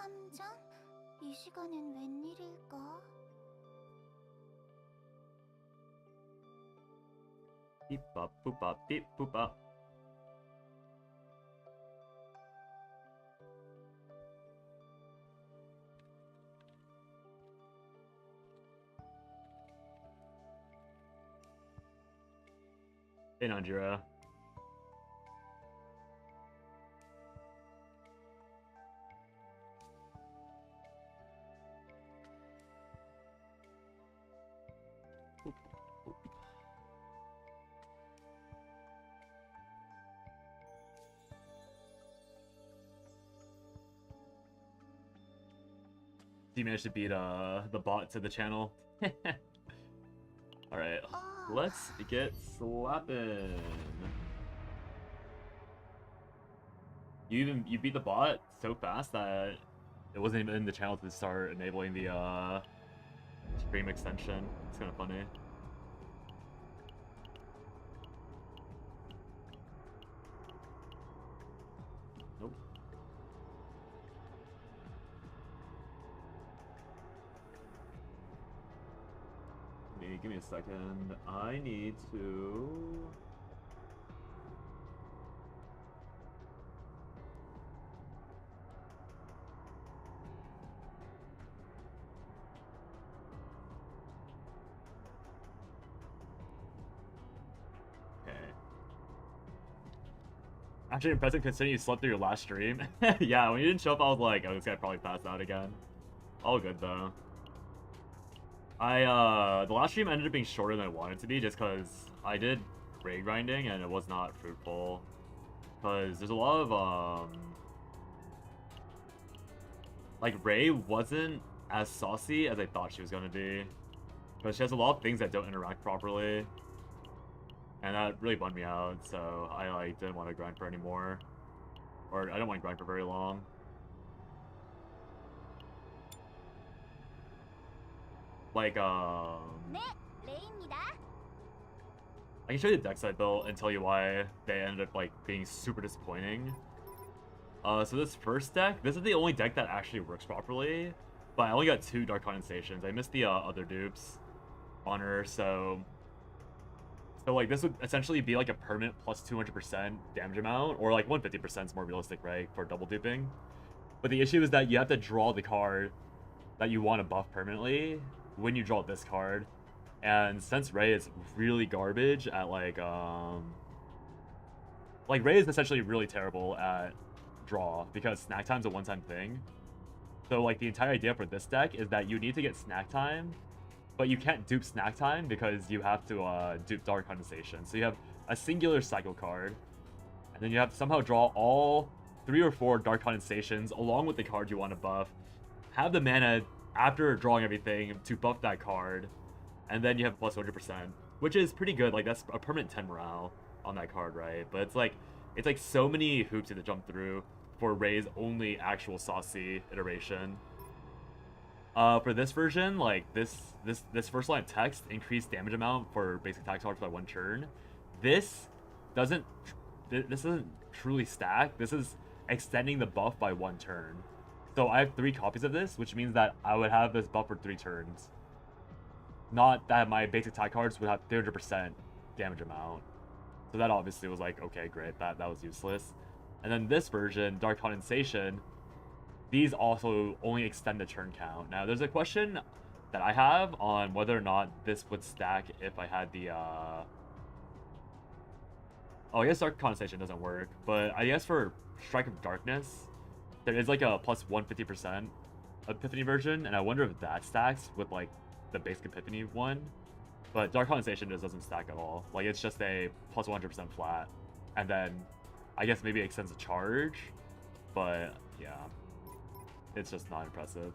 함장? 이 시간엔 웬일일까? 삐빠 뿌빠 삐 뿌빠. Hey Nanjira. You managed to beat the bot to the channel. All right, let's get slapping. You beat the bot so fast that it wasn't even in the channel to start enabling the stream extension. It's kind of funny. Nope. Give me a second. I need to... Okay. Actually impressive considering you slept through your last stream. Yeah, when you didn't show up, I was like, oh, this guy probably passed out again. All good, though. The last stream ended up being shorter than I wanted it to be just because I did raid grinding and it was not fruitful. Because there's a lot of, like, Ray wasn't as saucy as I thought she was going to be. Because she has a lot of things that don't interact properly. And that really bummed me out, so I, like, didn't want to grind for anymore. Or I didn't want to grind for very long. Like, I can show you the decks I built and tell you why they ended up, like, being super disappointing. So this first deck, this is the only deck that actually works properly, but I only got 2 Dark Condensations. I missed the other dupes on her, so like, this would essentially be, like, a permanent plus 200% damage amount, or, like, 150% is more realistic, right, for double duping. But the issue is that you have to draw the card that you want to buff permanently when you draw this card. And since Ray is really garbage at, like, Ray is essentially really terrible at draw, because snack time's a one-time thing. So, like, the entire idea for this deck is that you need to get snack time, but you can't dupe snack time because you have to dupe Dark Condensation. So you have a singular cycle card, and then you have to somehow draw all 3 or 4 Dark Condensations along with the card you want to buff, have the mana after drawing everything to buff that card, and then you have plus 100%, which is pretty good. Like, that's a permanent 10 morale on that card, right? But it's like so many hoops to jump through for Ray's only actual saucy iteration. For this version, like, this first line of text, increased damage amount for basic attack cards by 1 turn. This doesn't truly stack. This is extending the buff by 1 turn. So I have 3 copies of this, which means that I would have this buff for 3 turns. Not that my basic attack cards would have 300% damage amount. So that obviously was like, okay, great, that was useless. And then this version, Dark Condensation, these also only extend the turn count. Now, there's a question that I have on whether or not this would stack if I had the, Oh, I guess Dark Condensation doesn't work, but I guess for Strike of Darkness, there is, like, a plus 150% Epiphany version, and I wonder if that stacks with, like, the basic Epiphany one. But Dark Condensation just doesn't stack at all. Like, it's just a plus 100% flat, and then I guess maybe it extends the charge, but yeah. It's just not impressive.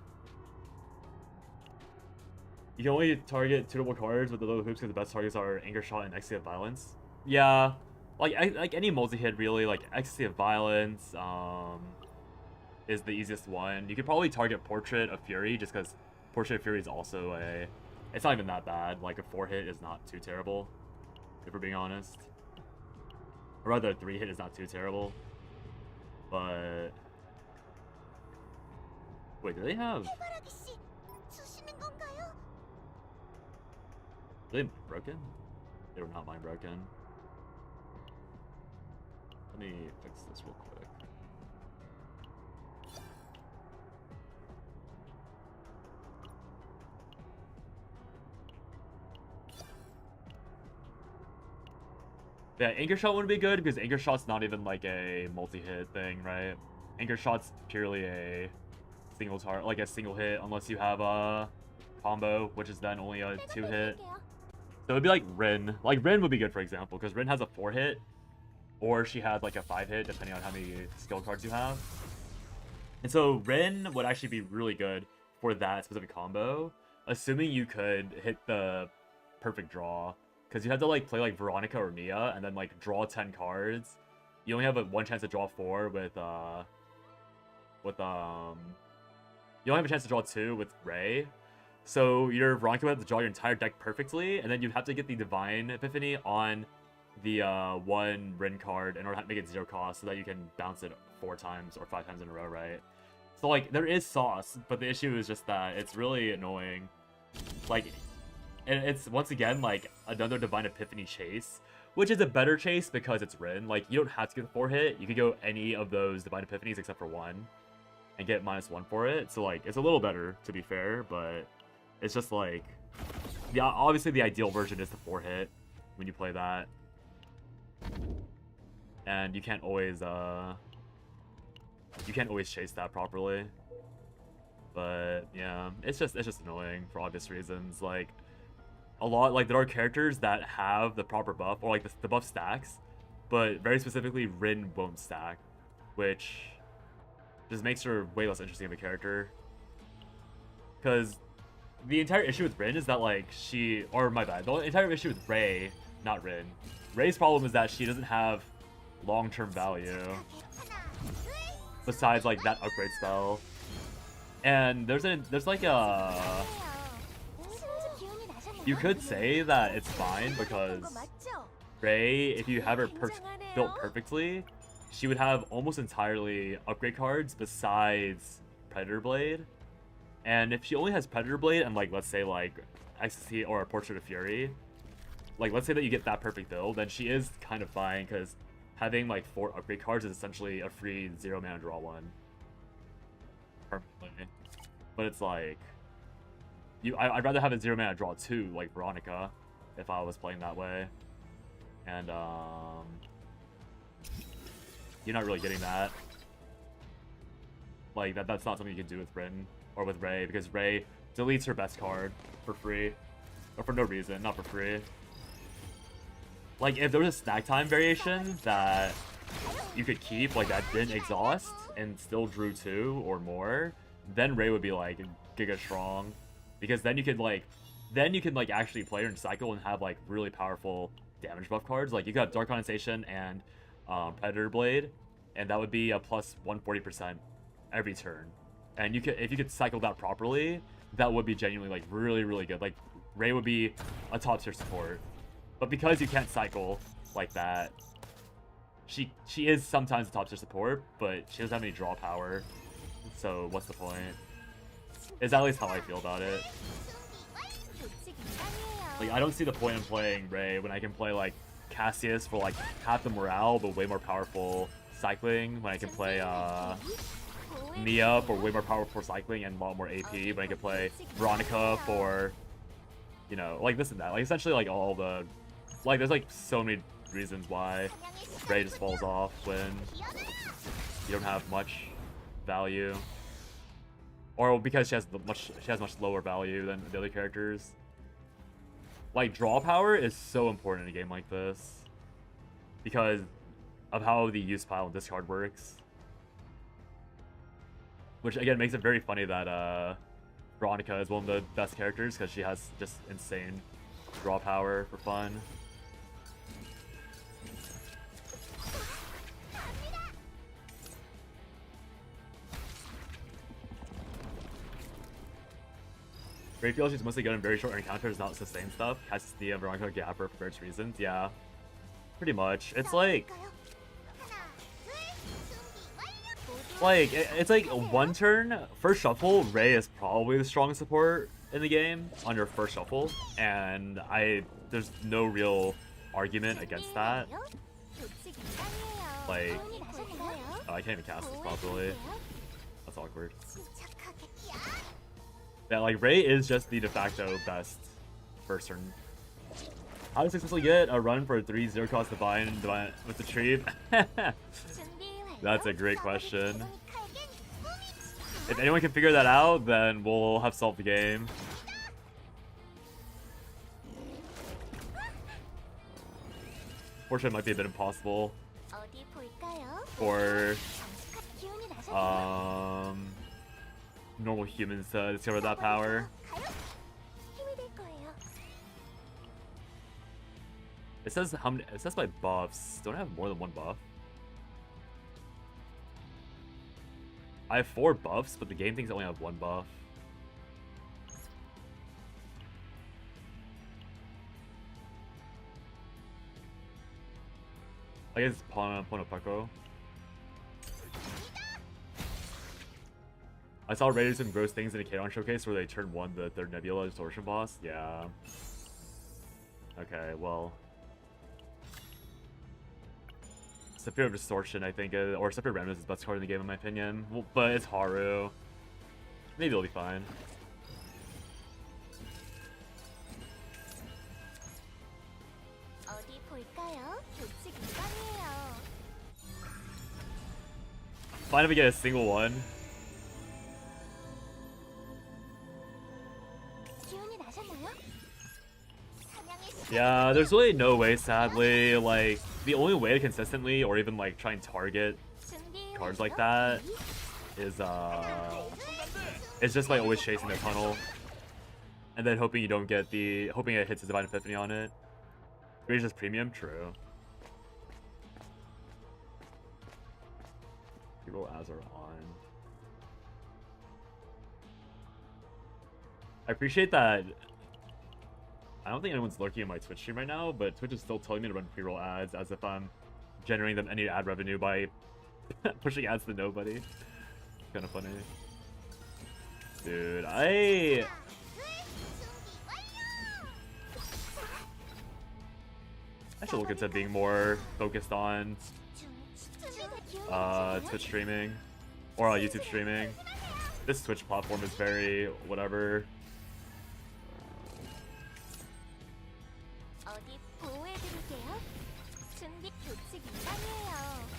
You can only target 2 double cards with the little hoops because the best targets are Anger Shot and Ecstasy of Violence. Yeah, like any multi-hit really, like Ecstasy of Violence is the easiest one. You could probably target Portrait of Fury just because Portrait of Fury is also a... It's not even that bad. Like, a 4-hit is not too terrible, if we're being honest. Or rather, a 3-hit is not too terrible. But... Wait, do they have... 해바라기 씨, 주시는 건가요? Are they broken? They were not mine broken. Let me fix this real quick. Yeah, anchor shot wouldn't be good because anchor shot's not even like a multi-hit thing, right? Anchor shot's purely a single target, like a single hit, unless you have a combo, which is then only a 2-hit. So it'd be like Rin. Like Rin would be good, for example, because Rin has a 4-hit, or she has like a 5-hit, depending on how many skill cards you have. And so Rin would actually be really good for that specific combo, assuming you could hit the perfect draw. Because you have to like play like Veronica or Mia and then like draw 10 cards. You only have one chance to draw 4 with you only have a chance to draw 2 with Ray. So your Veronica would have to draw your entire deck perfectly, and then you'd have to get the Divine Epiphany on the 1 Rin card in order to make it 0 cost so that you can bounce it 4 times or 5 times in a row, right? So like there is sauce, but the issue is just that it's really annoying. Like, and it's once again like another Divine Epiphany chase, which is a better chase because it's Rin. Like you don't have to get the 4-hit. You could go any of those Divine Epiphanies except for 1 and get -1 for it. So like it's a little better, to be fair, but it's just like, yeah, obviously the ideal version is the 4-hit when you play that. And you can't always chase that properly. But yeah, it's just annoying for obvious reasons. Like a lot, like there are characters that have the proper buff, or like the buff stacks, but very specifically Rin won't stack, which just makes her way less interesting of a character. Because the entire issue with Rin is that like the entire issue with Ray, not Rin. Ray's problem is that she doesn't have long-term value besides like that upgrade spell. And there's like a, you could say that it's fine because Ray, if you have her built perfectly, she would have almost entirely upgrade cards besides Predator Blade. And if she only has Predator Blade and like let's say like Ecstasy or a Portrait of Fury, like let's say that you get that perfect build, then she is kind of fine because having like 4 upgrade cards is essentially a free 0 mana draw 1 permanently. But it's like I'd rather have a 0 mana draw 2 like Veronica if I was playing that way. And you're not really getting that. Like that's not something you can do with Rin or with Ray, because Ray deletes her best card for free. Or for no reason, not for free. Like if there was a stack time variation that you could keep, like that didn't exhaust and still drew 2 or more, then Ray would be like giga strong. Because then you could like actually play her in cycle and have like really powerful damage buff cards. Like you got Dark Condensation and Predator Blade, and that would be a plus 140% every turn. And if you could cycle that properly, that would be genuinely like really good. Like Ray would be a top tier support. But because you can't cycle like that, she is sometimes a top tier support, but she doesn't have any draw power. So what's the point? Is at least how I feel about it. Like I don't see the point in playing Ray when I can play like Cassius for like half the morale but way more powerful cycling, when I can play Mia for way more powerful cycling and a lot more AP, when I can play Veronica for, you know, like this and that. Like essentially like all the, like there's like so many reasons why Ray just falls off when you don't have much value. Or because she has much lower value than the other characters. Like draw power is so important in a game like this because of how the use pile and discard works. Which again makes it very funny that Veronica is one of the best characters because she has just insane draw power for fun. Ray feels she's mostly good in very short encounters, not sustained stuff. Has the Veronica Gapper for various reasons. Yeah, pretty much. It's like Like, it's like one turn, first shuffle, Ray is probably the strongest support in the game on your first shuffle, and there's no real argument against that. Like, oh, I can't even cast this properly. That's awkward. Yeah, like, Ray is just the de facto best first turn. How to successfully get a run for 3-0 cost Divine with the Retrieve? That's a great question. If anyone can figure that out, then we'll have solved the game. Fortunately, it might be a bit impossible for normal humans to discover that power. It says how many. It says by buffs. Don't I have more than one buff? I have 4 buffs, but the game thinks I only have 1 buff. I guess it's Ponopeko. I saw Raiders and gross things in a Chaos showcase where they turned 1 the 3rd Nebula distortion boss. Yeah. Okay, well. Sapphire of Distortion, I think, or Sapphire Remnants is the best card in the game, in my opinion. Well, but it's Haru. Maybe it'll be fine. Fine if we get a single one. Yeah, there's really no way, sadly. Like, the only way to consistently, or even like try and target cards like that is just like always chasing the tunnel, and then hoping you don't get hoping it hits the Divine Epiphany on it. Gracious Premium, true. Roll as are on. I appreciate that. I don't think anyone's lurking at my Twitch stream right now, but Twitch is still telling me to run pre-roll ads as if I'm generating them any ad revenue by pushing ads to nobody. Kind of funny. Dude, I should look into being more focused on Twitch streaming or YouTube streaming. This Twitch platform is very whatever.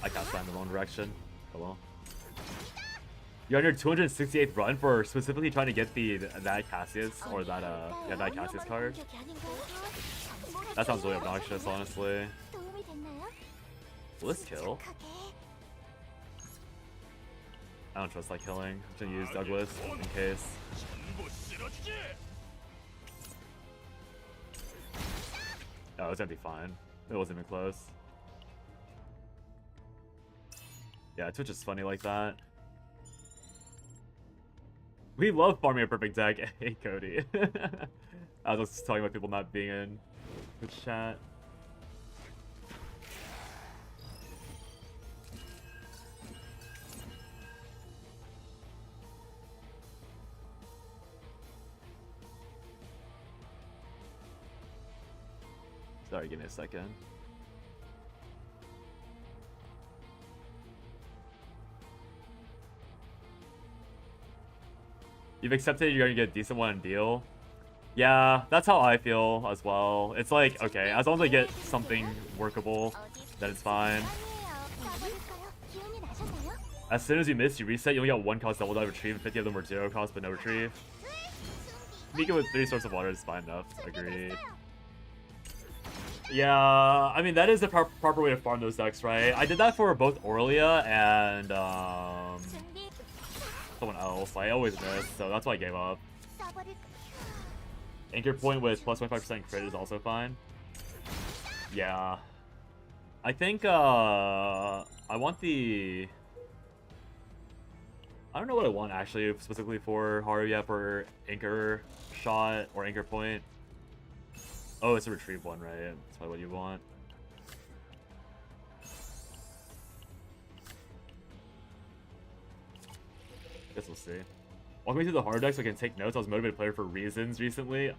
I cast that in the wrong direction. Oh well. You're on your 268th run for specifically trying to get that Cassius or that that Cassius card. That sounds really obnoxious, honestly. Will this kill? I don't trust that killing. I'm gonna use Douglas in case. Oh, it's gonna be fine. It wasn't even close. Yeah, Twitch is funny like that. We love farming a perfect deck. Hey, Cody. I was just talking about people not being in Twitch chat. Sorry, give me a second. You've accepted you're gonna get a decent one in deal. Yeah, that's how I feel as well. It's like, okay, as long as I get something workable, then it's fine. As soon as you miss, you reset, you only got 1 cost double dive retrieve, and 50 of them were 0 cost but no retrieve. Mika with 3 sources of water is fine enough, agreed. Yeah, I mean, that is the proper way to farm those decks, right? I did that for both Aurelia and someone else. I always miss, so that's why I gave up. Anchor point with plus 25% crit is also fine. Yeah. I think, I want the... I don't know what I want, actually, specifically for Haru yet, for Anchor Shot or Anchor Point. Oh, it's a retrieve one, right? That's probably what you want. Guess we'll see. Walk me through the hard deck so I can take notes. I was a motivated player for reasons recently.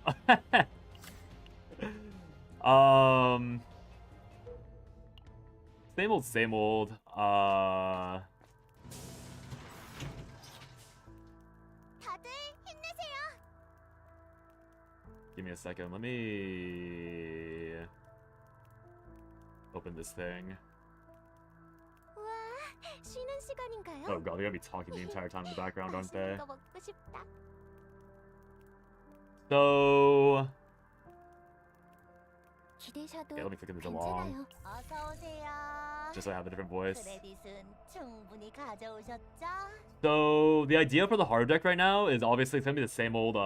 Same old, same old. 다들 힘내세요. Give me a second. Let me open this thing. 와, 쉬는 시간인가요? Oh god, they're gonna be talking the entire time in the background, aren't they? 맛있는 거 먹고 싶다. So 기대셔도 yeah, let me click into long, 괜찮아요. 어서 오세요. just so I have a different voice. 크레딧은 충분히 가져오셨죠? So the idea for the hard deck right now is obviously it's gonna be the same old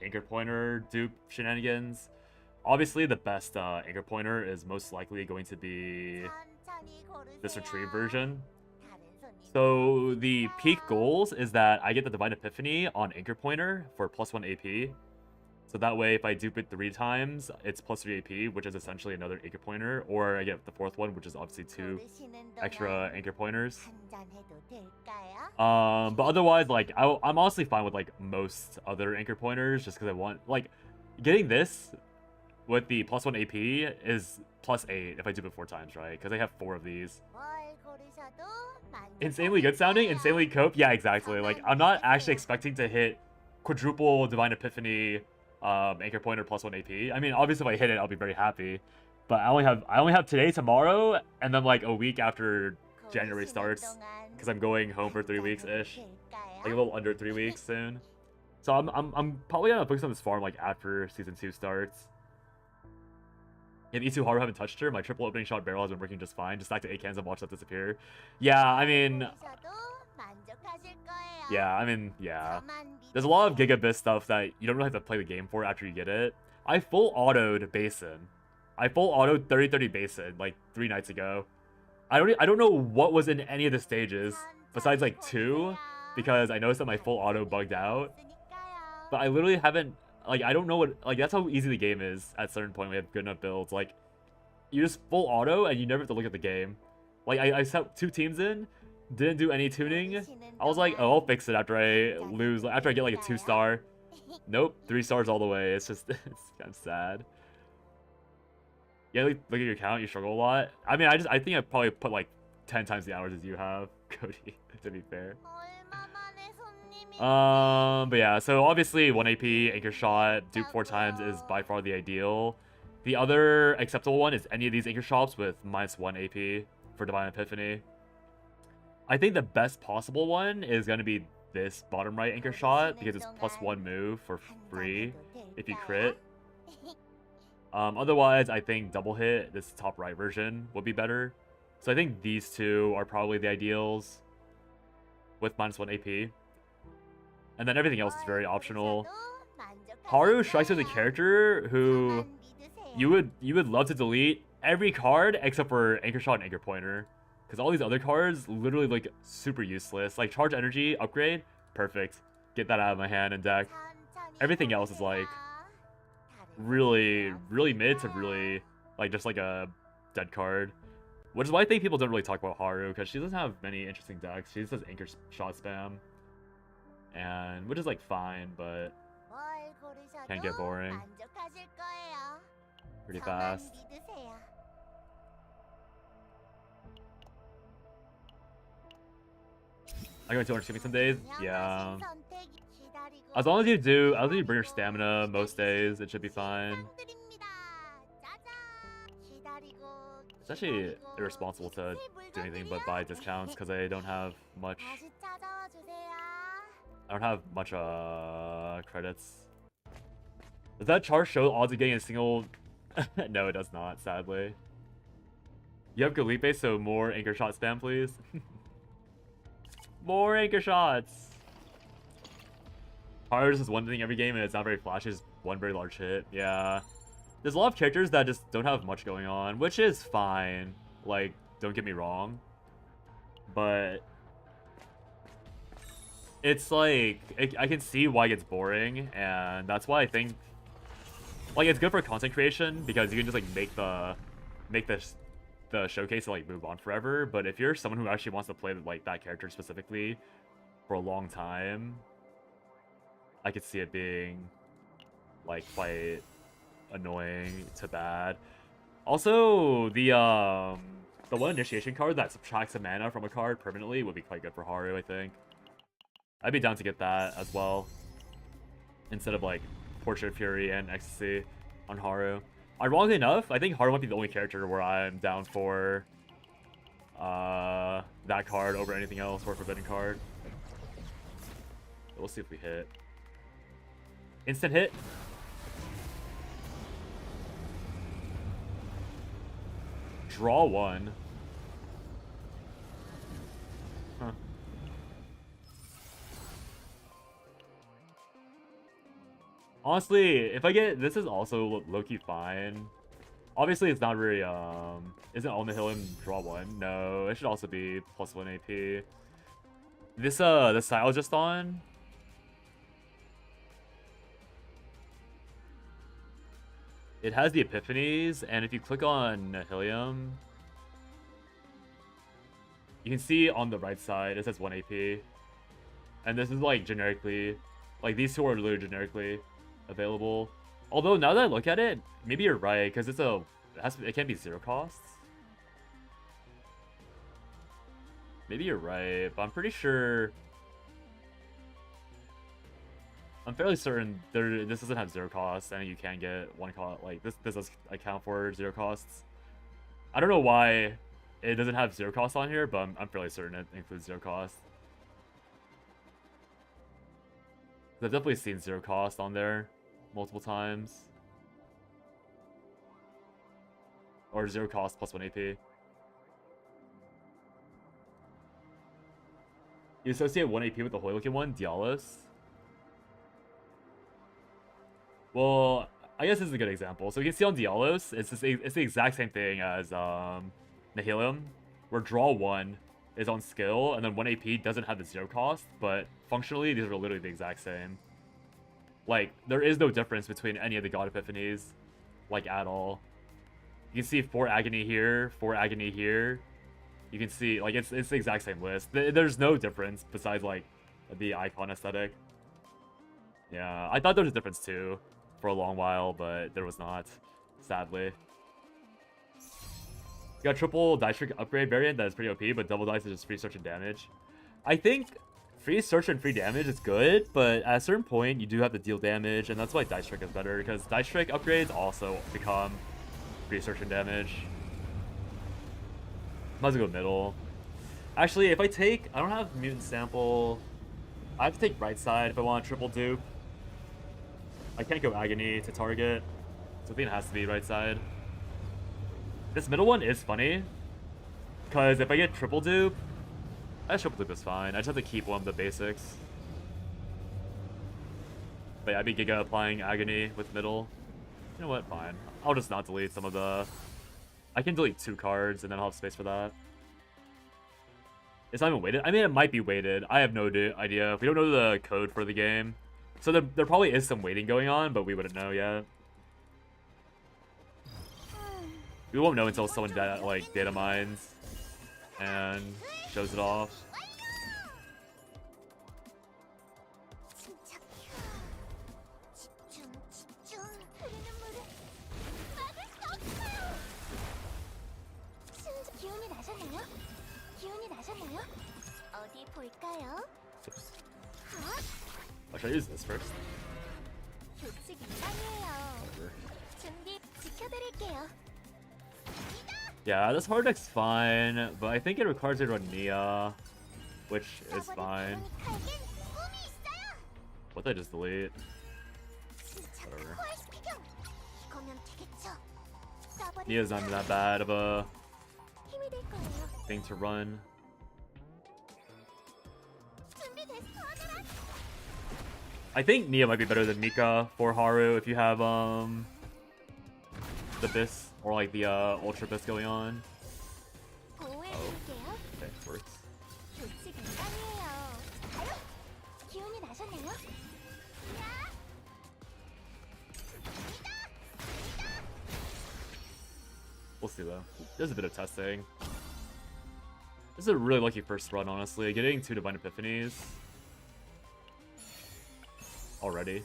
anchor pointer dupe shenanigans. Obviously, the best anchor pointer is most likely going to be 천천히 고르세요. this retrieve version. 다른 손님 So the peak goals is that I get the Divine Epiphany on anchor pointer for +1 AP. So that way, if I dupe it 3 times, it's +3 AP, which is essentially another anchor pointer, or I get the 4th one, which is obviously 2 고르시는 extra 동안 anchor pointers. 한잔 해도 될까요? But otherwise, like, I'm honestly fine with like most other anchor pointers, just because I want like getting this with the +1 AP is +8 if I dupe it 4 times, right? Because I have 4 of these. 뭘 고르셔도 Insanely good sounding, insanely cope. Yeah, exactly. Like, I'm not actually expecting to hit quadruple Divine Epiphany anchor pointer +1 AP. I mean, obviously, if I hit it, I'll be very happy. But I only have today, tomorrow, and then like a week after January starts, because I'm going home for 3 weeks ish, like a little under 3 weeks soon. So I'm probably gonna focus on this farm like after season 2 starts. And E2 Haru haven't touched her. My triple opening shot barrel has been working just fine. Just stack to 8 cans and watch that disappear. Yeah, I mean, yeah. There's a lot of Gigabyte stuff that you don't really have to play the game for after you get it. I full autoed Basin. I full autoed 30-30 Basin like 3 nights ago. I don't know what was in any of the stages besides like 2, because I noticed that my full auto bugged out. But I literally haven't, like, I don't know what, like, that's how easy the game is at a certain point. We have good enough builds. Like, you just full auto and you never have to look at the game. Like, I set 2 teams in, didn't do any tuning. I was like, oh, I'll fix it after I lose, after I get like a 2-star. Nope, 3 stars all the way. It's just, it's kind of sad. Yeah, look at your count, you struggle a lot. I mean, I think I probably put like 10 times the hours as you have, Cody, to be fair. But yeah, so obviously 1 AP, anchor shot, dupe 4 times is by far the ideal. The other acceptable one is any of these anchor shops with -1 AP for Divine Epiphany. I think the best possible one is going to be this bottom right anchor shot, because it's +1 move for free if you crit. Otherwise, I think double hit, this top right version, would be better. So I think these 2 are probably the ideals with -1 AP. And then everything else is very optional. Haru strikes as a character who you would love to delete every card except for anchor shot and anchor pointer, because all these other cards literally like super useless. Like charge energy upgrade, perfect. Get that out of my hand and deck. Everything else is like really mid to really like just like a dead card, which is why I think people don't really talk about Haru, because she doesn't have many interesting decks. She just has anchor shot spam, and which is like fine, but can get boring pretty fast. I go 200 skipping some days. Yeah. As long as you bring your stamina most days, it should be fine. It's actually irresponsible to do anything but buy discounts, because I don't have much. I don't have much credits. Does that chart show odds of getting a single? No, it does not, sadly. You have Galipe, so more anchor shot spam, please. More anchor shots. Haru just is one thing every game, and it's not very flashy. It's one very large hit. Yeah. There's a lot of characters that just don't have much going on, which is fine. Like, don't get me wrong. But it's like, I can see why it gets boring, and that's why I think, like, it's good for content creation, because you can just like make the showcase and like move on forever. But if you're someone who actually wants to play like that character specifically for a long time, I could see it being like quite annoying to bad. Also, the one initiation card that subtracts a mana from a card permanently would be quite good for Haru, I think. I'd be down to get that as well, instead of like Portrait of Fury and Ecstasy on Haru. Ironically enough, I think Haru might be the only character where I'm down for that card over anything else, or Forbidden card. We'll see if we hit. Instant hit. Draw one. Huh. Honestly, if I get this, is also low-key fine. Obviously, it's not really isn't on the hill and draw one. No, it should also be +1 AP. This the style just on. It has the epiphanies, and if you click on Nihilium, you can see on the right side it says 1 AP. And this is like generically, like these two are literally generically available. Although now that I look at it, maybe you're right, because it's it can't be 0 costs. Maybe you're right, but I'm pretty sure. I'm fairly certain this doesn't have 0 costs, and you can get 1 cost. Like this does account for 0 costs. I don't know why it doesn't have 0 costs on here, but I'm fairly certain it includes 0 costs. I've definitely seen 0 cost on there multiple times. Or 0 cost +1 AP. You associate 1 AP with the holy looking one, Dialos. Well, I guess this is a good example. So you can see on Dialos, it's the exact same thing as Nihilium, where draw 1 is on skill, and then 1 AP doesn't have the 0 cost, but functionally, these are literally the exact same. Like, there is no difference between any of the God Epiphanies, like, at all. You can see 4 Agony here, 4 Agony here. You can see, like, it's the exact same list. There's no difference besides, like, the icon aesthetic. Yeah, I thought there was a difference, too, for a long while, but there was not, sadly. You got triple dice trick upgrade variant that is pretty OP, but double dice is just free search and damage. I think free search and free damage is good, but at a certain point you do have to deal damage, and that's why dice trick is better, because dice trick upgrades also become free search and damage. Might as well go middle. Actually, if I take, I don't have mutant sample. I have to take right side if I want a triple dupe. I can't go agony to target, so I think it has to be right side. This middle one is funny, because if I get triple dupe, triple dupe is fine. I just have to keep one of the basics. But yeah, I'd be Giga applying agony with middle. You know what? Fine. I'll just not delete some of the. I can delete 2 cards and then I'll have space for that. It's not even weighted. I mean, it might be weighted. I have no idea. We don't know the code for the game, so there probably is some weighting going on, but we wouldn't know yet. We won't know until someone data mines and shows it off. Oh, should I use this first? Whatever. Yeah, this hard deck's fine, but I think it requires it to run Nia, which is fine. What did I just delete? Whatever. Nia's not that bad of a thing to run. I think Nia might be better than Mika for Haru if you have the Bis or like the Ultra Bis going on. Oh, okay, works. We'll see though. There's a bit of testing. This is a really lucky first run, honestly. Getting 2 Divine Epiphanies already.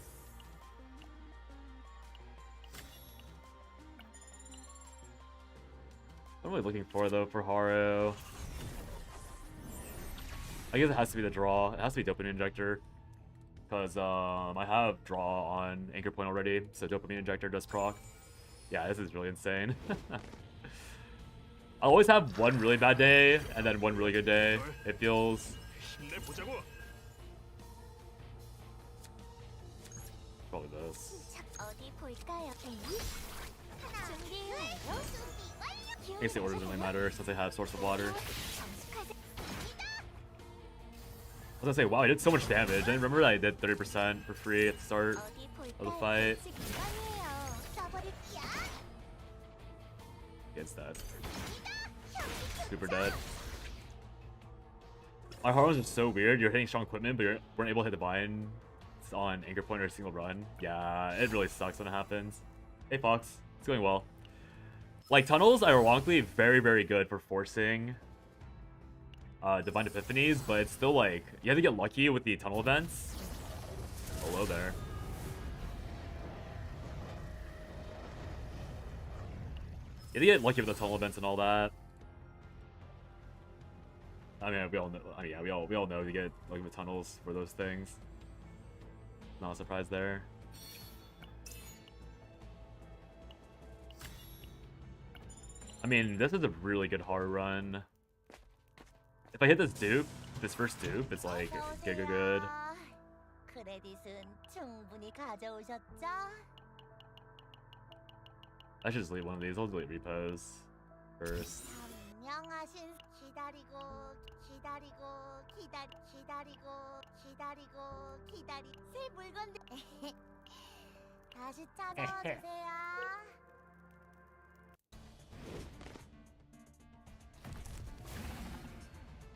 What am I looking for though for Haru? I guess it has to be the draw. It has to be dopamine injector. Because I have draw on anchor point already, so dopamine injector does proc. Yeah, this is really insane. I always have one really bad day and then one really good day. It feels probably this. I guess the order doesn't really matter since I have source of water. I was gonna say, wow, I did so much damage. I remember that I did 30% for free at the start of the fight. Against that. Super dead. Our Haru's are so weird. You're hitting strong equipment, but you weren't able to hit the bind on anchor point or a single run. Yeah, it really sucks when it happens. Hey, Fox. It's going well. Like, tunnels are ironically very, very good for forcing Divine Epiphanies, but it's still like, you have to get lucky with the tunnel events. Hello there. You have to get lucky with the tunnel events and all that. I mean, we all know. I mean, yeah, we all know to get lucky with tunnels for those things. Not a surprise there. I mean, this is a really good hard run. If I hit this dupe, this first dupe, it's like giga good. I should just delete one of these. I'll delete repos first.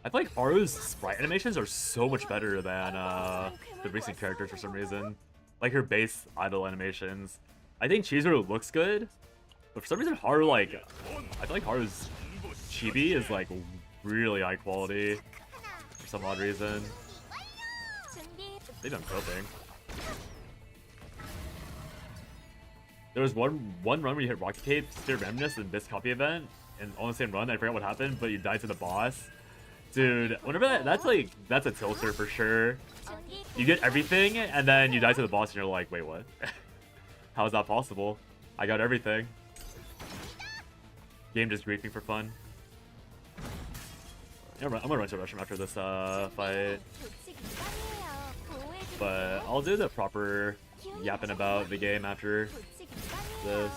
I feel like Haru's sprite animations are so much better than the recent characters for some reason. Like her base idol animations. I think Chizuru looks good, but for some reason Haru, like, I feel like Haru's chibi is like really high quality for some odd reason. They've done coping. There was one run where you hit Rocket Cape, Spirit Reminisce, and this copy event, and on the same run, I forgot what happened, but you died to the boss. Dude, whenever that's a tilter for sure. You get everything, and then you die to the boss, and you're like, wait, what? How is that possible? I got everything. Game just griefing for fun. Yeah, I'm gonna run to Rushroom after this fight. But I'll do the proper yapping about the game after this.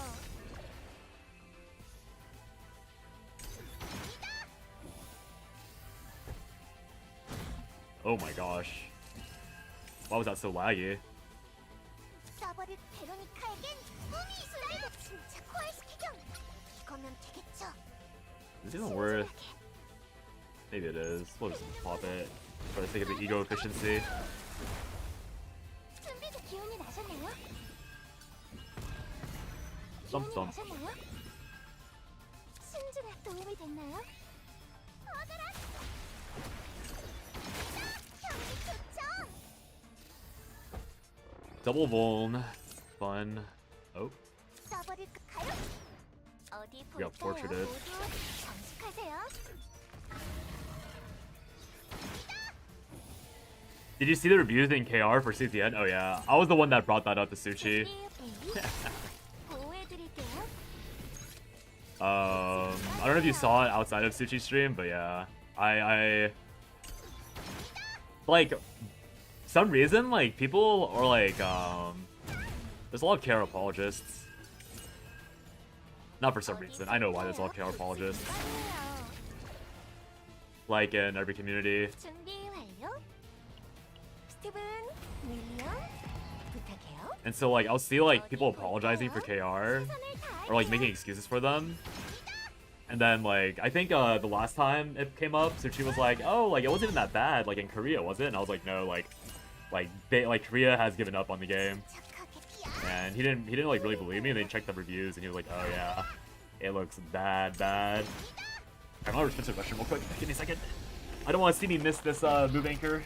Oh my gosh. Why was that so laggy? Is this even worth? Maybe it is. We'll just pop it for the sake of the ego efficiency. Thump thump. Double vuln. Fun. Oh. We got portraited. Did you see the reviews in KR for CZN? Oh yeah, I was the one that brought that up to Suchi. I don't know if you saw it outside of Suchi's stream, but yeah, I like, some reason, like, people are like, there's a lot of KR apologists. Not for some reason, I know why there's a lot of KR apologists. Like in every community. And so, like, I'll see, like, people apologizing for KR, or, like, making excuses for them. And then, like, I think, the last time it came up, Suchi was like, oh, like, it wasn't even that bad, like, in Korea, was it? And I was like, no, like, Korea has given up on the game. And he didn't, like, really believe me, and they checked the reviews, and he was like, oh, yeah, it looks bad. I'm gonna respond to a question real quick, give me a second. I don't want to see me miss this, move anchor.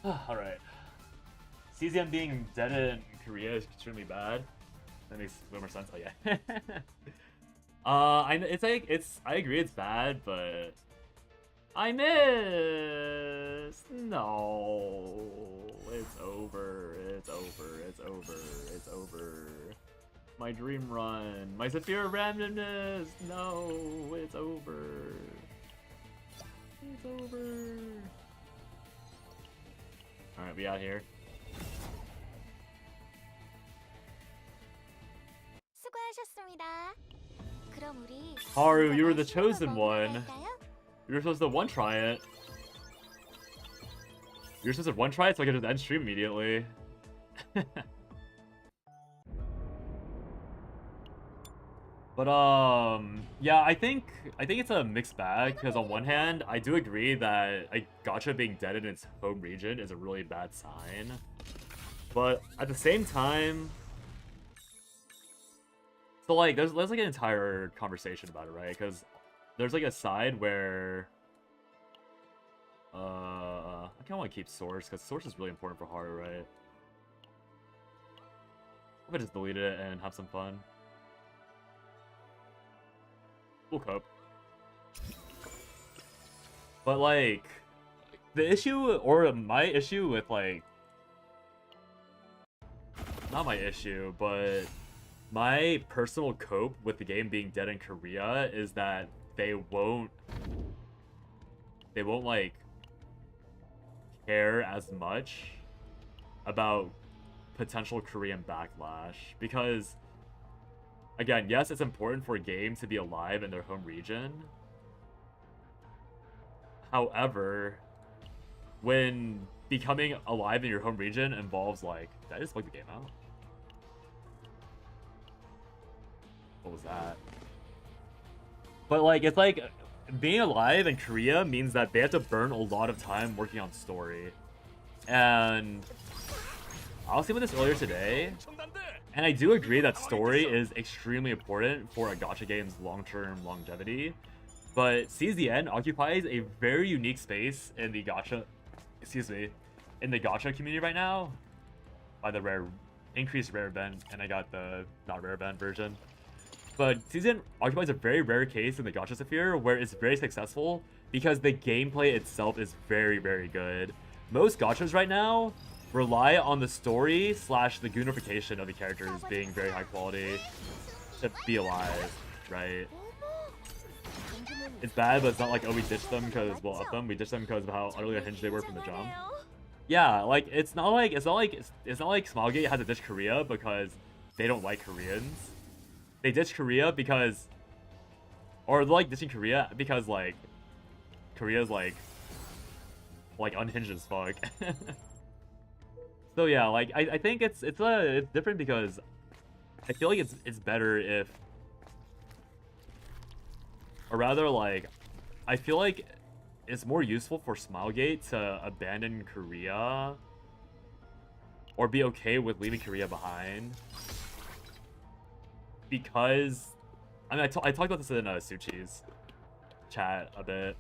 Alright. CZN being dead in Korea is extremely bad. That makes way more sense. Oh yeah. I agree it's bad, but I miss. No, it's over. It's over. It's over. It's over. My dream run. My severe randomness. No, it's over. It's over. All right, we out here. 수고하셨습니다. 그럼 우리 Haru, you were the chosen one. You were supposed to one try it. You were supposed to one try it so I could just end stream immediately. But yeah, I think it's a mixed bag because on one hand, I do agree that gacha being dead in its home region is a really bad sign. But at the same time, so like there's like an entire conversation about it, right? Because there's like a side where I kind of want to keep source because source is really important for Haru, right? I'm gonna just delete it and have some fun. We'll cope. But like the issue, or my issue with like, not my issue, but my personal cope with the game being dead in Korea is that they won't like care as much about potential Korean backlash, because again, yes, it's important for a game to be alive in their home region. However, when becoming alive in your home region involves like, did I just bug the game out? What was that? But like, it's like being alive in Korea means that they have to burn a lot of time working on story. And I was thinking about this earlier today, and I do agree that story is extremely important for a gacha game's long-term longevity. But CZN occupies a very unique space in the gacha, in the gacha community right now. By the increased rare band, and I got the not rare band version. But CZN occupies a very rare case in the gacha sphere where it's very successful because the gameplay itself is very, very good. Most gachas right now rely on the story / the goonification of the characters being very high quality to be alive, right? It's bad, but it's not like, oh, we ditched them because we'll up them. We ditched them because of how utterly unhinged they were from the jump. Yeah, like it's not like Smilegate has to ditch Korea because they don't like Koreans. They ditch Korea because, or they're like ditching Korea because like Korea's like unhinged as fuck. So yeah, like I think it's different because I feel like it's better if, or rather like I feel like it's more useful for Smilegate to abandon Korea or be okay with leaving Korea behind. Because, I mean, I talked about this in Suchi's chat a bit,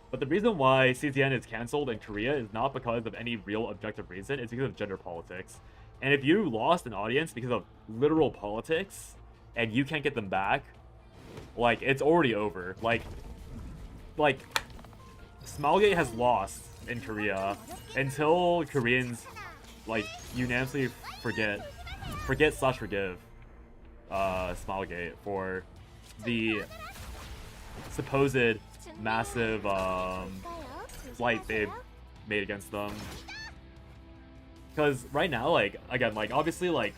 but the reason why CZN is cancelled in Korea is not because of any real objective reason, it's because of gender politics. And if you lost an audience because of literal politics, and you can't get them back, like, it's already over. Like, Smilegate has lost in Korea until Koreans, like, unanimously forgive Smilegate for the supposed massive slight they've made against them. Because right now, like, again, like, obviously, like,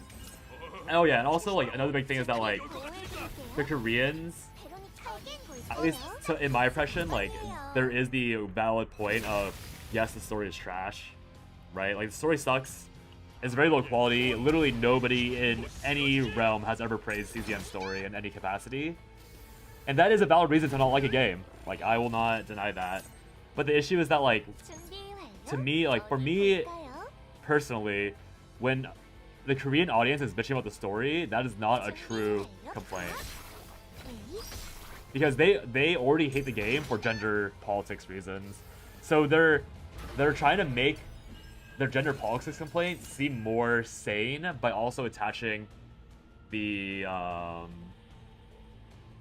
oh yeah, and also, like, another big thing is that, like, the Koreans, at least in my impression, like, there is the valid point of, yes, the story is trash, right? Like, the story sucks. It's very low quality. Literally nobody in any realm has ever praised CZN's story in any capacity. And that is a valid reason to not like a game. Like, I will not deny that. But the issue is that, like, to me, like, for me, personally, when the Korean audience is bitching about the story, that is not a true complaint. Because they already hate the game for gender politics reasons. So they're trying to make their gender politics complaint seem more sane by also attaching the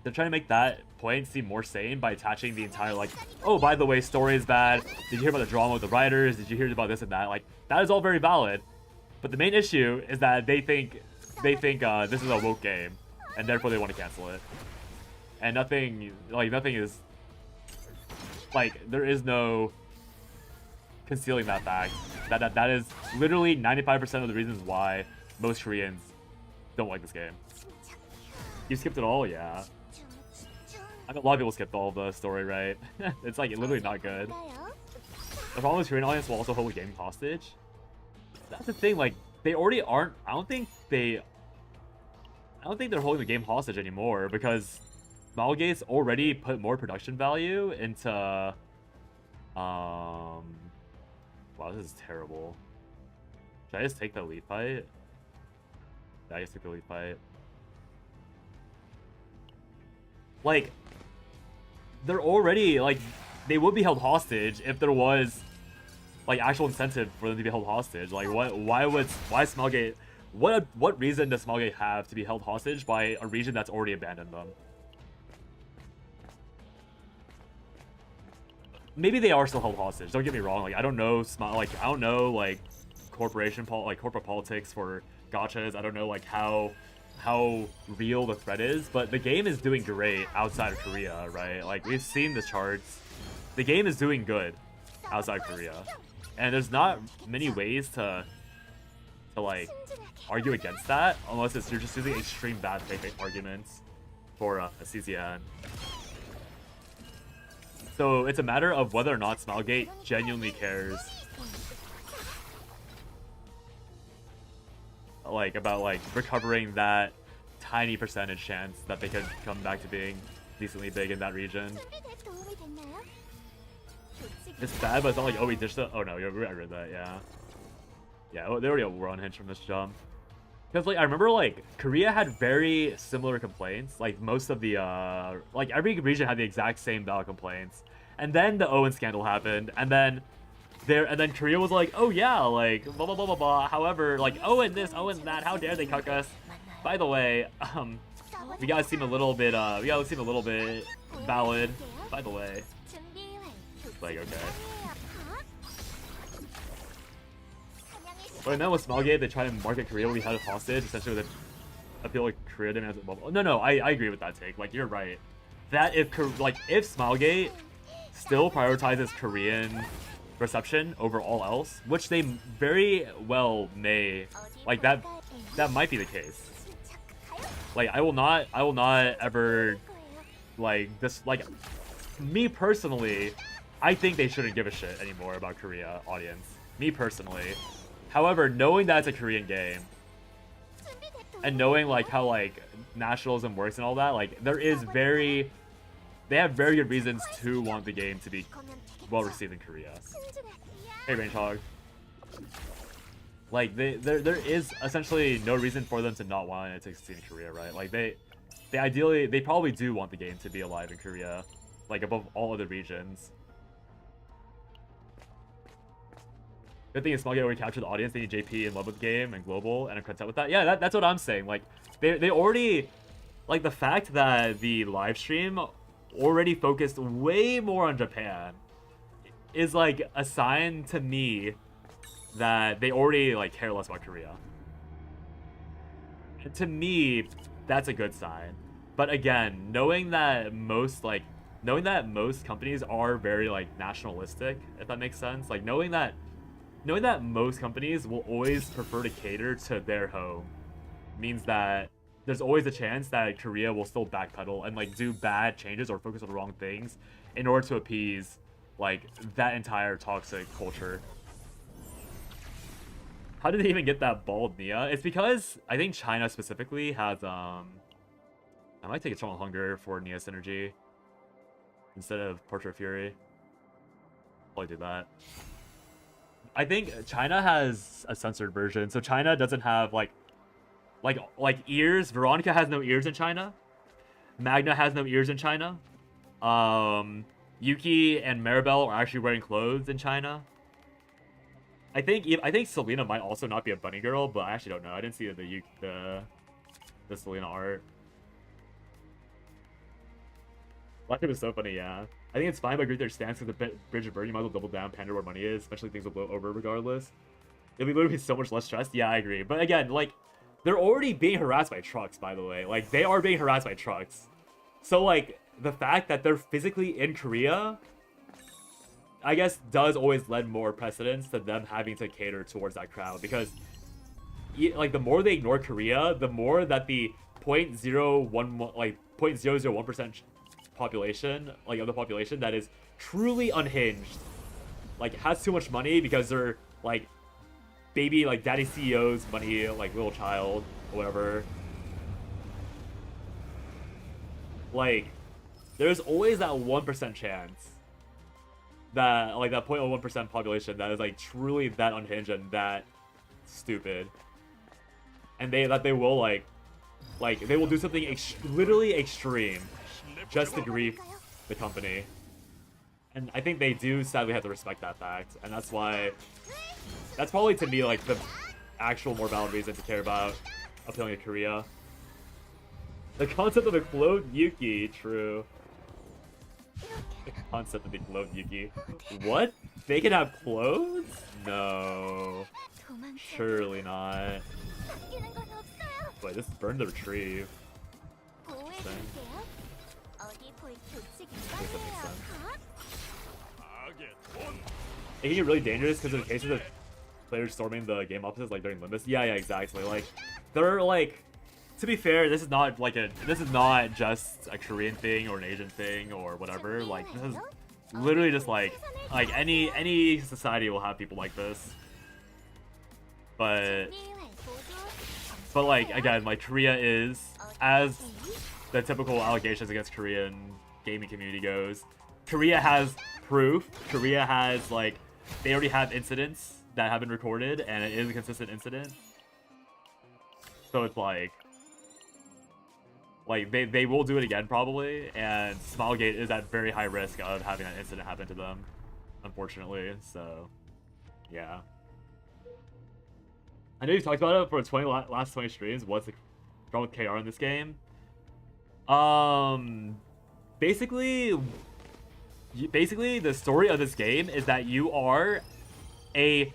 they're trying to make that point seem more sane by attaching the entire, like, oh, by the way, story is bad. Did you hear about the drama with the writers? Did you hear about this and that? Like, that is all very valid. But the main issue is that they think this is a woke game, and therefore they want to cancel it. And nothing is, like, there is no concealing that fact. That is literally 95% of the reasons why most Koreans don't like this game. You skipped it all? Yeah. I mean, a lot of people skipped all of the story, right? It's like literally not good. The problem is Korean audience will also hold the game hostage. That's the thing, like, they already aren't, I don't think they're holding the game hostage anymore, because Smilegate's already put more production value into wow, this is terrible. Should I just take the lead fight? Yeah, I just took the lead fight. Like, they're already, like, they would be held hostage if there was, like, actual incentive for them to be held hostage. Like, why Smilegate, what reason does Smilegate have to be held hostage by a region that's already abandoned them? Maybe they are still held hostage, don't get me wrong. Like, I don't know corporate politics for gachas. I don't know, like, how real the threat is, but the game is doing great outside of Korea, right? Like, we've seen the charts. The game is doing good outside Korea, and there's not many ways to like argue against that unless you're just using extreme bad faith arguments for CZN. So it's a matter of whether or not Smilegate genuinely cares, like, about, like, recovering that tiny percentage chance that they could come back to being decently big in that region. It's bad, but it's not like, oh, we ditched it. Oh no, I read that. Yeah, they already were unhinged from this jump. Because, like, I remember, like, Korea had very similar complaints. Like, most of the like, every region had the exact same valid complaints, and then the Owen scandal happened, and then Korea was like, oh yeah, like, blah blah blah blah blah. However, like, Owen this, Owen that, how dare they cuck us? By the way, we gotta seem a little bit valid. By the way, like, okay. But then with Smilegate, they try to market Korea where we had it hostage, essentially with a appeal like Korea demands it. No, I agree with that take. Like, you're right. That if Smilegate still prioritizes Korean reception over all else, which they very well may, like, that might be the case. Like, I will not ever, like, this, like, me personally, I think they shouldn't give a shit anymore about Korea audience. Me personally. However, knowing that it's a Korean game, and knowing, like, how, like, nationalism works and all that, like, they have very good reasons to want the game to be well received in Korea. Hey, Range Hog. Like, there is essentially no reason for them to not want it to succeed in Korea, right? Like, they probably do want the game to be alive in Korea, like, above all other regions. Good thing is Smilegate already captured the audience. They need JP in love with the game and global, and I'm content with that. Yeah, that's what I'm saying. Like, they already, like, the fact that the live stream already focused way more on Japan is, like, a sign to me that they already, like, care less about Korea. And to me, that's a good sign. But again, knowing that most companies are very, like, nationalistic, if that makes sense, like, knowing that most companies will always prefer to cater to their home means that there's always a chance that Korea will still backpedal and, like, do bad changes or focus on the wrong things in order to appease, like, that entire toxic culture. How did they even get that bald Nia? It's because I think China specifically has I might take a Eternal Hunger for Nia synergy instead of Portrait of Fury. I'll do that. I think China has a censored version, so China doesn't have like ears. Veronica has no ears in China. Magna has no ears in China. Yuki and Maribel are actually wearing clothes in China. I think Selena might also not be a bunny girl, but I actually don't know. I didn't see the Selena art. Black is so funny, yeah. I think it's fine, but I agree with their stance with the bridge of burn. You might as well double down, pander where money is, especially things will blow over regardless. It'll be literally so much less stressed. Yeah, I agree. But again, like, they're already being harassed by trucks, by the way. Like, they are being harassed by trucks. So, like, the fact that they're physically in Korea, I guess, does always lend more precedence to them having to cater towards that crowd. Because, like, the more they ignore Korea, the more that the 0.001% population, like, of the population that is truly unhinged, like, has too much money because they're, like, baby, like, daddy CEO's money, like, little child, or whatever. Like, there's always that 1% chance that, like, that 0.01% population that is, like, truly that unhinged and that stupid. And they will, like, they will do something literally extreme just to grief the company. And I think they do sadly have to respect that fact. And that's why, that's probably to me, like, the actual more valid reason to care about appealing to Korea. The concept of the clothed Yuki, true. The concept of the clothed Yuki. What? They can have clothes? No. Surely not. Wait, this burned the retrieve. It can get really dangerous because in cases of players storming the game offices, like during limits. Yeah, exactly. Like, they're like, to be fair, this is not just a Korean thing or an Asian thing or whatever. Like, this is literally just like any society will have people like this. But like, again, like, Korea is, as the typical allegations against Korean gaming community goes, Korea has proof. Korea has, like, they already have incidents that have been recorded, and it is a consistent incident. So it's like they will do it again probably, and Smilegate is at very high risk of having that incident happen to them, unfortunately. So yeah, I know you've talked about it for last 20 streams. What's the problem with KR in this game? Basically the story of this game is that you are you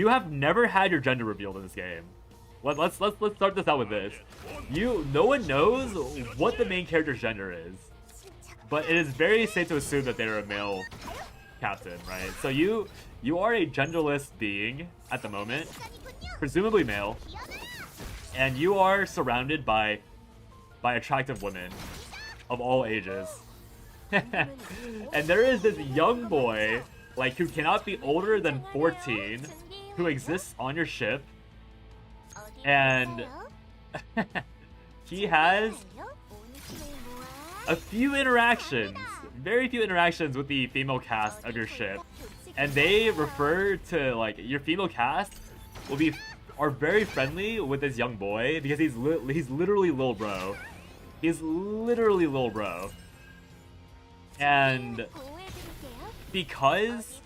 have never had your gender revealed in this game. Let's start this out with this. No one knows what the main character's gender is, but it is very safe to assume that they're a male captain, right? So you are a genderless being at the moment, presumably male, and you are surrounded by attractive women of all ages. And there is this young boy, like, who cannot be older than 14, who exists on your ship, and he has a few interactions, very few interactions with the female cast of your ship, and they refer to, like, your female cast are very friendly with this young boy because he's literally lil bro. He's literally lil bro. And because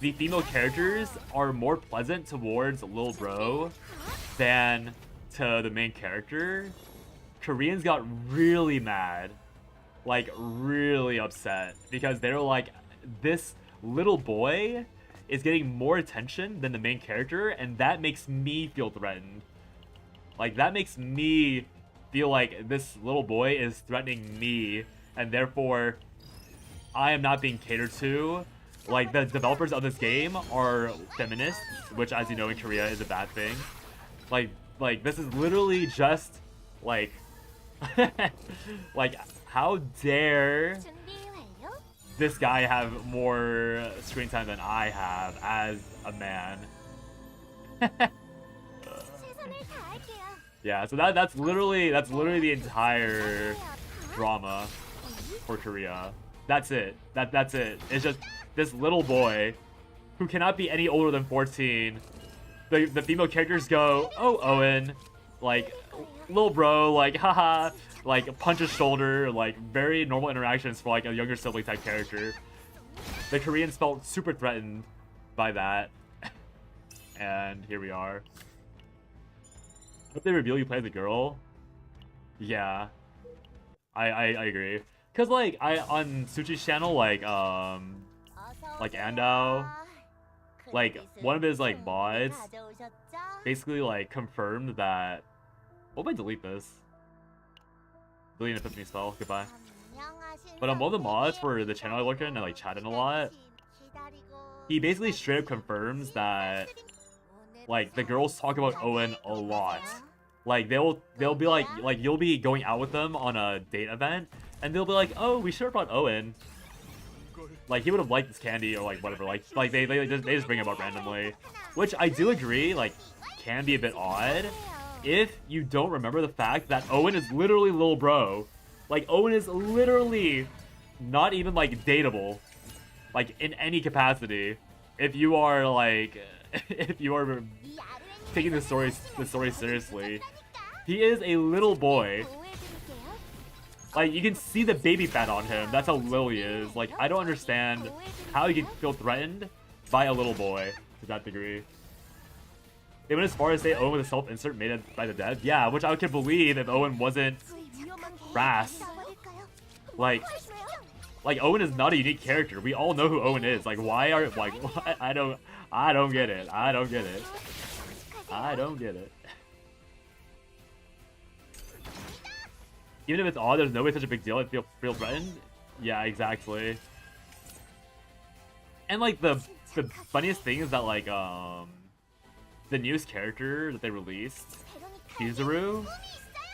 the female characters are more pleasant towards lil bro than to the main character, Koreans got really mad, like really upset, because they were like, this little boy is getting more attention than the main character, and that makes me feel threatened. Like, that makes me feel like this little boy is threatening me, and therefore I am not being catered to. Like, the developers of this game are feminists, which, as you know, in Korea is a bad thing. Like this is literally just like like, how dare this guy have more screen time than I have as a man. Yeah, so that's literally the entire drama for Korea. That's it. That's it. It's just this little boy who cannot be any older than 14. The female characters go, "Oh, Owen," like, little bro, like, haha, like, punch his shoulder, like, very normal interactions for, like, a younger sibling type character. The Koreans felt super threatened by that. And here we are. I hope they reveal you play as a girl. Yeah. I agree. Cause like on Suchi's channel, like Andao, like one of his like mods basically like confirmed that. What if I delete this? Delete an epiphany spell. Goodbye. But on one of the mods for the channel I look in and like chat in a lot, he basically straight up confirms that like the girls talk about Owen a lot. Like they'll be like you'll be going out with them on a date event and they'll be like, oh, we should have brought Owen. Like he would have liked this candy or like whatever. Like they just bring him up randomly, which I do agree like can be a bit odd if you don't remember the fact that Owen is literally Lil Bro. Like Owen is literally not even like dateable, like in any capacity. If you are like if you are taking the story seriously, he is a little boy. Like you can see the baby fat on him. That's how little he is. Like I don't understand how you can feel threatened by a little boy to that degree. They went as far as say Owen with a self-insert made by the dev. Yeah, which I could believe if Owen wasn't crass. Like Owen is not a unique character. We all know who Owen is. Like why are like I don't get it. I don't get it. I don't get it. Even if it's odd, there's no way such a big deal. I feel threatened. Yeah, exactly. And like the funniest thing is that like the newest character that they released, Chizuru,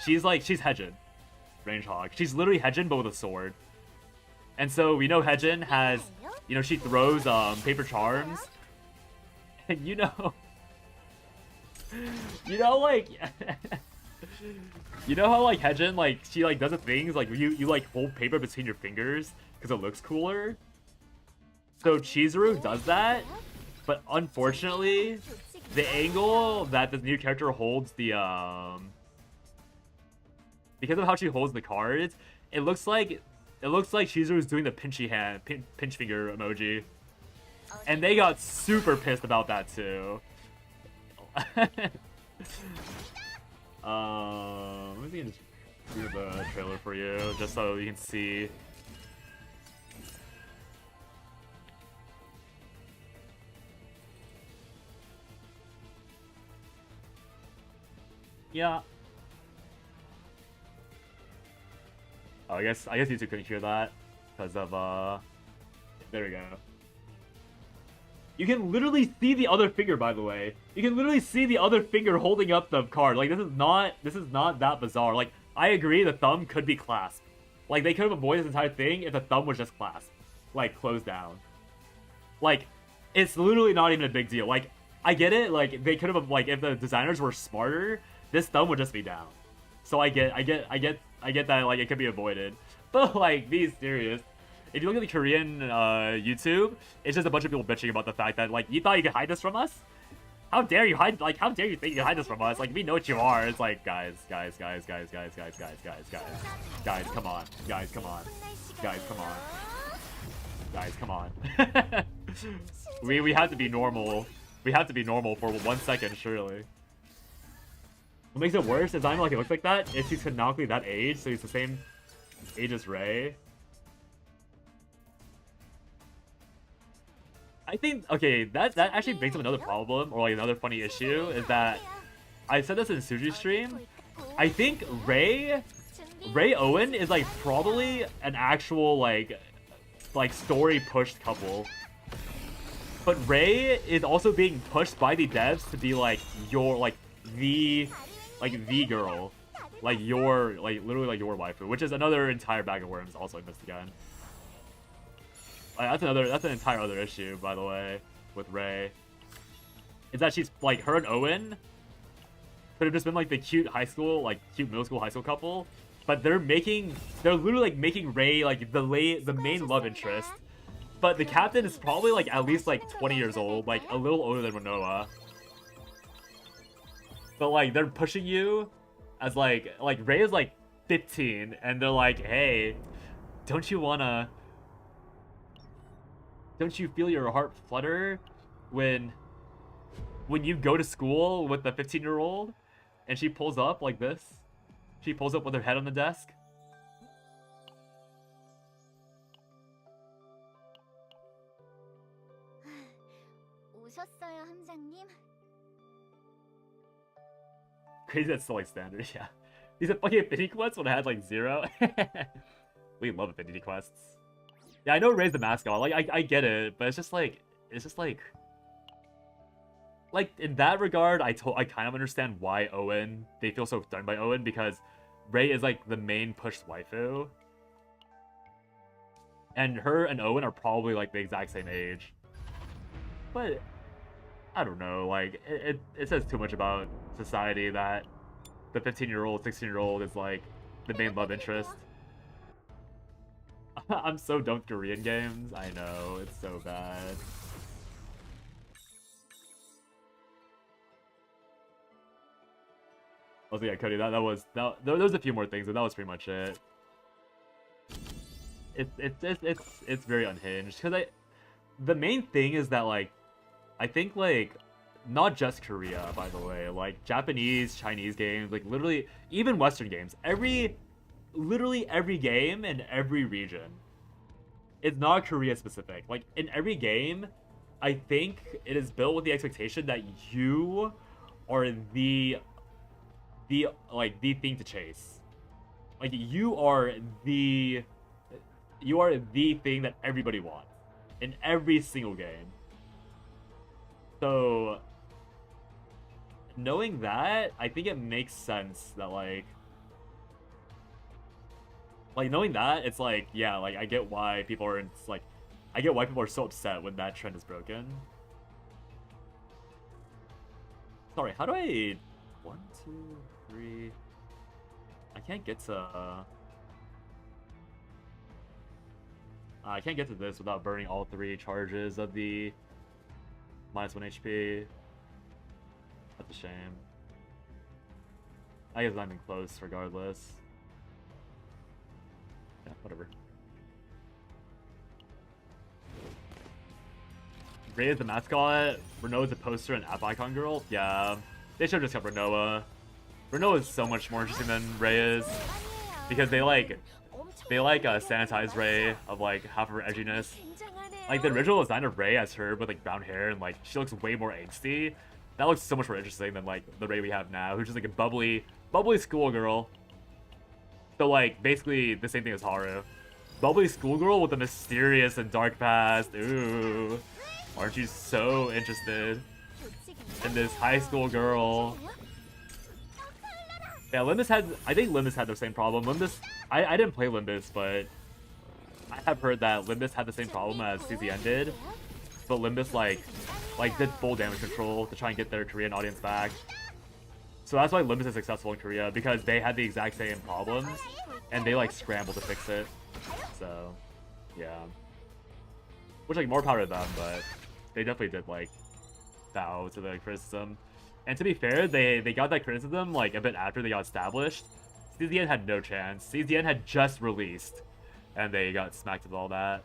she's Hejin, Range Hog. She's literally Hejin but with a sword. And so we know Hejin has, you know, she throws paper charms, and you know like. You know how like Hejin like she like does the things like you like hold paper between your fingers because it looks cooler. So Chizuru does that, but unfortunately, the angle that this new character holds the because of how she holds the cards, it looks like Chizuru's doing the pinchy hand, pinch finger emoji, and they got super pissed about that too. Let me just do the trailer for you, just so you can see. Yeah. Oh, I guess you two couldn't hear that because of there we go. You can literally see the other finger, by the way. You can literally see the other finger holding up the card. Like, this is not that bizarre. Like, I agree the thumb could be clasped. Like, they could have avoided this entire thing if the thumb was just clasped. Like, closed down. Like, it's literally not even a big deal. Like, I get it. Like, they could have, like, if the designers were smarter, this thumb would just be down. So I get that, like, it could be avoided. But, like, be serious. If you look at the Korean YouTube, it's just a bunch of people bitching about the fact that, like, you thought you could hide this from us? How dare you hide, like, how dare you think you can hide this from us? Like, we know what you are. It's like, guys, come on. Guys, come on. Guys, come on. We have to be normal. We have to be normal for 1 second, surely. What makes it worse is I'm like, it looks like that if he's canonically that age, so he's the same age as Ray. I think, okay, that actually brings up another problem, or like another funny issue, is that I said this in Suji's stream. I think Ray Owen is like probably an actual like story pushed couple, but Ray is also being pushed by the devs to be like the girl, like literally like your waifu, which is another entire bag of worms. Also, I missed again. That's an entire other issue, by the way, with Ray. Is that she's like, her and Owen could have just been like the cute middle school high school couple, but they're literally like making Ray like the main love interest. But the captain is probably like at least like 20 years old, like a little older than Manoa. But like they're pushing you as like Ray is like 15, and they're like, hey, don't you feel your heart flutter when you go to school with the 15-year-old and she pulls up like this. She pulls up with her head on the desk. 오셨어요, 함장님? Crazy that's still like standard, yeah. These are fucking affinity quests when I had like 0. We love affinity quests. Yeah, I know Ray's the mascot. Like I get it, but it's just like in that regard, I kind of understand why Owen, they feel so threatened by Owen, because Ray is like the main pushed waifu. And her and Owen are probably like the exact same age. But I don't know, like it says too much about society that the 15-year-old, 16-year-old is like the main love interest. I'm so done with Korean games. I know, it's so bad. Also, yeah, Cody, there was a few more things, but that was pretty much it. It's very unhinged, because the main thing is that, like, I think, like, not just Korea, by the way, like Japanese, Chinese games, like literally even Western games, literally every game in every region, it's not Korea specific. Like in every game, I think it is built with the expectation that you are the thing to chase. Like you are the thing that everybody wants in every single game. So knowing that, I think it makes sense that like knowing that, it's like, yeah, like I get why people are I get why people are so upset when that trend is broken. Sorry, how do I 1, 2, 3? I can't get to this without burning all 3 charges of the -1 HP. That's a shame. I guess I'm in close regardless. Yeah, whatever. Ray is the mascot. Renault is the poster and app icon girl. Yeah, they should have just kept Renoa. Renoa is so much more interesting than Ray is, because they sanitize Ray of like half of her edginess. Like the original design of Ray as her with like brown hair and like she looks way more angsty. That looks so much more interesting than like the Ray we have now, who's just like a bubbly schoolgirl. So like basically the same thing as Haru. Bubbly schoolgirl with a mysterious and dark past. Ooh. Aren't you so interested in this high school girl? Yeah, I think Limbus had the same problem. Limbus, I didn't play Limbus, but I have heard that Limbus had the same problem as CZN did. But Limbus like did full damage control to try and get their Korean audience back. So that's why Limbus is successful in Korea, because they had the exact same problems and they like scrambled to fix it. So yeah, which like more power to them, but they definitely did like bow to the criticism. And to be fair, they got that criticism like a bit after they got established. CZN had no chance. CZN had just released and they got smacked with all that.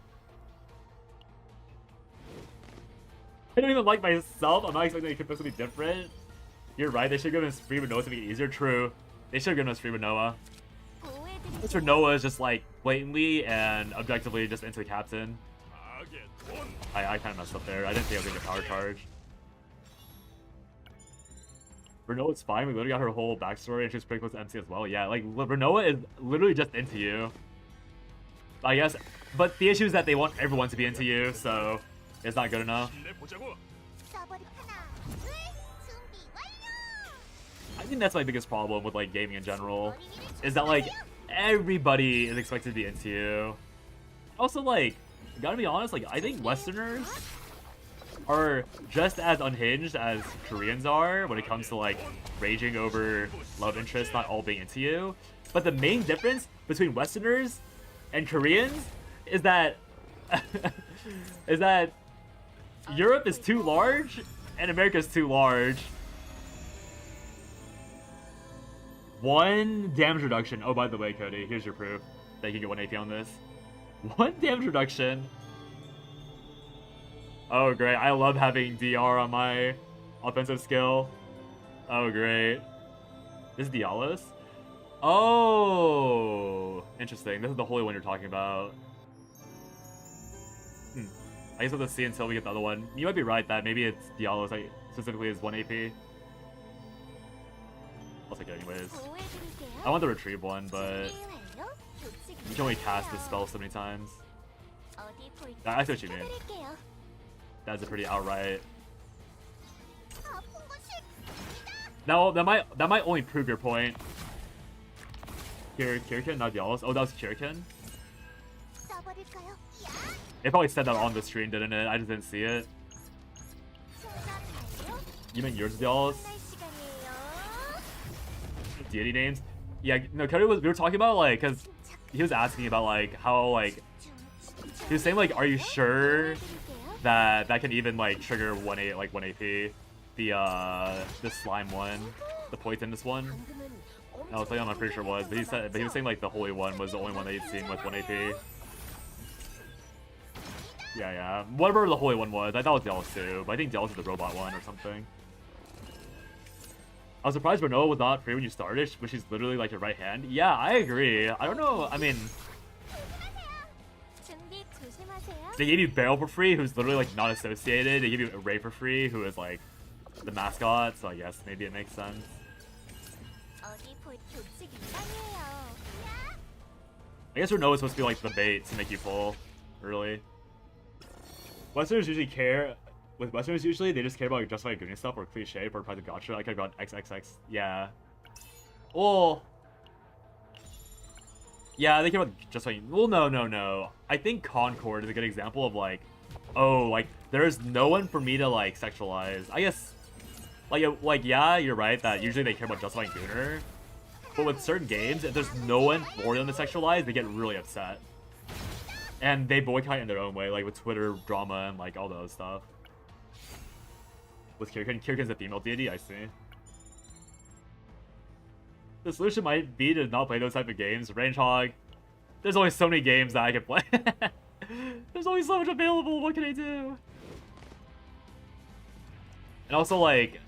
I don't even like myself. I'm not expecting it could be different. You're right, they should have given us free Renoa to make it easier. True. They should have given us free Renoa. Mr. Noah is just like blatantly and objectively just into the captain. I kind of messed up there. I didn't think I was going to get power charge. Renoa's fine. We literally got her whole backstory and she's pretty close to MC as well. Yeah, like Renoa is literally just into you, I guess. But the issue is that they want everyone to be into you, so it's not good enough. I think that's my biggest problem with like gaming in general, is that like everybody is expected to be into you. Also, like, gotta be honest, like I think Westerners are just as unhinged as Koreans are when it comes to like raging over love interests not all being into you. But the main difference between Westerners and Koreans is that Europe is too large and America is too large. 1 damage reduction. Oh, by the way, Cody, here's your proof that you can get 1 AP on this. 1 damage reduction Oh, great. I love having DR on my offensive skill. Oh, great. This is Dialos? Oh, interesting. This is the holy one you're talking about. I guess we'll have to see until we get the other one. You might be right that maybe it's Dialos, like, specifically is 1 AP. I'll take it anyways. I want the retrieve one, but you can only cast this spell so many times. I see what you mean. That's a pretty outright. No, that might only prove your point. Kirkin, not Dialos. Oh, that was Kirkin. It probably said that on the stream, didn't it? I just didn't see it. You meant yours, Dialos? Deity names? Yeah, no, Cody we were talking about, like, because he was asking about, like, how, like, he was saying, like, are you sure that that can even, like, trigger 1 AP? The slime one, the poisonous one. I was I'm pretty sure it was, but he was saying, like, the holy one was the only one that he'd seen with 1 AP. Yeah. Whatever the holy one was, I thought it was Dialos too, but I think Dialos is the robot one or something. I was surprised Renault was not free when you started, which is literally like your right hand. Yeah, I agree. I don't know. I mean, they gave you Barrel for free, who's literally like not associated. They gave you Ray for free, who is like the mascot. So I guess maybe it makes sense. I guess Renault is supposed to be like the bait to make you pull early. Westerners usually care. With Westerners, usually, they just care about justifying goodness stuff or cliche for private gotcha. I could have gone XXX. Yeah. Oh. Yeah, they care about justifying. Well, no. I think Concord is a good example of, like, oh, like, there's no one for me to, like, sexualize. I guess, like, yeah, you're right that usually they care about justifying Gooner. But with certain games, if there's no one for them to sexualize, they get really upset. And they boycott in their own way, like with Twitter drama and, like, all those stuff. With Kirkin. Kirkin's a female deity, I see. The solution might be to not play those type of games. Range Hog. There's only so many games that I can play. There's only so much available. What can I do? And also, like,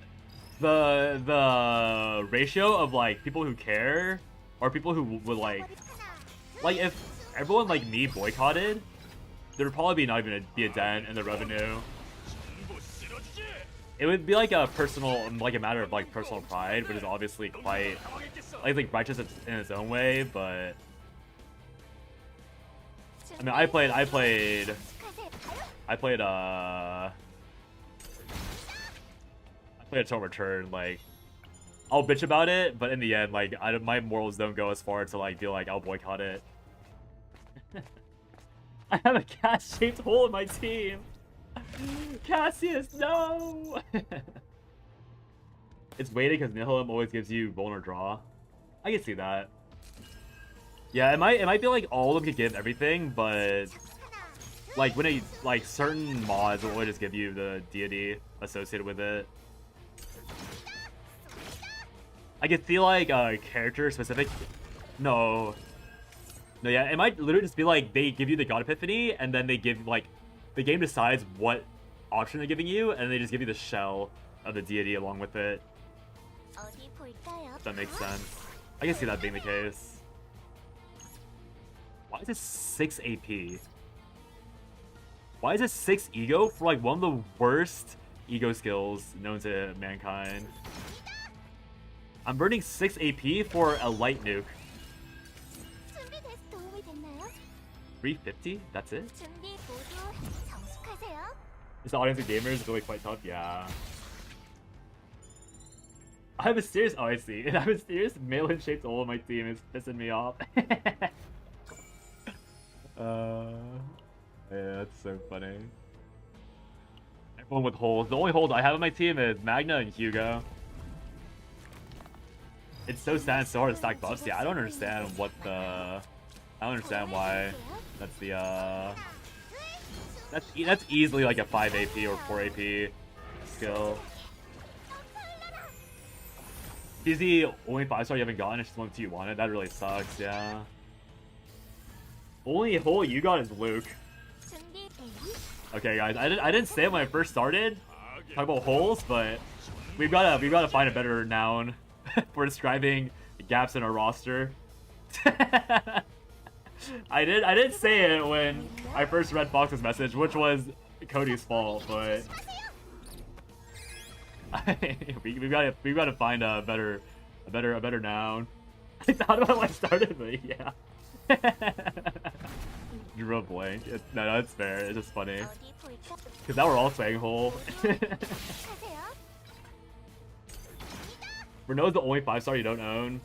the ratio of, like, people who care or people who would, like, if everyone like me boycotted, there would probably not even be a dent in the revenue. It would be like a personal, like a matter of like personal pride, which is obviously quite like righteous in its own way. But I mean, I played a Total Return. Like, I'll bitch about it, but in the end, like, my morals don't go as far to like be like I'll boycott it. I have a cat-shaped hole in my team. Cassius, no! It's waiting because Nihilum always gives you roll or draw. I can see that. Yeah, it might be like all of them could give everything, but like when like certain mods will always just give you the deity associated with it. I could feel like character specific. No, yeah, it might literally just be like they give you the God Epiphany and then they give like the game decides what option they're giving you and they just give you the shell of the deity along with it. If that makes sense. I can see that being the case. Why is it 6 AP? Why is it 6 ego for like one of the worst ego skills known to mankind? I'm burning 6 AP for a light nuke. 350? That's it? This audience of gamers is really quite tough, yeah. I have a serious, oh I see. I have a serious melon shaped hole in my team, it's pissing me off. Yeah, that's so funny. Everyone with holes. The only holes I have on my team is Magna and Hugo. It's so sad and so hard to stack buffs. Yeah, I don't understand what the... I don't understand why that's the, That's easily like a 5 AP or 4 AP skill. He's the only 5-star you haven't gotten, it's just one 2 you wanted. That really sucks, yeah. Only hole you got is Luke. Okay, guys, I didn't say it when I first started. Talk about holes, but we've gotta find a better noun for describing gaps in our roster. I didn't say it when I first read Fox's message, which was Cody's fault, but we've got to find a better noun. I thought about when I started, but yeah. Drew a blank. No, that's fair. It's just funny. Because now we're all saying hole. Renault's the only 5-star you don't own.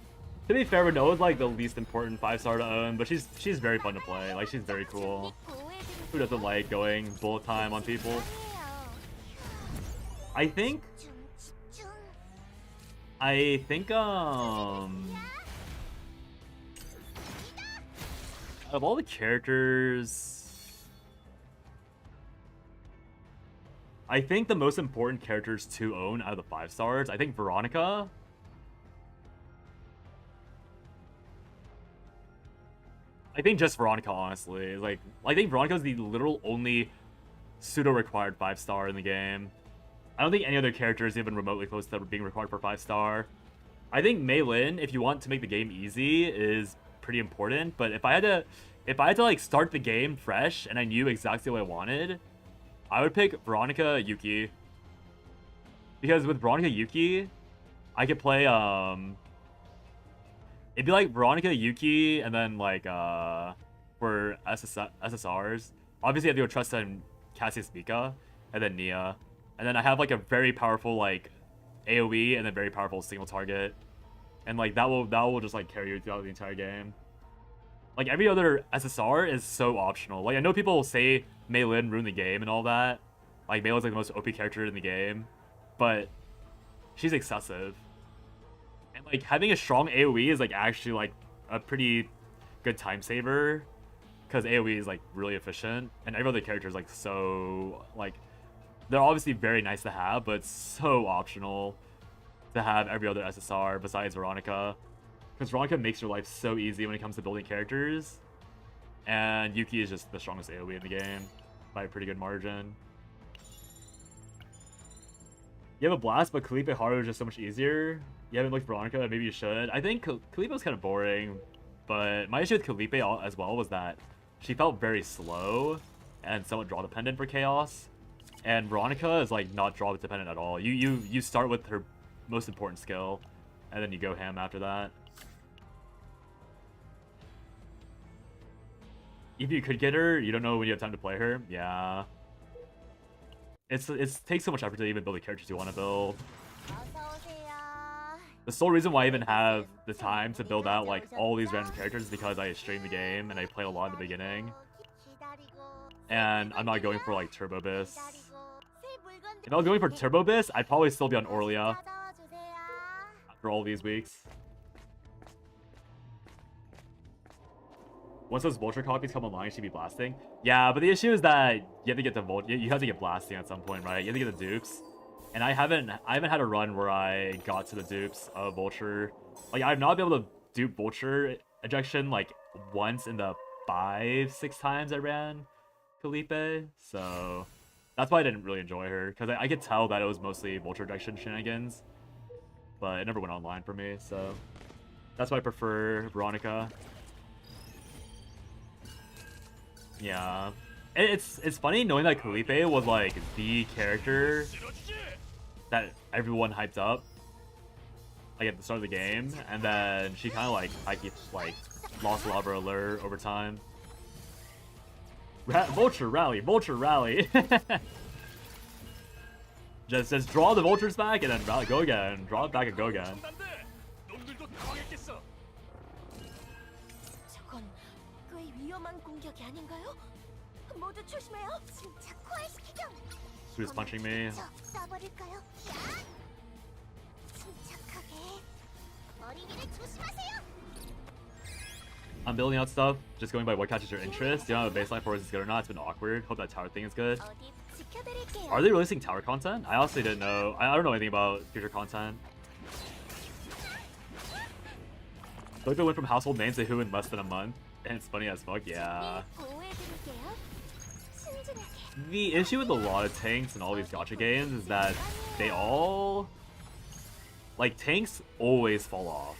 To be fair, Renault's like the least important 5-star to own, but she's very fun to play. Like, she's very cool. Who doesn't like going bullet time on people? I think of all the characters, I think the most important characters to own out of the 5-stars, I think Veronica. I think just Veronica, honestly. Like, I think Veronica is the literal only pseudo-required 5-star in the game. I don't think any other character is even remotely close to being required for 5-star. I think Mei Lin, if you want to make the game easy, is pretty important. But if I had to like start the game fresh and I knew exactly what I wanted, I would pick Veronica Yuki. Because with Veronica Yuki, I could play it'd be like Veronica Yuki and then like for SSRs. Obviously I have to go trust in Cassius Mika and then Nia. And then I have like a very powerful like AoE and then very powerful single target. And like that will just like carry you throughout the entire game. Like every other SSR is so optional. Like I know people say Mei Lin ruined the game and all that. Like Mei Lin's like the most OP character in the game. But she's excessive. And like having a strong AoE is like actually like a pretty good time saver. Because AoE is like really efficient. And every other character is like so like they're obviously very nice to have, but it's so optional to have every other SSR besides Veronica. Because Veronica makes your life so easy when it comes to building characters. And Yuki is just the strongest AoE in the game by a pretty good margin. You have a blast, but Kalipe Haru is just so much easier. You haven't looked Veronica, maybe you should. I think Kalipe was kind of boring, but my issue with Kalipe as well was that she felt very slow and somewhat draw dependent for Chaos. And Veronica is like not draw dependent at all. You start with her most important skill, and then you go ham after that. If you could get her, you don't know when you have time to play her. Yeah. It takes so much effort to even build the characters you want to build. The sole reason why I even have the time to build out like all these random characters is because I stream the game and I play a lot in the beginning. And I'm not going for like Turbo Bis. If I was going for Turbo Bis, I'd probably still be on Orlia after all these weeks. Once those Vulture copies come online, you should be blasting. Yeah, but the issue is that you have to get the you have to get blasting at some point, right? You have to get the dupes. And I haven't had a run where I got to the dupes of Vulture. Like I've not been able to dupe Vulture ejection like once in the 5-6 times I ran Kalipe. So that's why I didn't really enjoy her, because I could tell that it was mostly Vulture ejection shenanigans. But it never went online for me, so that's why I prefer Veronica. Yeah. It's funny knowing that Kalipe was like the character that everyone hyped up like at the start of the game, and then she kind of like lost a lot of her allure over time. Vulture rally, Vulture rally. just draw the Vultures back and then rally, go again, draw it back and go again. 저건 꽤 위험한 공격이 아닌가요? 모두 조심해요. 침착화시키렴. Who's punching me? 쏴버릴까요? 침착하게. 머리를 조심하세요. I'm building out stuff, just going by what catches your interest. You don't have a baseline for is good or not. It's been awkward. Hope that tower thing is good. 어디 지켜드릴게요. Are they releasing tower content? I honestly didn't know. I don't know anything about future content. Look, went from household names to who in less than a month, and it's funny as fuck. Yeah. 보호해드릴게요. The issue with a lot of tanks and all these gacha games is that they all... Like, tanks always fall off.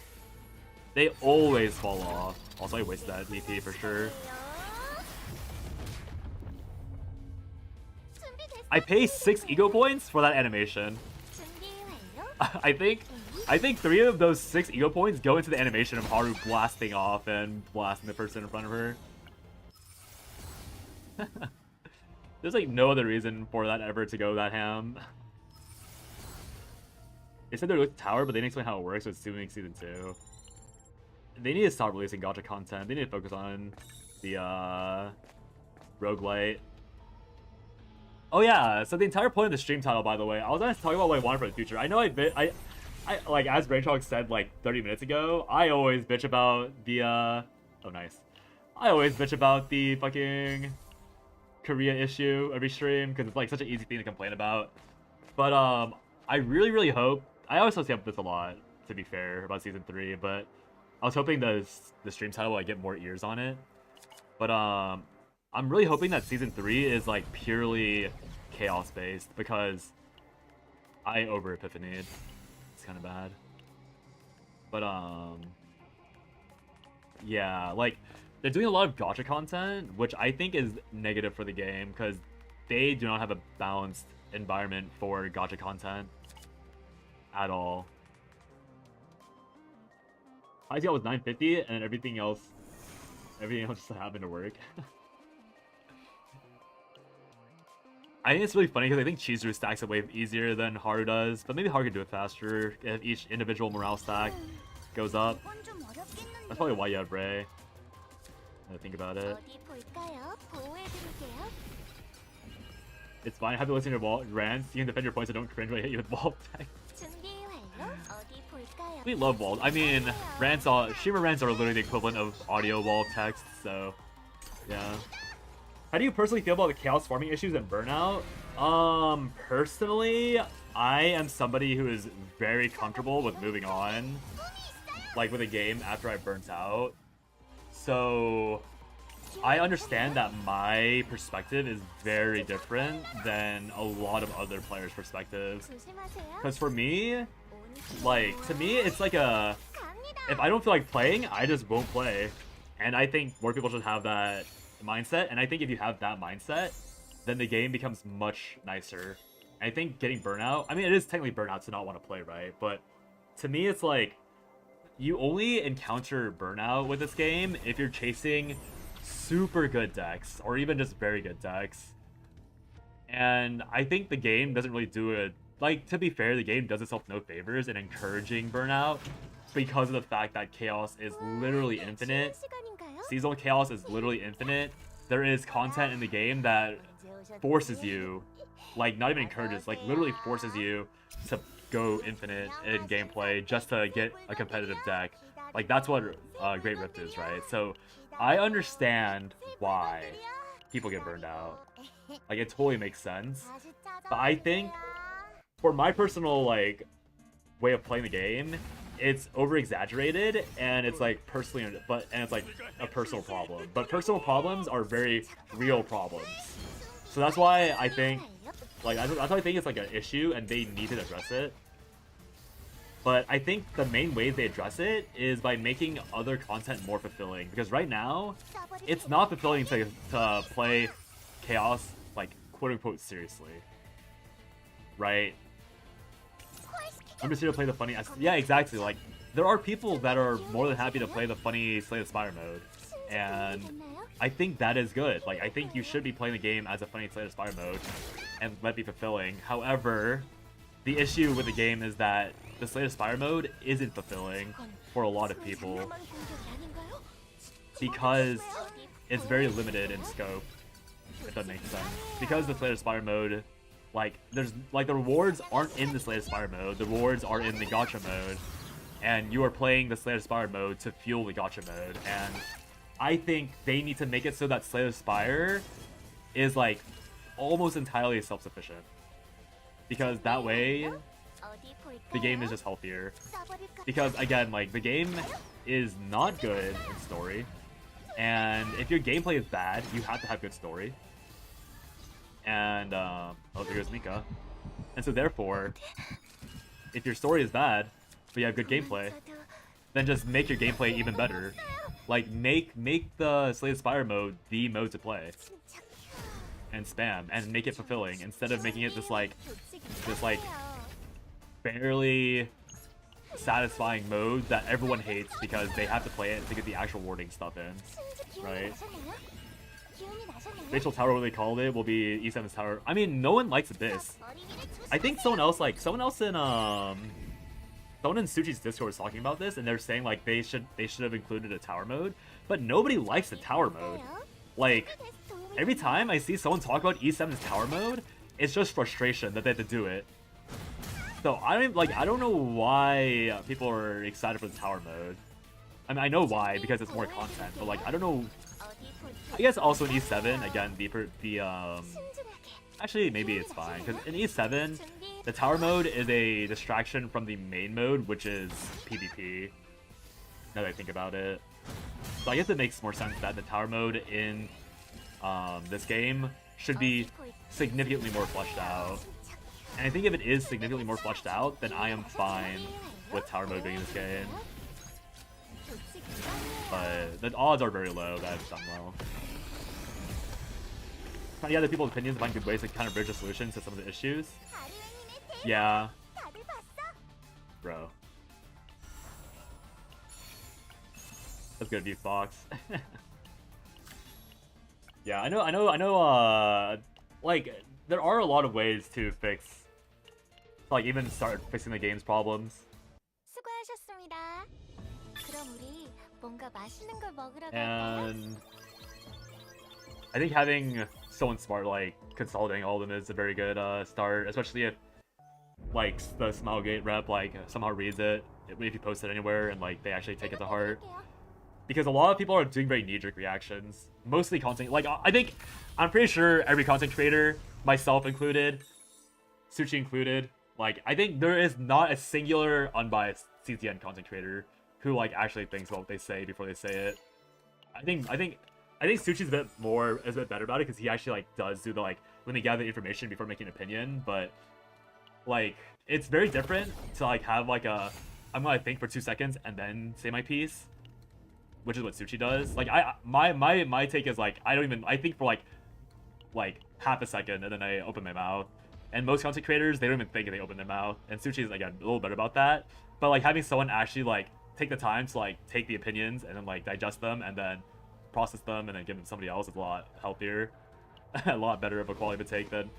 They always fall off. Also, I wasted that DP for sure. I pay 6 ego points for that animation. I think 3 of those 6 ego points go into the animation of Haru blasting off and blasting the person in front of her. There's like no other reason for that ever to go that ham. They said they're with the tower, but they didn't explain how it works, so it's assuming season 2. They need to stop releasing gacha content. They need to focus on the roguelite. Oh yeah, so the entire point of the stream title, by the way, I was gonna talk about what I wanted for the future. I know I like, as Braintrog said like 30 minutes ago, I always bitch about the oh nice. I always bitch about the fucking Korea issue every stream because it's like such an easy thing to complain about. But I really hope, I always say this a lot, to be fair, about season 3, but I was hoping the stream title will like, get more ears on it. But I'm really hoping that season 3 is like purely chaos based because I over epiphanied. It's kind of bad. But yeah, like they're doing a lot of gacha content, which I think is negative for the game because they do not have a balanced environment for gacha content at all. ITL was 950 and everything else just happened to work. I think it's really funny because I think Chizuru stacks it way easier than Haru does, but maybe Haru could do it faster if each individual morale stack goes up. That's probably why you have Ray. I think about it. It's fine. Have to listen to your rants. You can defend your points, so don't cringe when I hit you with wall tech. We love wall. I mean, streamer rants are literally the equivalent of audio wall text. So, yeah. How do you personally feel about the chaos farming issues and burnout? Personally, I am somebody who is very comfortable with moving on, like with a game after I burnt out. So I understand that my perspective is very different than a lot of other players' perspectives. Because for me, like, to me, it's like if I don't feel like playing, I just won't play. And I think more people should have that mindset, and I think if you have that mindset, then the game becomes much nicer. I think getting burnout, I mean, it is technically burnout to not want to play, right? But to me, it's like, you only encounter burnout with this game if you're chasing super good decks, or even just very good decks. And I think the game doesn't really do it, like, to be fair, the game does itself no favors in encouraging burnout, because of the fact that chaos is literally infinite. Seasonal chaos is literally infinite. There is content in the game that forces you, like, not even encourages, like, literally forces you to go infinite in gameplay just to get a competitive deck. Like, that's what Great Rift is, right? So I understand why people get burned out. Like, it totally makes sense. But I think, for my personal, like, way of playing the game, it's over-exaggerated, and it's like and it's like a personal problem. But personal problems are very real problems. So that's why I think, like, that's why I think it's like an issue, and they need to address it. But I think the main way they address it is by making other content more fulfilling. Because right now, it's not fulfilling to play Chaos, like, quote-unquote, seriously. Right? I'm just here to play the funny... Yeah, exactly. Like, there are people that are more than happy to play the funny Slay the Spire mode. And I think that is good. Like, I think you should be playing the game as a funny Slay the Spire mode and let it be fulfilling. However, the issue with the game is that the Slay the Spire mode isn't fulfilling for a lot of people because it's very limited in scope, if that makes sense. Because the Slay the Spire mode, like, the rewards aren't in the Slay the Spire mode, the rewards are in the gacha mode, and you are playing the Slay the Spire mode to fuel the gacha mode, and I think they need to make it so that Slay the Spire is, like, almost entirely self-sufficient. Because that way, the game is just healthier. Because, again, like, the game is not good in story, and if your gameplay is bad, you have to have good story. And oh, there goes Mika. And so therefore, if your story is bad, but you have good gameplay, then just make your gameplay even better. Like make the Slay the Spire mode the mode to play, and spam and make it fulfilling instead of making it this like barely satisfying mode that everyone hates because they have to play it to get the actual warding stuff in, right? Facial Tower, what they called it, will be E7's Tower. I mean, no one likes this. I think someone else in someone in Suchi's Discord was talking about this, and they're saying like they should have included a tower mode, but nobody likes the tower mode. Like every time I see someone talk about E7's tower mode, it's just frustration that they have to do it. So I don't know why people are excited for the tower mode. I mean, I know why, because it's more content, but like I don't know. I guess also in E7 again, actually maybe it's fine because in E7 the tower mode is a distraction from the main mode, which is PvP. Now that I think about it, so I guess it makes more sense that the tower mode in this game should be significantly more fleshed out. And I think if it is significantly more fleshed out, then I am fine with tower mode being in this game. But the odds are very low that it's done well. Trying to gather people's opinions and find good ways to kind of bridge a solution to some of the issues. Yeah. Bro. That's good of you, Fox. Yeah, I know, like, there are a lot of ways to fix, like, even start fixing the game's problems. 수고하셨습니다. 그럼 우리 뭔가 맛있는 걸 먹으러 갈까요? And I think having someone smart, like, consolidating all of them is a very good start, especially if, like, the Smilegate rep, like, somehow reads it, if you post it anywhere, and, like, they actually take it to heart. Because a lot of people are doing very knee-jerk reactions. Mostly content, like, I'm pretty sure every content creator, myself included, Suchi included, like, I think there is not a singular unbiased CZN content creator who, like, actually thinks about what they say before they say it. I think Suchi's a bit better about it because he actually, like, does do the, like, let me gather the information before making an opinion, but, like, it's very different to, like, have, like, I'm gonna think for 2 seconds and then say my piece, which is what Suchi does. Like, my take is, like, I think for, like half a second and then I open my mouth. And most content creators, they don't even think they open their mouth. And Suchi is, again, a little better about that. But, like, having someone actually, like, take the time to, like, take the opinions and then, like, digest them and then process them and then give them to somebody else is a lot healthier. A lot better of a quality of a take than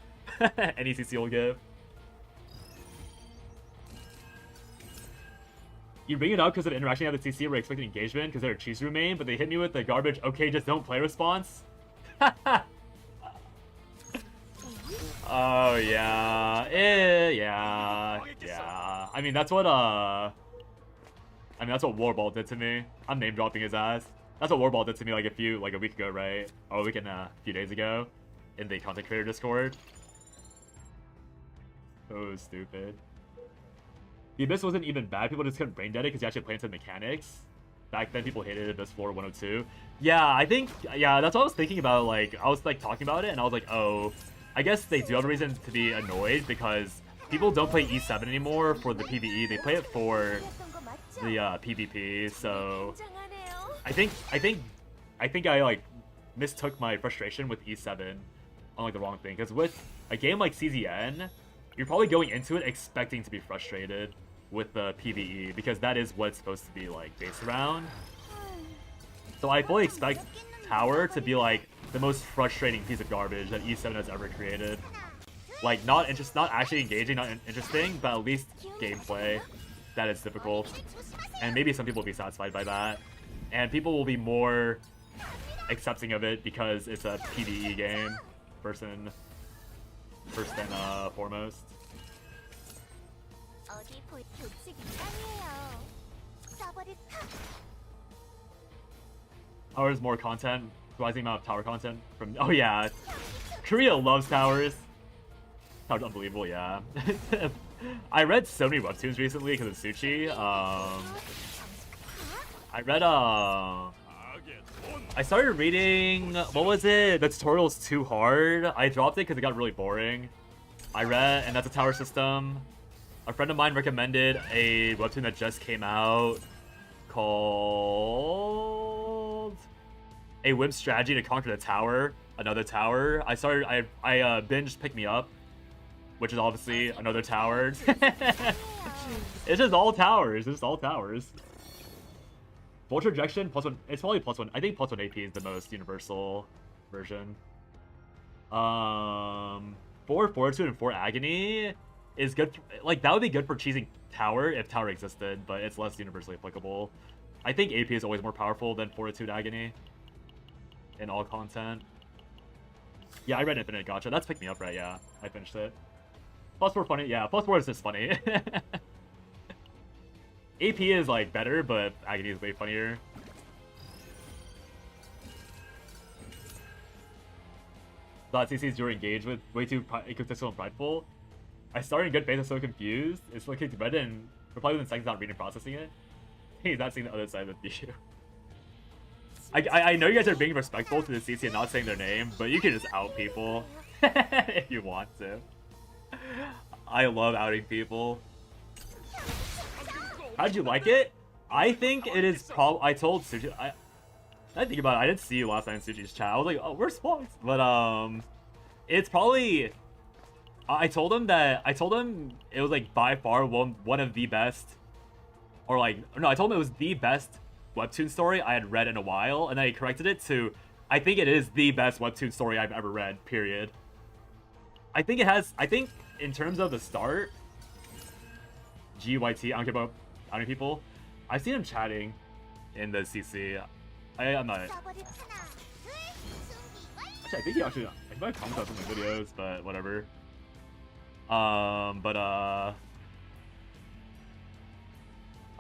any CC will give. You bring it up because of interaction at the CC where I expected engagement because they're a cheese room main, but they hit me with the garbage, okay, just don't play response. Oh yeah, yeah. I mean that's what Warball did to me. I'm name dropping his ass. That's what Warball did to me like a week ago, right? Or a week and a few days ago, in the content creator Discord. So stupid. The Abyss wasn't even bad. People just couldn't brain dead it because you actually play into the mechanics. Back then, people hated Abyss Floor 102. Yeah, that's what I was thinking about. Like, I was like talking about it, and I was like, oh, I guess they do have a reason to be annoyed because people don't play E7 anymore for the PvE. They play it for the PvP. So I think I like mistook my frustration with E7 on like the wrong thing. Because with a game like CZN, you're probably going into it expecting to be frustrated with the PvE because that is what it's supposed to be like based around. So I fully expect Tower to be like the most frustrating piece of garbage that E7 has ever created. Like not actually engaging, not interesting, but at least gameplay that is difficult. And maybe some people will be satisfied by that. And people will be more accepting of it because it's a PvE game first and foremost. Towers more content, rising amount of tower content from. Oh yeah, Korea loves towers. Towers unbelievable, yeah. I read so many webtoons recently because of Suchi. I read I started reading, what was it? The tutorial's too hard. I dropped it because it got really boring. I read, and that's a tower system. A friend of mine recommended a webtoon that just came out called A Whim's Strategy to Conquer the Tower, Another Tower. I binged Pick Me Up, which is obviously another tower. It's just all towers. It's just all towers. Vulture Ejection, +1. It's probably +1. I think +1 AP is the most universal version. 4 Fortitude and 4 Agony is good. Like, that would be good for cheesing Tower if Tower existed, but it's less universally applicable. I think AP is always more powerful than Fortitude Agony in all content. Yeah, I read Infinite Gotcha. That's Pick Me Up, right? Yeah, I finished it. +4 funny. Yeah, +4 is just funny. AP is like better, but Agony is way funnier. Thought CC's you were engaged with way too egotistical and prideful. I started in good faith, I'm so confused. It's looking to Reddit and reply within seconds, not reading and processing it. He's not seeing the other side of the issue. I know you guys are being respectful to the CC and not saying their name, but you can just out people if you want to. I love outing people. How'd you like it? I think it is I told Suchi. I think about it. I didn't see you last night in Suchi's chat. I was like, oh, we're spoiled. But it's probably. I told him it was like by far one of the best, or like no, I told him it was the best webtoon story I had read in a while, and then I corrected it to, I think it is the best webtoon story I've ever read. Period. I think it has. I think in terms of the start, GYT. I don't care about outing people. I've seen him chatting in the CC. I'm not. Actually, I think he actually. I might comment on some of my videos, but whatever. I'll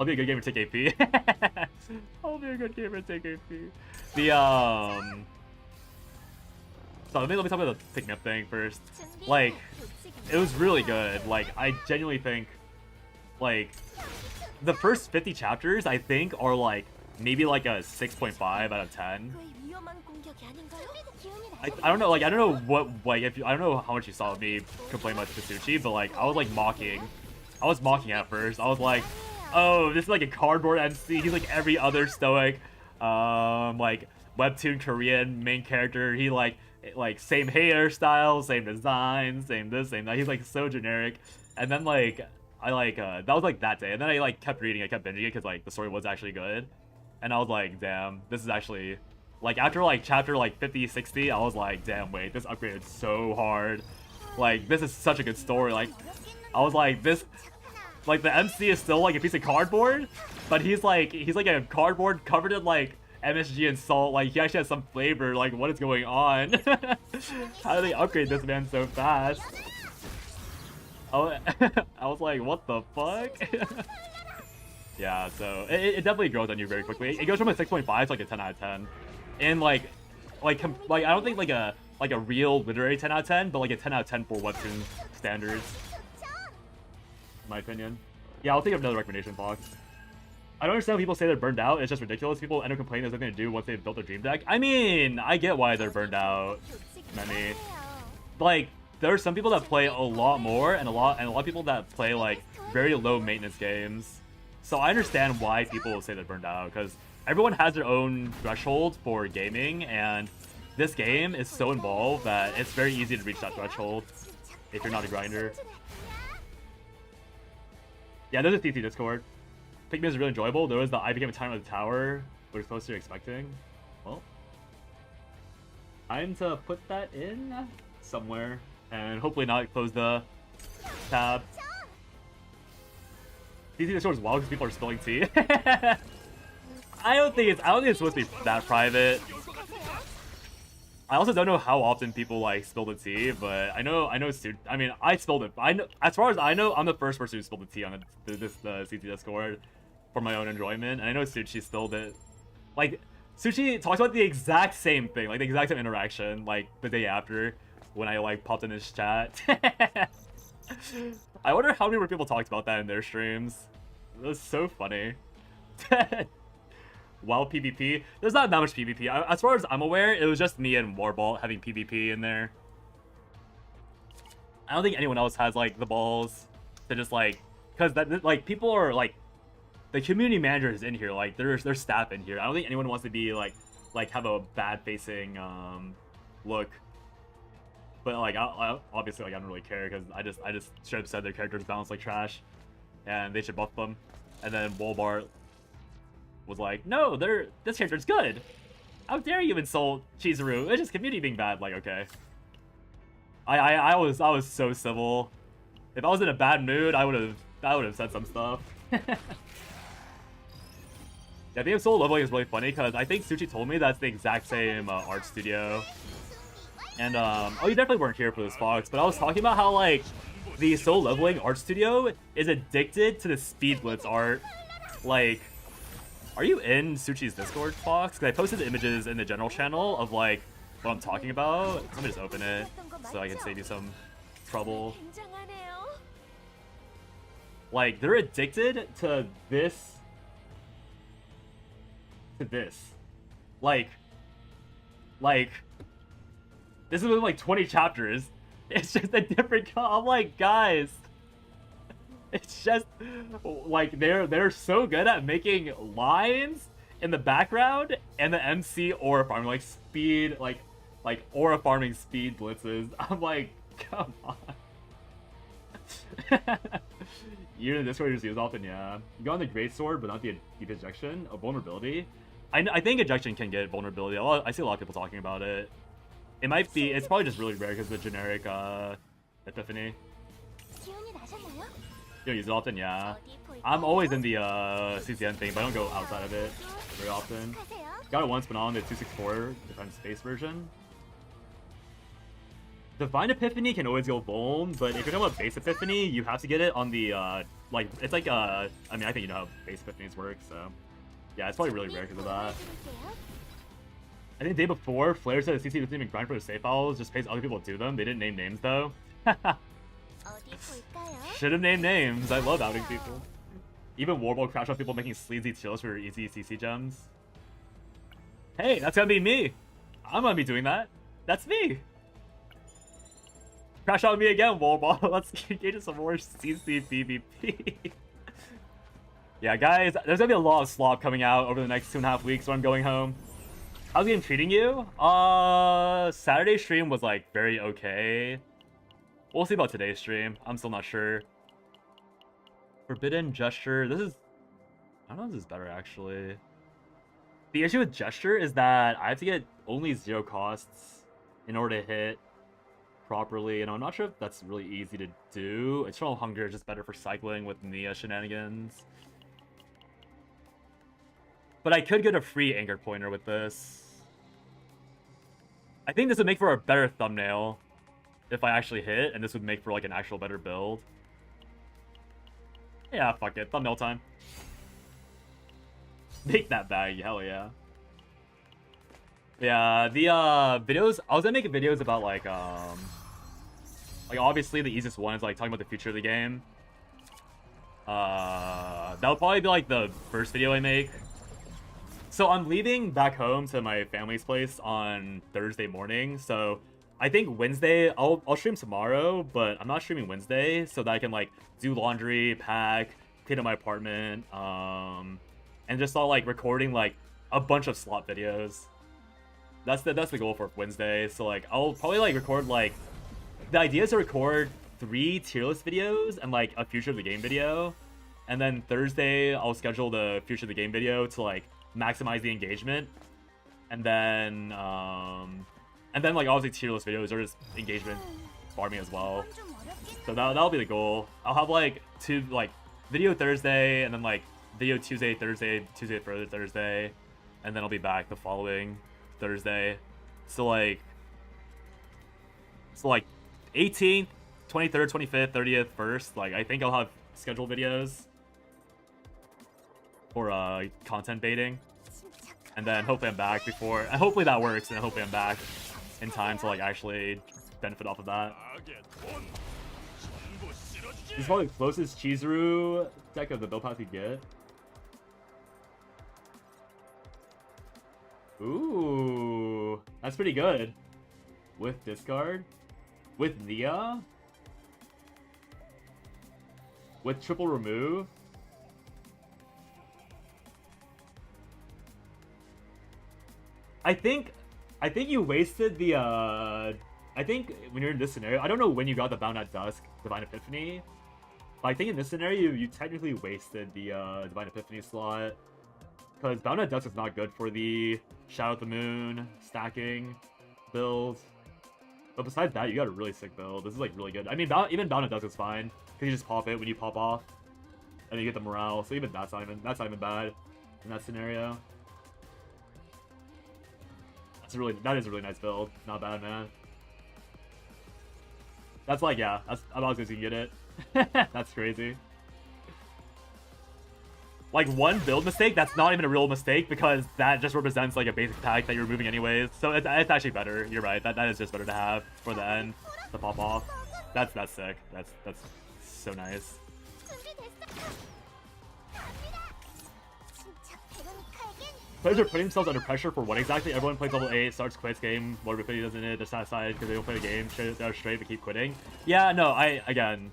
be a good gamer, take AP. I'll be a good gamer, take AP. So let me talk about the Pick Me Up thing first. Like, it was really good. Like, I genuinely think, like, the first 50 chapters, I think, are like maybe like a 6.5 out of 10. I don't know, like, I don't know what, like, I don't know how much you saw of me complain about Kasuchi, but like, I was like mocking. I was mocking at first. I was like, oh, this is like a cardboard MC. He's like every other stoic, like webtoon Korean main character. He like same hairstyle, same design, same this, same that. He's like so generic. And then like I like that was like that day. And then I like kept reading, I kept binging it because like the story was actually good. And I was like, damn, this is actually like after like chapter like 50, 60, I was like, damn, wait, this upgraded so hard. Like this is such a good story. Like I was like, this, like the MC is still like a piece of cardboard, but he's like a cardboard covered in like MSG and salt. Like he actually has some flavor. Like what is going on? How do they upgrade this man so fast? I was like, what the fuck? Yeah, so it definitely grows on you very quickly. It goes from a 6.5 to like a 10 out of 10, and like I don't think like a real literary 10 out of 10, but like a 10 out of 10 for webtoon standards. In my opinion. Yeah, I'll think of another recommendation box. I don't understand when people say they're burned out. It's just ridiculous. People end up complaining there's nothing to do once they've built their dream deck. I mean, I get why they're burned out. Many. Like, there are some people that play a lot more, and a lot of people that play like very low maintenance games. So I understand why people say they're burned out, because everyone has their own threshold for gaming, and this game is so involved that it's very easy to reach that threshold if you're not a grinder. Yeah, there's a CC Discord. Pick Me is really enjoyable. There was the I Became a Tyrant of the Tower, which is close to you're expecting. Well, time to put that in somewhere, and hopefully not close the tab. CC Discord is wild because people are spilling tea. I don't think it's supposed to be that private. I also don't know how often people like spill the tea, but I know. I mean, I spilled it. I know, as far as I know, I'm the first person who spilled the tea on the CT Discord for my own enjoyment, and I know Suchi spilled it. Like, Suchi talks about the exact same thing, like the exact same interaction, like the day after when I like popped in his chat. I wonder how many more people talked about that in their streams. It was so funny. WoW PvP. There's not that much PvP. As far as I'm aware, it was just me and Warball having PvP in there. I don't think anyone else has like the balls to just like, because that like people are like, the community manager is in here, like there's staff in here. I don't think anyone wants to be like have a bad facing look. But like I obviously like I don't really care because I just straight up said their characters bounce like trash, and they should buff them. And then Wolbart was like, no, this character's good. How dare you insult Chizuru? It's just community being bad. Like, okay. I was so civil. If I was in a bad mood, I would have said some stuff. Yeah, I think solo leveling is really funny because I think Suchi told me that's the exact same art studio. And oh, you definitely weren't here for this, Fox. But I was talking about how like the solo leveling art studio is addicted to the speed blitz art. Like, are you in Suchi's Discord, Fox? Because I posted the images in the general channel of like what I'm talking about. Let me just open it so I can save you some trouble. Like, they're addicted to this. Like, this is like 20 chapters. It's just a different. I'm like, guys. It's just like they're so good at making lines in the background and the MC aura farming, like speed, like aura farming speed blitzes. I'm like, come on. You're in the Discord, you just use often, yeah. You got on the Great Sword, but not the deep ejection. A vulnerability. I think ejection can get vulnerability. I see a lot of people talking about it. It might be. It's probably just really rare because of the generic epiphany. You don't use it often, yeah. I'm always in the CZN thing, but I don't go outside of it very often. Got it once, but not on the 264 Defense Space version. Divine Epiphany can always go Vuln, but if you're talking about Base Epiphany, you have to get it on the, like, it's like, I mean, I think you know how Base Epiphanies work, so. Yeah, it's probably really rare because of that. I think the day before, Flair said the CC doesn't even grind for the save files, just pays other people to do them. They didn't name names, though. Should have named names. I love outing people. Even Warball crash on people making sleazy chills for easy CC gems. Hey, that's gonna be me. I'm gonna be doing that. That's me. Crash on me again, Warball. Let's get some more CC PvP. Yeah, guys, there's gonna be a lot of slop coming out over the next 2.5 weeks when I'm going home. How's the game treating you? Saturday stream was like very okay. We'll see about today's stream. I'm still not sure. Forbidden Gesture. This is... I don't know if this is better, actually. The issue with Gesture is that I have to get only 0 costs in order to hit properly, and I'm not sure if that's really easy to do. Eternal Hunger is just better for cycling with Nia shenanigans. But I could get a free anchor pointer with this. I think this would make for a better thumbnail if I actually hit, and this would make for like an actual better build. Yeah, fuck it. Thumbnail time. Make that bag, hell yeah. Yeah, the videos, I was gonna make videos about like obviously the easiest one is like talking about the future of the game. That'll probably be like the first video I make. So I'm leaving back home to my family's place on Thursday morning, so I think Wednesday, I'll stream tomorrow, but I'm not streaming Wednesday, so that I can like do laundry, pack, clean up my apartment, and just start like recording like a bunch of slot videos. That's the goal for Wednesday. So like I'll probably like record like, the idea is to record 3 tier list videos and like a future of the game video, and then Thursday I'll schedule the future of the game video to like maximize the engagement, and then like obviously tier list videos are just engagement farming as well. So that'll be the goal. I'll have like 2 like video Thursday, and then like video Tuesday, Thursday, Tuesday further Thursday, and then I'll be back the following Thursday. So like 18th, 23rd, 25th, 30th, 1st, like I think I'll have scheduled videos for content baiting, and then hopefully I'm back before, and hopefully that works, and hopefully I'm back in time to like actually benefit off of that. This is probably the closest Chizuru deck of the build path you get. Ooh, that's pretty good. With discard, with Nia, with triple remove. I think you wasted the I think when you're in this scenario, I don't know when you got the Bound at Dusk Divine Epiphany, but I think in this scenario you technically wasted the Divine Epiphany slot, because Bound at Dusk is not good for the Shadow of the Moon stacking build. But besides that, you got a really sick build. This is like really good. I mean, even Bound at Dusk is fine, because you just pop it when you pop off, and you get the morale. So even that's not even bad in that scenario. That is a really nice build. Not bad, man. That's like, yeah, that's about as good as you can get it. That's crazy. Like, one build mistake, that's not even a real mistake, because that just represents like a basic pack that you're removing anyways. So it's actually better. You're right. That is just better to have for the end, the pop off. That's sick. That's so nice. Players are putting themselves under pressure for what exactly? Everyone plays level 8, starts, quits game, what everybody does in it, they're satisfied because they don't play the game, they're straight but keep quitting. Yeah, no, again,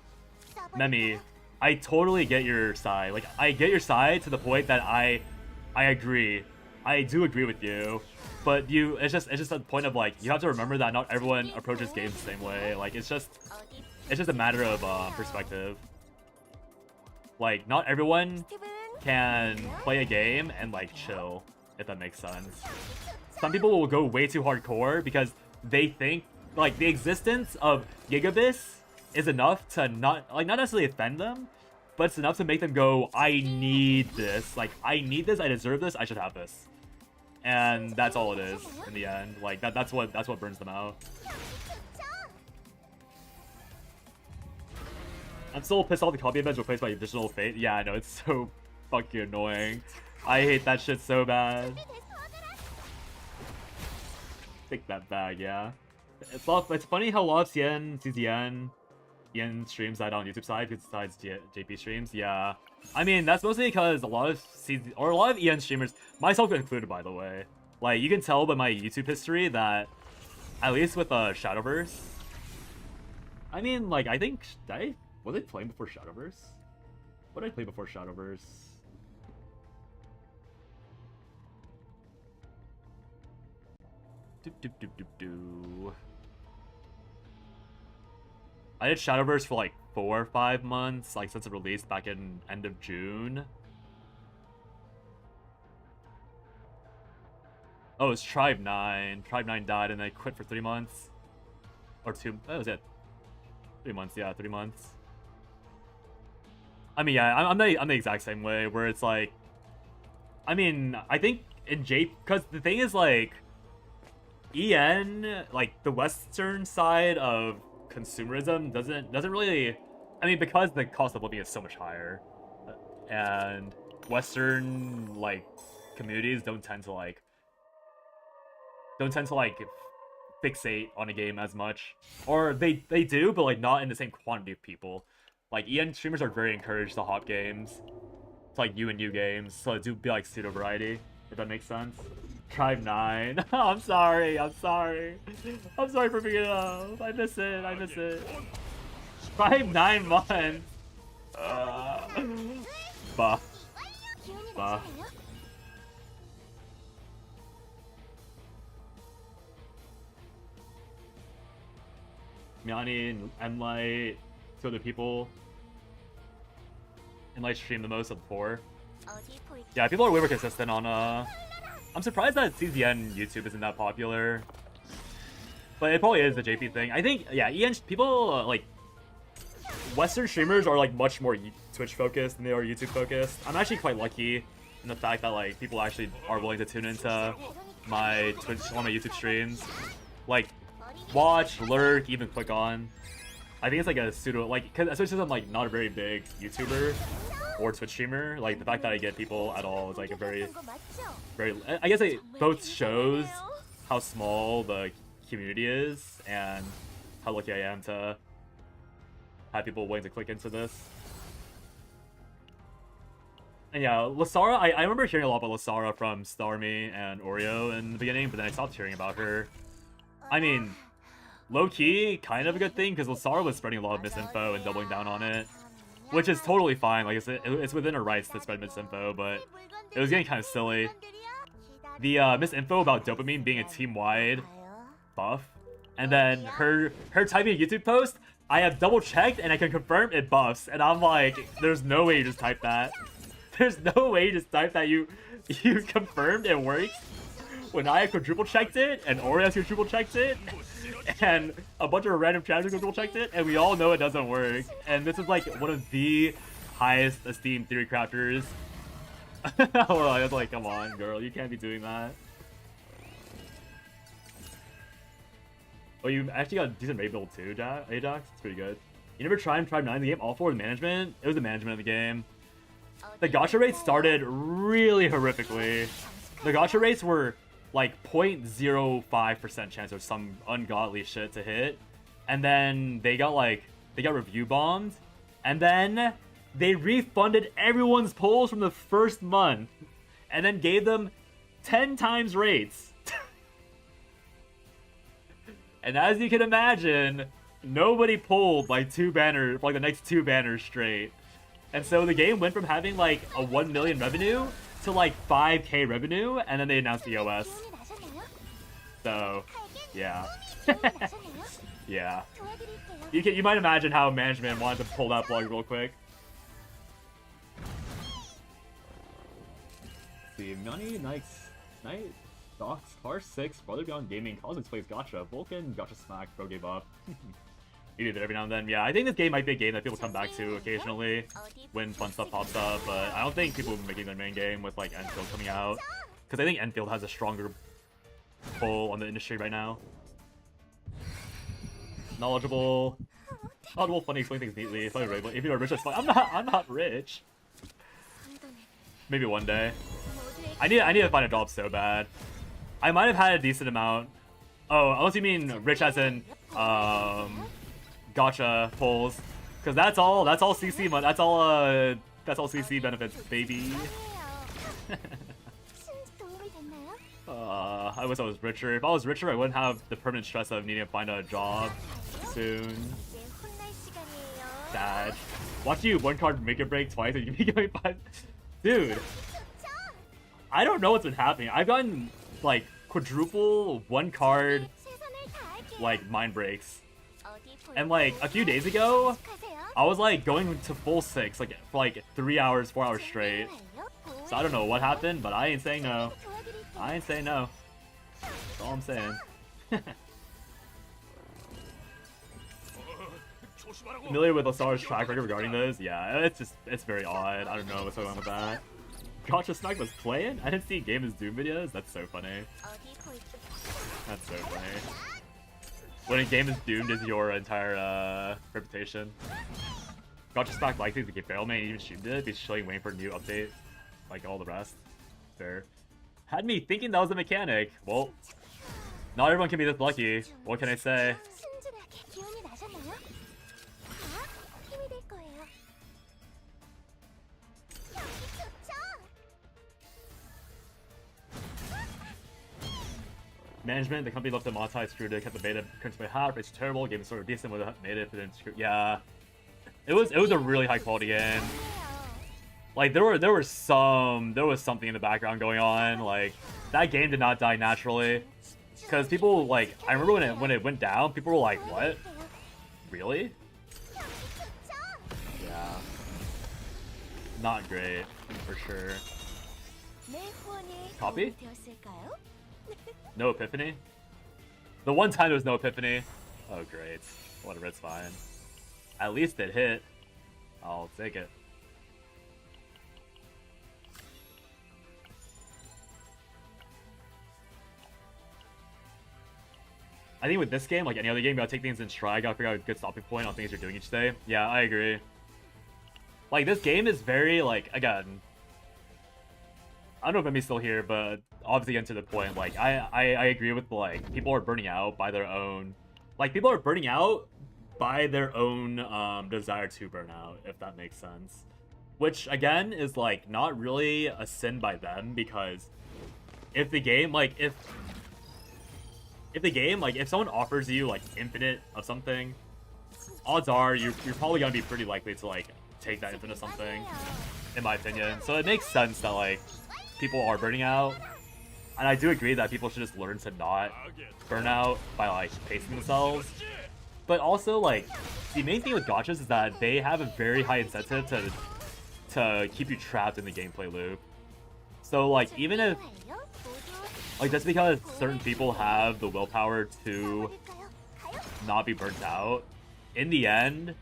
Memi, I totally get your side. Like, I get your side to the point that I agree. I do agree with you. But it's just a point of like, you have to remember that not everyone approaches games the same way. Like, it's just a matter of perspective. Like, not everyone can play a game and like chill, if that makes sense. Some people will go way too hardcore because they think like the existence of Gigabis is enough to not necessarily offend them, but it's enough to make them go, I need this. Like, I need this, I deserve this, I should have this. And that's all it is in the end. Like that's what burns them out. I'm still pissed off the copy event replaced by additional fate. Yeah, I know, it's so fucking annoying. I hate that shit so bad. Take that bag, yeah. It's funny how a lot of CZN streams that on YouTube side besides JP streams. Yeah, I mean that's mostly because a lot of EN streamers, myself included by the way, like you can tell by my YouTube history that at least with Shadowverse, I mean like I think was I playing before Shadowverse? What did I play before Shadowverse? I did Shadowverse for like 4 or 5 months, like since it released back in end of June. Oh, it's Tribe 9. Tribe 9 died and I quit for 3 months. Or 2. That was it. 3 months, yeah, 3 months. I mean, yeah, I'm the exact same way, where it's like, I mean, I think in because the thing is like, EN, like the Western side of consumerism doesn't really, I mean, because the cost of living is so much higher, and Western like communities don't tend to fixate on a game as much, or they do, but like not in the same quantity of people. Like EN streamers are very encouraged to hop games, to like U and U games, so it do be like pseudo variety, if that makes sense. Tribe 9. I'm sorry for picking it up. I miss it. Tribe 9 months. Bah. Miani and Enlight, 2 other people. Enlight streamed the most of the 4. Yeah, people are way more consistent on I'm surprised that CZN YouTube isn't that popular, but it probably is the JP thing. I think, yeah, EN people like Western streamers are like much more Twitch focused than they are YouTube focused. I'm actually quite lucky in the fact that like people actually are willing to tune into my Twitch on my YouTube streams, like watch, lurk, even click on. I think it's like a pseudo, like, cause especially since I'm like not a very big YouTuber or Twitch streamer, like the fact that I get people at all is like a very, I guess it both shows how small the community is and how lucky I am to have people willing to click into this. And yeah, Lasara, I remember hearing a lot about Lasara from Starmie and Oreo in the beginning, but then I stopped hearing about her. I mean, low-key, kind of a good thing, because Lasara was spreading a lot of misinfo and doubling down on it. Which is totally fine, like, it's within her rights to spread misinfo, but it was getting kind of silly. The misinfo about dopamine being a team-wide buff, and then her typing a YouTube post, I have double-checked, and I can confirm it buffs, and I'm like, there's no way you just type that. There's no way you just type that you confirmed it works. When I quadruple-checked it, and Oreo quadruple-checked it, and a bunch of random channels quadruple-checked it, and we all know it doesn't work. And this is like one of the highest esteemed theory crafters. I was like, come on, girl, you can't be doing that. Oh, you actually got a decent raid build too, Ajax? It's pretty good. You never tried Tribe 9 in the game? All 4 with management? It was the management of the game. The gacha rates started really horrifically. The gacha rates were like 0.05% chance or some ungodly shit to hit. And then they got review bombed. And then they refunded everyone's polls from the first month. And then gave them 10 times rates. And as you can imagine, nobody pulled like the next 2 banners straight. And so the game went from having like a 1 million revenue to like 5k revenue, and then they announced EOS. So, yeah. Yeah. You might imagine how management wanted to pull that plug real quick. Let's see, Money, Night, Docs, Car 6, Farther Beyond Gaming, Cosmic plays Gacha, Vulcan, Gacha Smack, Pro gave up. You do that every now and then. Yeah, I think this game might be a game that people come back to occasionally when fun stuff pops up, but I don't think people will be making their main game with like Enfield coming out, because I think Enfield has a stronger pull on the industry right now. Knowledgeable, funny, explain things neatly. If you're rich, that's fine. I'm not rich. Maybe one day. I need to find a job so bad. I might have had a decent amount. Oh, unless you mean rich as in gacha pulls, because that's all CC money. That's all CC benefits, baby. I wish I was richer. If I was richer, I wouldn't have the permanent stress of needing to find a job soon. Sad. Watch you one card make a break twice and you can get 5. Dude, I don't know what's been happening. I've gotten like quadruple 1 card like mind breaks. And like a few days ago, I was like going to full 6 like for like 3 hours, 4 hours straight. So I don't know what happened, but I ain't saying no. I ain't saying no. That's all I'm saying. Familiar with Lasara's track record regarding those? Yeah, it's very odd. I don't know what's going on with that. Gacha Smack was playing? I didn't see Game is Doom videos? That's so funny. That's so funny. When a game is doomed is your entire reputation. Gacha Smack likely to get barrel man, even streamed it, he's chilling waiting for a new update. Like all the rest. Fair. Had me thinking that was a mechanic. Well, not everyone can be this lucky. What can I say? Management, the company left to monetize Screw to kept the beta currently hot, it's terrible, game is sort of decent, with made it, but then Screw, yeah. It was a really high quality game. Like there was something in the background going on. Like that game did not die naturally. Cause people like I remember when it went down, people were like, what? Really? Yeah. Not great, for sure. Copy? No epiphany? The one time there was no epiphany. Oh great. Whatever, it's fine. At least it hit. I'll take it. I think with this game, like any other game, you gotta take things in stride, gotta figure out a good stopping point on things you're doing each day. Yeah, I agree. Like, this game is very, like, again, I don't know if Emmy's still here, but obviously getting to the point, like, I agree with, like, people are burning out by their own, like, people are burning out by their own desire to burn out, if that makes sense. which again is like not really a sin by them, because if the game like if someone offers you like infinite of something, odds are you're probably gonna be pretty likely to like take that infinite of something, in my opinion. So it makes sense that like people are burning out, and I do agree that people should just learn to not burn out by like pacing themselves. But also like the main thing with gachas is that they have a very high incentive to keep you trapped in the gameplay loop. So like even if like just because certain people have the willpower to not be burnt out, in the end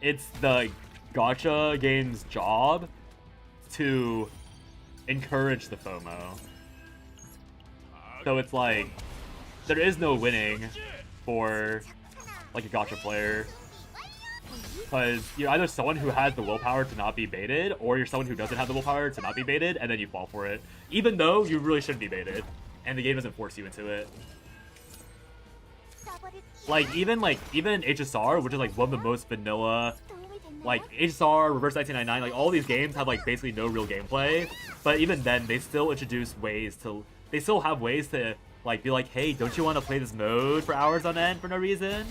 it's the gacha game's job to encourage the FOMO. So it's like there is no winning for like a gacha player, because you're either someone who has the willpower to not be baited, or you're someone who doesn't have the willpower to not be baited, and then you fall for it, even though you really shouldn't be baited, and the game doesn't force you into it. Like even HSR, which is like one of the most vanilla, like HSR, Reverse 1999, like all these games have like basically no real gameplay, but even then they still introduce ways to, they still have ways to like be like, hey, don't you want to play this mode for hours on end for no reason?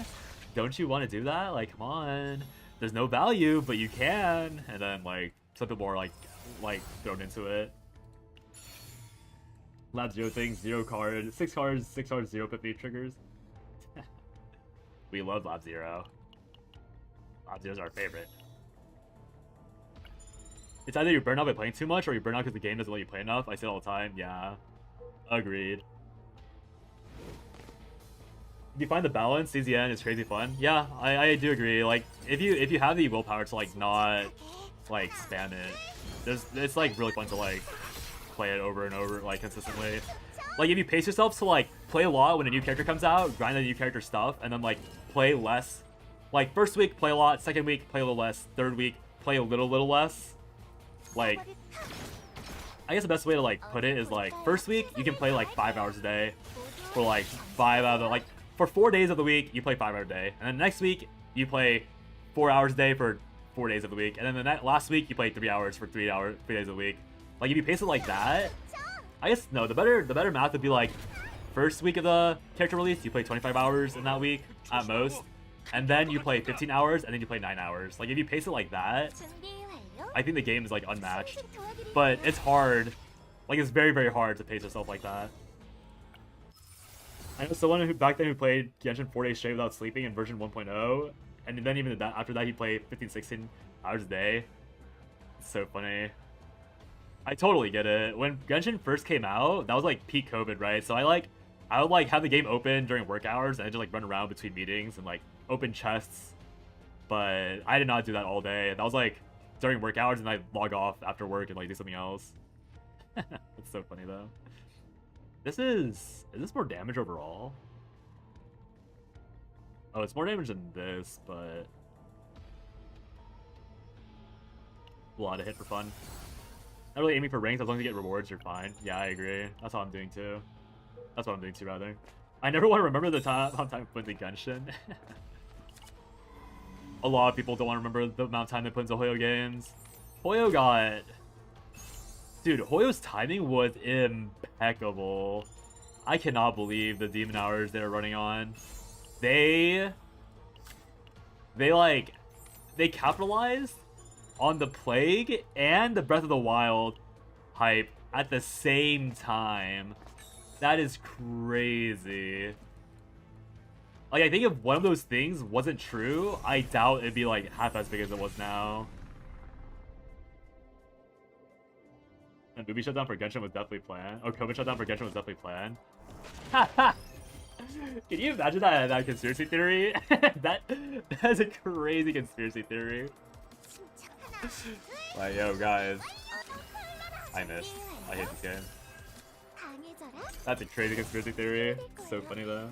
Don't you want to do that? Like, come on. There's no value, but you can. And then like some people are like thrown into it. Lab 0 things, 0 cards, 6 cards, 0 50 triggers. We love Lab 0. Lab 0 is our favorite. It's either you burn out by playing too much, or you burn out because the game doesn't let you play enough. I say it all the time. Yeah. Agreed. If you find the balance, CZN is crazy fun. Yeah, I do agree. Like if you have the willpower to like not like spam it, it's like really fun to like play it over and over like consistently. Like if you pace yourself to like play a lot when a new character comes out, grind the new character stuff, and then like play less. Like first week play a lot, second week play a little less, third week play a little less. Like I guess the best way to like put it is like first week you can play like 5 hours a day for like 5 out of the, like for 4 days of the week you play 5 hours a day, and then next week you play 4 hours a day for 4 days of the week, and then the last week you play 3 hours for 3 days a week. Like if you pace it like that, I guess no, the better math would be like first week of the character release you play 25 hours in that week at most, and then you play 15 hours, and then you play 9 hours. Like if you pace it like that, I think the game is like unmatched. But it's hard. Like it's very, very hard to pace yourself like that. I know someone who back then who played Genshin 4 days straight without sleeping in version 1.0, and then even after that he played 15, 16 hours a day. It's so funny. I totally get it. When Genshin first came out, that was like peak COVID, right? So I would like have the game open during work hours and just like run around between meetings and like open chests. But I did not do that all day. That was like during work hours, and I'd log off after work and like do something else. It's so funny though. Is this more damage overall? Oh, it's more damage than this, but a lot of hit for fun. Not really aiming for ranks. As long as you get rewards, you're fine. Yeah, I agree. That's how I'm doing too. That's what I'm doing too, rather. I never want to remember the time I put into Genshin. A lot of people don't want to remember the amount of time they put into Hoyo games. Hoyo got... Dude, Hoyo's timing was impeccable. I cannot believe the demon hours they're running on. They capitalized on the Plague and the Breath of the Wild hype at the same time. That is crazy. Like, I think if one of those things wasn't true, I doubt it'd be like half as big as it was now. And Booby Shutdown for Genshin was definitely planned. Or COVID Shutdown for Genshin was definitely planned. Can you imagine that conspiracy theory? That's a crazy conspiracy theory. Like, yo, guys. I missed. I hate this game. That's a crazy conspiracy theory. So funny, though.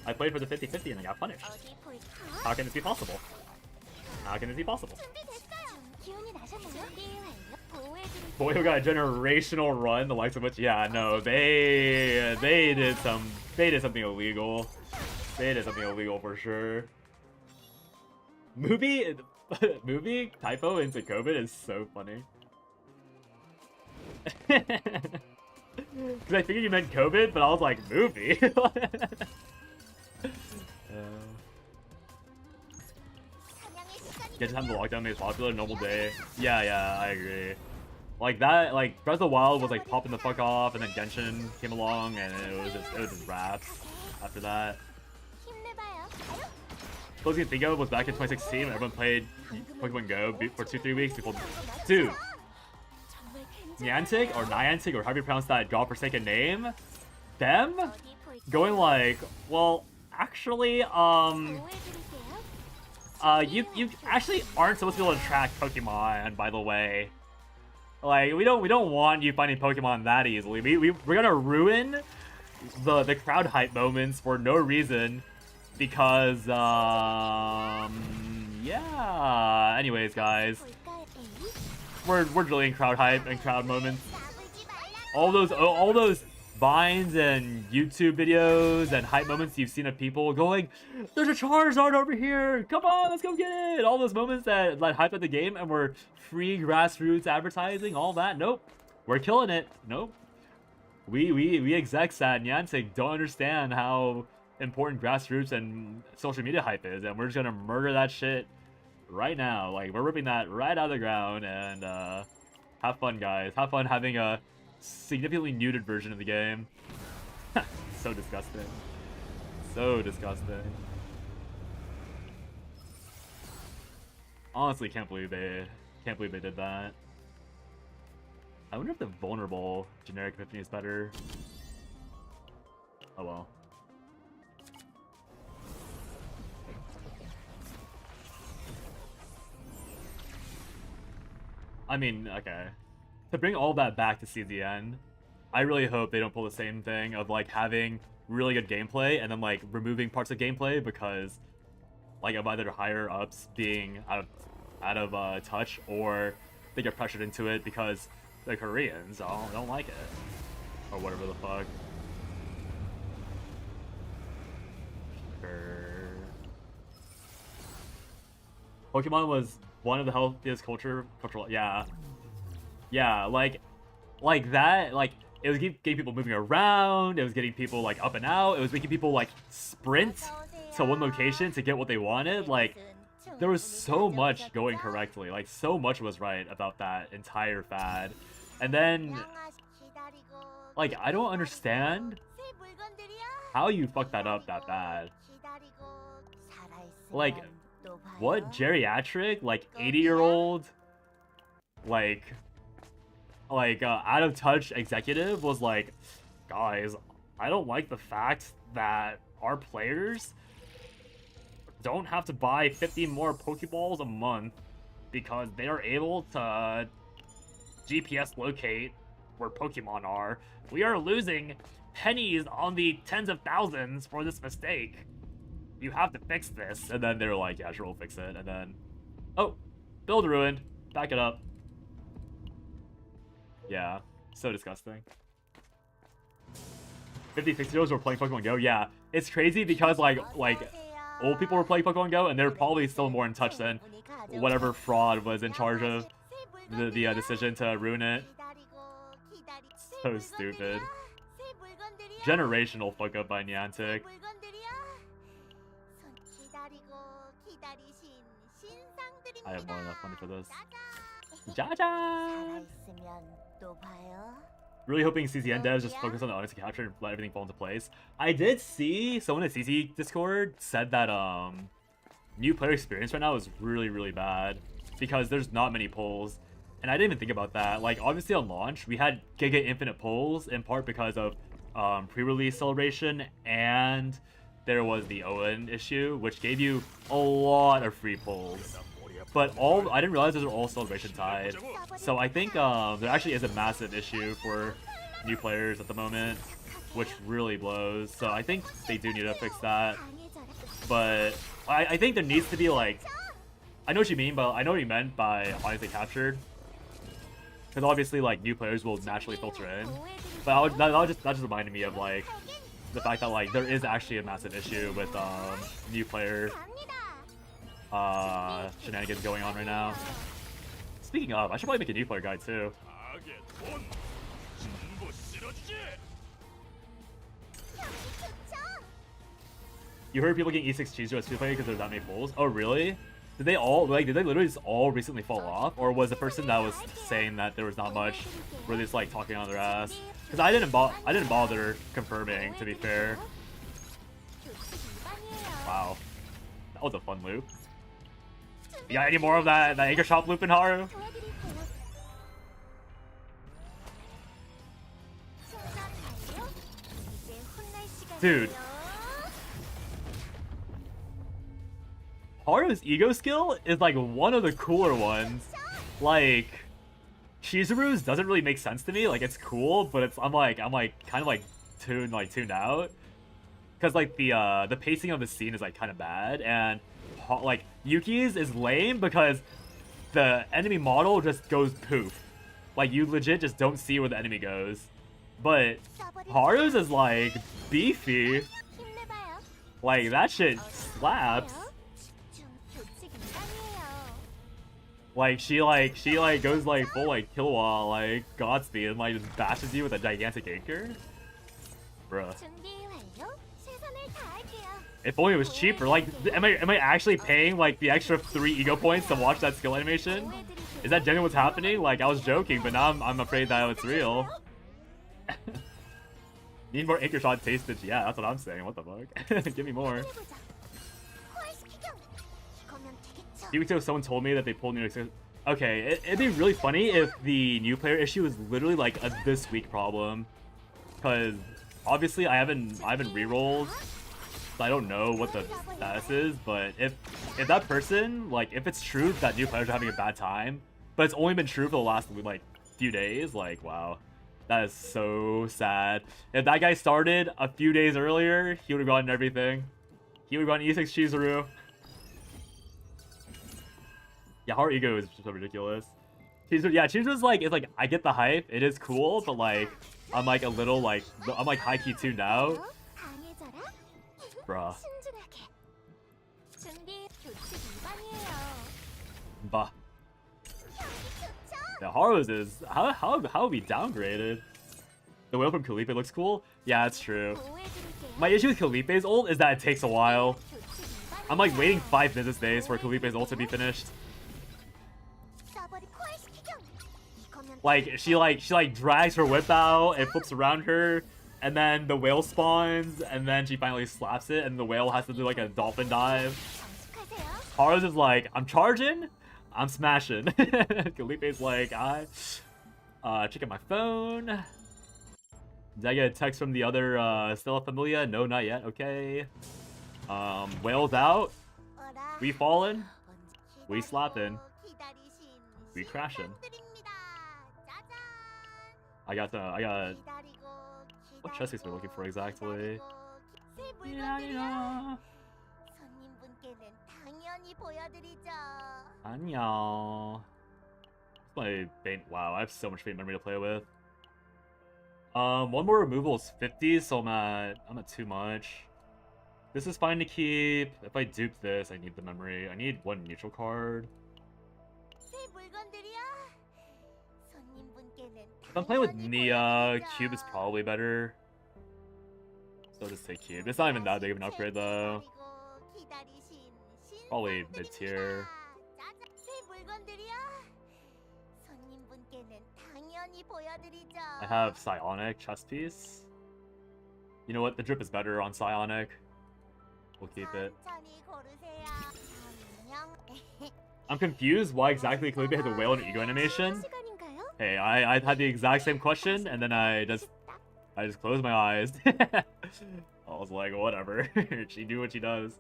I played for the 50-50 and I got punished. How can this be possible? How can this be possible? Boyo got a generational run, the likes of which, yeah, no, they did something illegal. They did something illegal for sure. Movie movie typo into COVID is so funny. Because I figured you meant COVID, but I was like, movie? Get time the lockdown made popular, normal day. Yeah, I agree. Like that, like Breath of the Wild was like popping the fuck off, and then Genshin came along, and it was just raps after that. Closest you can think of was back in 2016 when everyone played Pokemon Go for 2-3 weeks before. Dude, Niantic or Niantic or however you pronounce that godforsaken name, them going like, well, actually, you actually aren't supposed to be able to track Pokemon, by the way. Like, we don't want you finding Pokemon that easily. We're gonna ruin the crowd hype moments for no reason because yeah. Anyways, guys, we're drilling crowd hype and crowd moments. All those Vines and YouTube videos and hype moments you've seen of people going, there's a Charizard over here, come on, let's go get it. All those moments that hype up the game and we're free grassroots advertising, all that. Nope, we're killing it. Nope, we execs at Niantic don't understand how important grassroots and social media hype is, and we're just gonna murder that shit right now. Like, we're ripping that right out of the ground, and have fun, guys. Have fun having a significantly muted version of the game. So disgusting. So disgusting. Honestly, can't believe they did that. I wonder if the vulnerable generic Epiphany is better. Oh well. I mean, okay. To bring all that back to CZN, I really hope they don't pull the same thing of like having really good gameplay and then like removing parts of gameplay because like of either higher ups being out of touch, or they get pressured into it because the Koreans don't like it or whatever the fuck. Sure. Pokemon was one of the healthiest cultural, yeah, like that, like it was getting people moving around, it was getting people like up and out, it was making people like sprint to one location to get what they wanted. Like, there was so much going correctly, like so much was right about that entire fad. And then like, I don't understand how you fucked that up that bad. Like, what geriatric, like 80-year-old, like out of touch executive was like, guys, I don't like the fact that our players don't have to buy 50 more Pokeballs a month because they are able to GPS locate where Pokemon are. We are losing pennies on the tens of thousands for this mistake. You have to fix this. And then they're like, yeah, sure, we'll fix it. And then, oh, build ruined. Back it up. Yeah, so disgusting. 50, 60-year-olds were playing Pokemon Go. Yeah, it's crazy because like old people were playing Pokemon Go and they're probably still more in touch than whatever fraud was in charge of the decision to ruin it. So stupid. Generational fuck up by Niantic. I have more than enough money for this. Jaja! Really hoping CZN devs just focus on the audience capture and let everything fall into place. I did see someone at CZ Discord said that new player experience right now is really, really bad because there's not many polls. And I didn't even think about that. Like, obviously on launch, we had Giga Infinite polls in part because of pre-release celebration, and there was the Owen issue, which gave you a lot of free polls. But I didn't realize those are all celebration tied. So I think there actually is a massive issue for new players at the moment, which really blows. So I think they do need to fix that. But I think there needs to be like, I know what you mean, but I know what you meant by honestly captured. Because obviously like new players will naturally filter in. But that just reminded me of like the fact that like there is actually a massive issue with new player shenanigans going on right now. Speaking of, I should probably make a new player guide too. You heard people getting E6 Chizu as 2 player because there's that many polls? Oh really? Did they all did they literally just all recently fall off? Or was the person that was saying that there was not much really just like talking on their ass? Because I didn't bother confirming, to be fair. Wow. That was a fun loop. You got any more of that anchor shop loop in Haru? Dude. Haru's ego skill is like one of the cooler ones. Like Chizuru's doesn't really make sense to me. Like it's cool, but it's I'm like kind of like tuned out. Cause like the pacing of the scene is like kind of bad, and like Yuki's is lame because the enemy model just goes poof. Like you legit just don't see where the enemy goes. But Haru's is like beefy. Like that shit slaps. Like she goes like full like Killua like Godspeed and like just bashes you with a gigantic anchor. Bruh. If only it was cheaper. Like am I actually paying like the extra 3 ego points to watch that skill animation? Is that genuinely what's happening? Like I was joking, but now I'm afraid that it's real. Need more anchor shot tastage. Yeah, that's what I'm saying. What the fuck? Give me more. A few weeks ago, someone told me that they pulled new. Okay, it'd be really funny if the new player issue was literally like a this week problem, because obviously I haven't rerolled, so I don't know what the status is. But if that person, like, if it's true that new players are having a bad time, but it's only been true for the last like few days, like wow, that is so sad. If that guy started a few days earlier, he would have gotten everything. He would have gotten E6 Chizuru. Yeah, Haru ego is just so ridiculous. Chizuru's like, it's like, I get the hype, it is cool, but like, I'm like a little like, I'm like high-key tuned out. Bruh. Bah. Yeah, Haru's is, how are we downgraded? The whale from Kalipe looks cool? Yeah, that's true. My issue with Kalipe's ult is that it takes a while. I'm like waiting 5 business days for Kalipe's ult to be finished. Like she drags her whip out, it flips around her, and then the whale spawns, and then she finally slaps it, and the whale has to do like a dolphin dive. Haru's is like, I'm charging, I'm smashing. Kalipe's like, checking my phone. Did I get a text from the other Stella Familia? No, not yet. Okay. Whale's out. We falling. We slapping. We crashing. I got what chest piece are we looking for exactly? Yeah. 안녕. My faint. Wow, I have so much faint memory to play with. One more removal is 50, so I'm at too much. This is fine to keep. If I dupe this, I need the memory. I need 1 neutral card. If I'm playing with Nia, Cube is probably better. So I'll just take Cube. It's not even that big of an upgrade though. Probably mid-tier. I have Psionic chest piece. You know what? The drip is better on Psionic. We'll keep it. I'm confused why exactly Kalipe had the whale and ego animation. Hey, I had the exact same question, and then I just closed my eyes. I was like, whatever. She do what she does.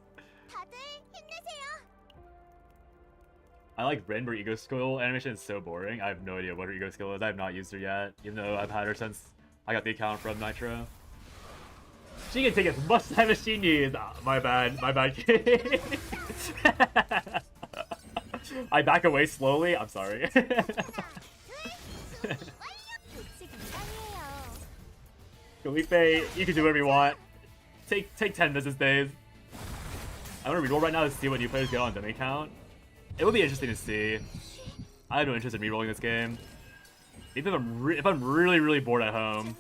I like Ren, her ego skill animation is so boring. I have no idea what her ego skill is. I have not used her yet, even though I've had her since I got the account from Nitro. She can take as much time as she needs. Oh, my bad, kid. I back away slowly. I'm sorry. Kalipe, you can do whatever you want. Take 10 business days. I want to reroll right now to see what new players get on dummy count. It would be interesting to see. I have no interest in rerolling this game. Even if I'm really, really bored at home.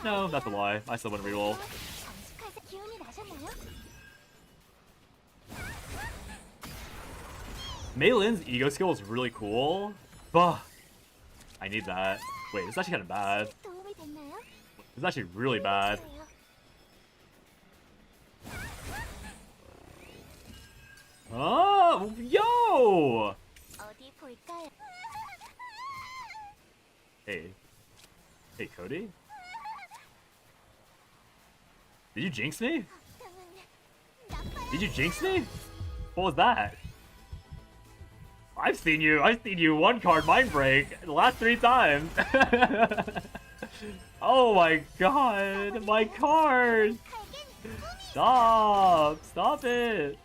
No, that's a lie. I still wouldn't reroll. Mei Lin's ego skill is really cool. But I need that. Wait, this is actually kind of bad. This is actually really bad. Oh, yo! Hey. Hey, Cody? Did you jinx me? Did you jinx me? What was that? I've seen you one card mind break the last 3 times. Oh my god, my card! Stop it!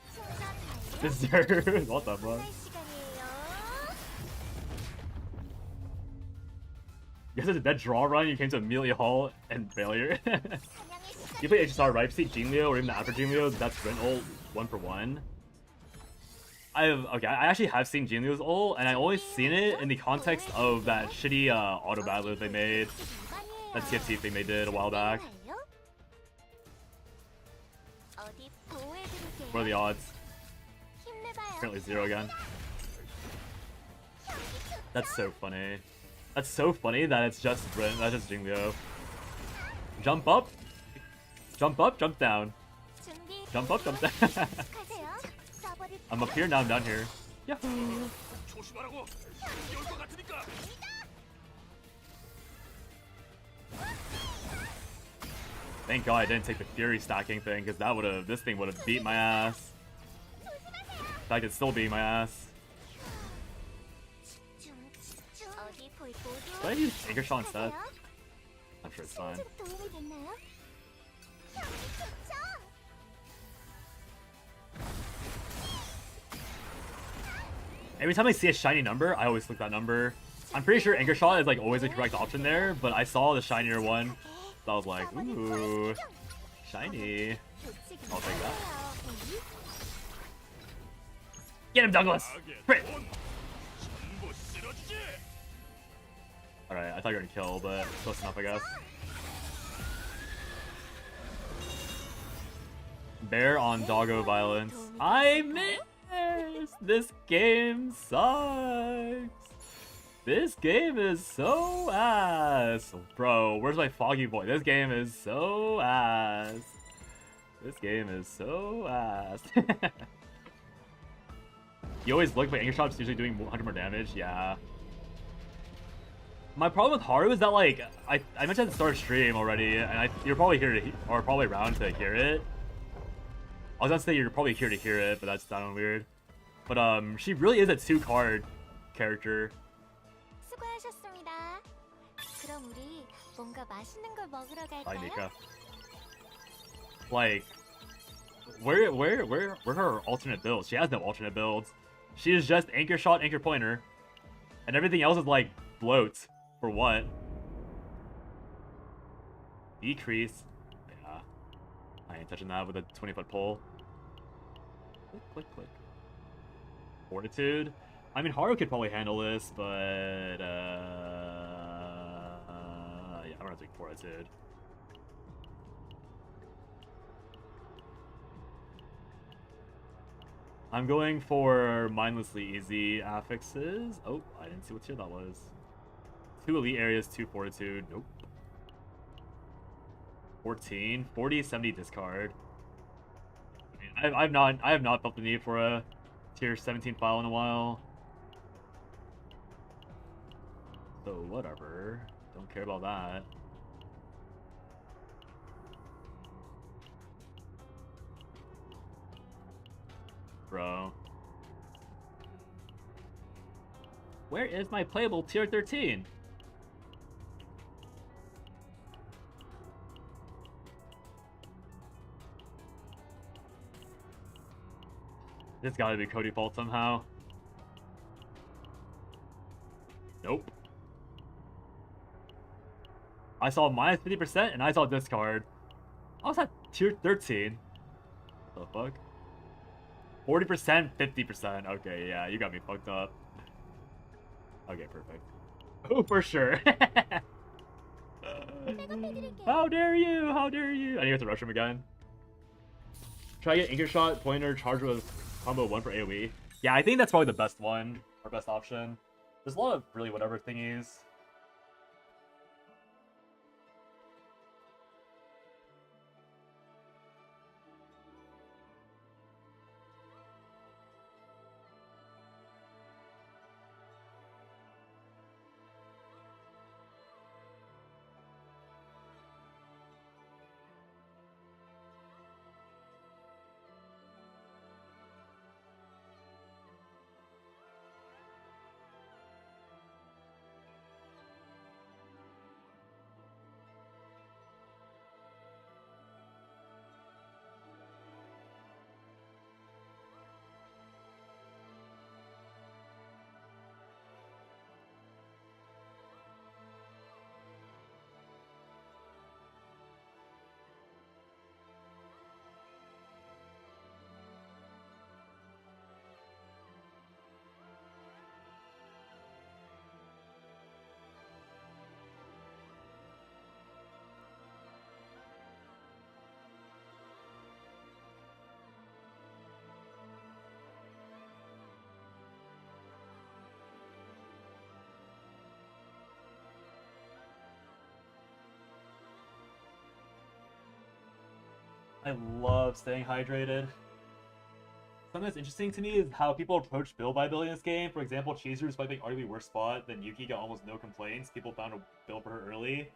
Deserve. What the fuck? You guys had a dead draw run, you came to immediately halt and failure. You play HSR, right? See Jingleo or even the after Jingleo, that's Rin ult 1-for-1. I actually have seen Jinglio's ult, and I only seen it in the context of that shitty auto battler they made. That TFT thing they did a while back. What are the odds? Apparently 0 again. That's so funny. That's so funny that it's just Rin, that's just Jinglio. Jump up, jump down. Jump up, jump down. I'm up here, now I'm down here. Yahoo! Thank God I didn't take the Fury stacking thing, because this thing would have beat my ass. In fact, it's still beating my ass. Should I use Anchor Shot instead? I'm sure it's fine. Every time I see a shiny number, I always click that number. I'm pretty sure Anchor Shot is like always the correct option there, but I saw the shinier one, so I was like, ooh, shiny. I'll take that. Get him, Douglas! Crit! Alright, I thought you were gonna kill, but close enough, I guess. Bear on doggo violence. I miss! This game sucks! This game is so ass! Bro, where's my foggy boy? This game is so ass! This game is so ass. You always look, but Anchor Shot's usually doing 100 more damage? Yeah. My problem with Haru is that, like, I mentioned at the start of stream already, and you're probably here to, or probably around to hear it. I was gonna say you're probably here to hear it, but that's sounding weird. But, she really is a 2-card character. Bye, Nika. Like, where are her alternate builds? She has no alternate builds. She is just Anchor Shot, Anchor Pointer. And everything else is, like, bloat. For what? Decrease. Yeah. I ain't touching that with a 20-foot pole. Click, click, click. Fortitude. I mean, Haru could probably handle this, but yeah, I'm gonna take Fortitude. I'm going for mindlessly easy affixes. Oh, I didn't see what tier that was. 2 elite areas, 2 fortitude. Nope. 14, 40, 70 discard. I mean, I have not felt the need for a tier 17 file in a while. So whatever. Don't care about that. Bro. Where is my playable tier 13? This gotta be Cody fault somehow. Nope. I saw minus 50% and I saw discard. I was at tier 13. What the fuck? 40%, 50%. Okay, yeah, you got me fucked up. Okay, perfect. Oh, for sure. How dare you? How dare you? I need to have to rush him again. Try to get anchor shot, pointer, charge with combo 1 for AoE. Yeah, I think that's probably the best one, or best option. There's a lot of really whatever thingies. I love staying hydrated. Something that's interesting to me is how people approach build viability in this game. For example, Cheezer, despite being arguably worse spot than Yuki, got almost no complaints. People found a build for her early.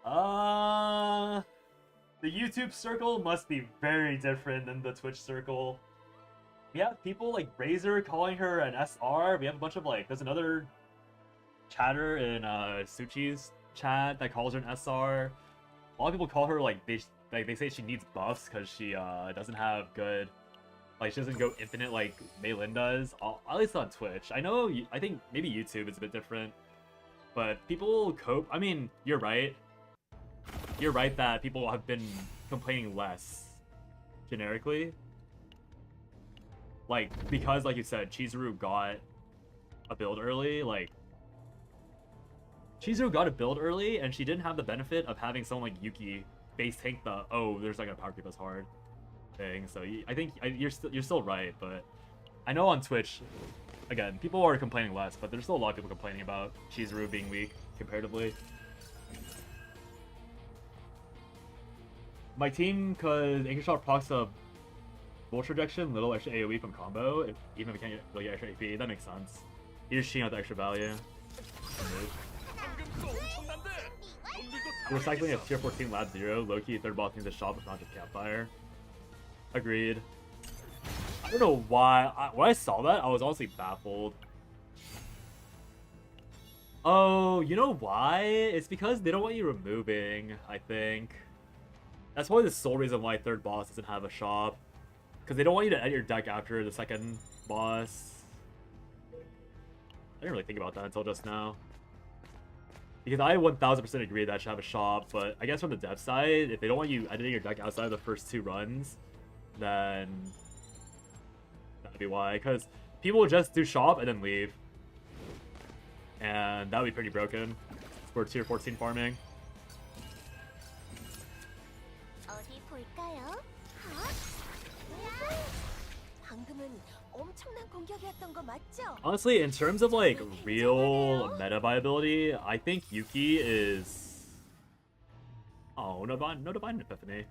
The YouTube circle must be very different than the Twitch circle. We have people like Razor calling her an SR. We have a bunch of like, there's another chatter in Suchi's chat that calls her an SR. A lot of people call her like they say she needs buffs because she doesn't have good, like she doesn't go infinite like Meilin does. At least on Twitch. I think maybe YouTube is a bit different, but people cope. I mean, you're right. You're right that people have been complaining less generically. Like, because like you said, Chizuru got a build early, like Chizuru got a build early and she didn't have the benefit of having someone like Yuki base tank the there's not gonna power creep as hard thing. So I think you're still right, but I know on Twitch, again, people are complaining less, but there's still a lot of people complaining about Chizuru being weak comparatively. My team, cause anchor shot procs a volt rejection, little extra AoE from combo, even if we can't really get extra AP, that makes sense. You're just cheating out the extra value. We're cycling a tier 14 lab 0, low-key third boss needs a shot but not just campfire. Agreed. I don't know why, when I saw that, I was honestly baffled. Oh, you know why? It's because they don't want you removing, I think. That's probably the sole reason why third boss doesn't have a shop. Because they don't want you to edit your deck after the second boss. I didn't really think about that until just now. Because I 1000% agree that I should have a shop, but I guess from the dev side, if they don't want you editing your deck outside of the first 2 runs, then that'd be why. Because people will just do shop and then leave. And that would be pretty broken for tier 14 farming. 어디 볼까요? 방금은 엄청난 공격이었던 거 맞죠? Honestly, in terms of like real meta viability, I think Yuki is... Oh, no Divine Epiphany.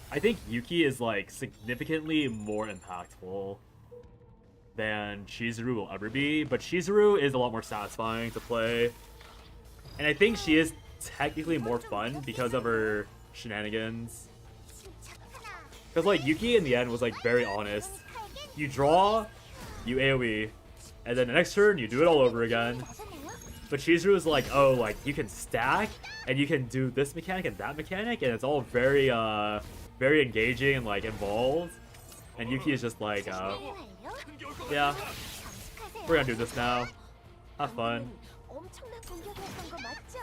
I think Yuki is like significantly more impactful than Chizuru will ever be, but Chizuru is a lot more satisfying to play. And I think she is technically more fun because of her shenanigans. Because like Yuki in the end was like very honest. You draw, you AoE, and then the next turn you do it all over again. But Chizuru is like, oh, like you can stack and you can do this mechanic and that mechanic, and it's all very very engaging and like involved. And Yuki is just like, yeah, we're gonna do this now. Have fun. 엄청난 공격이었던 거 맞죠?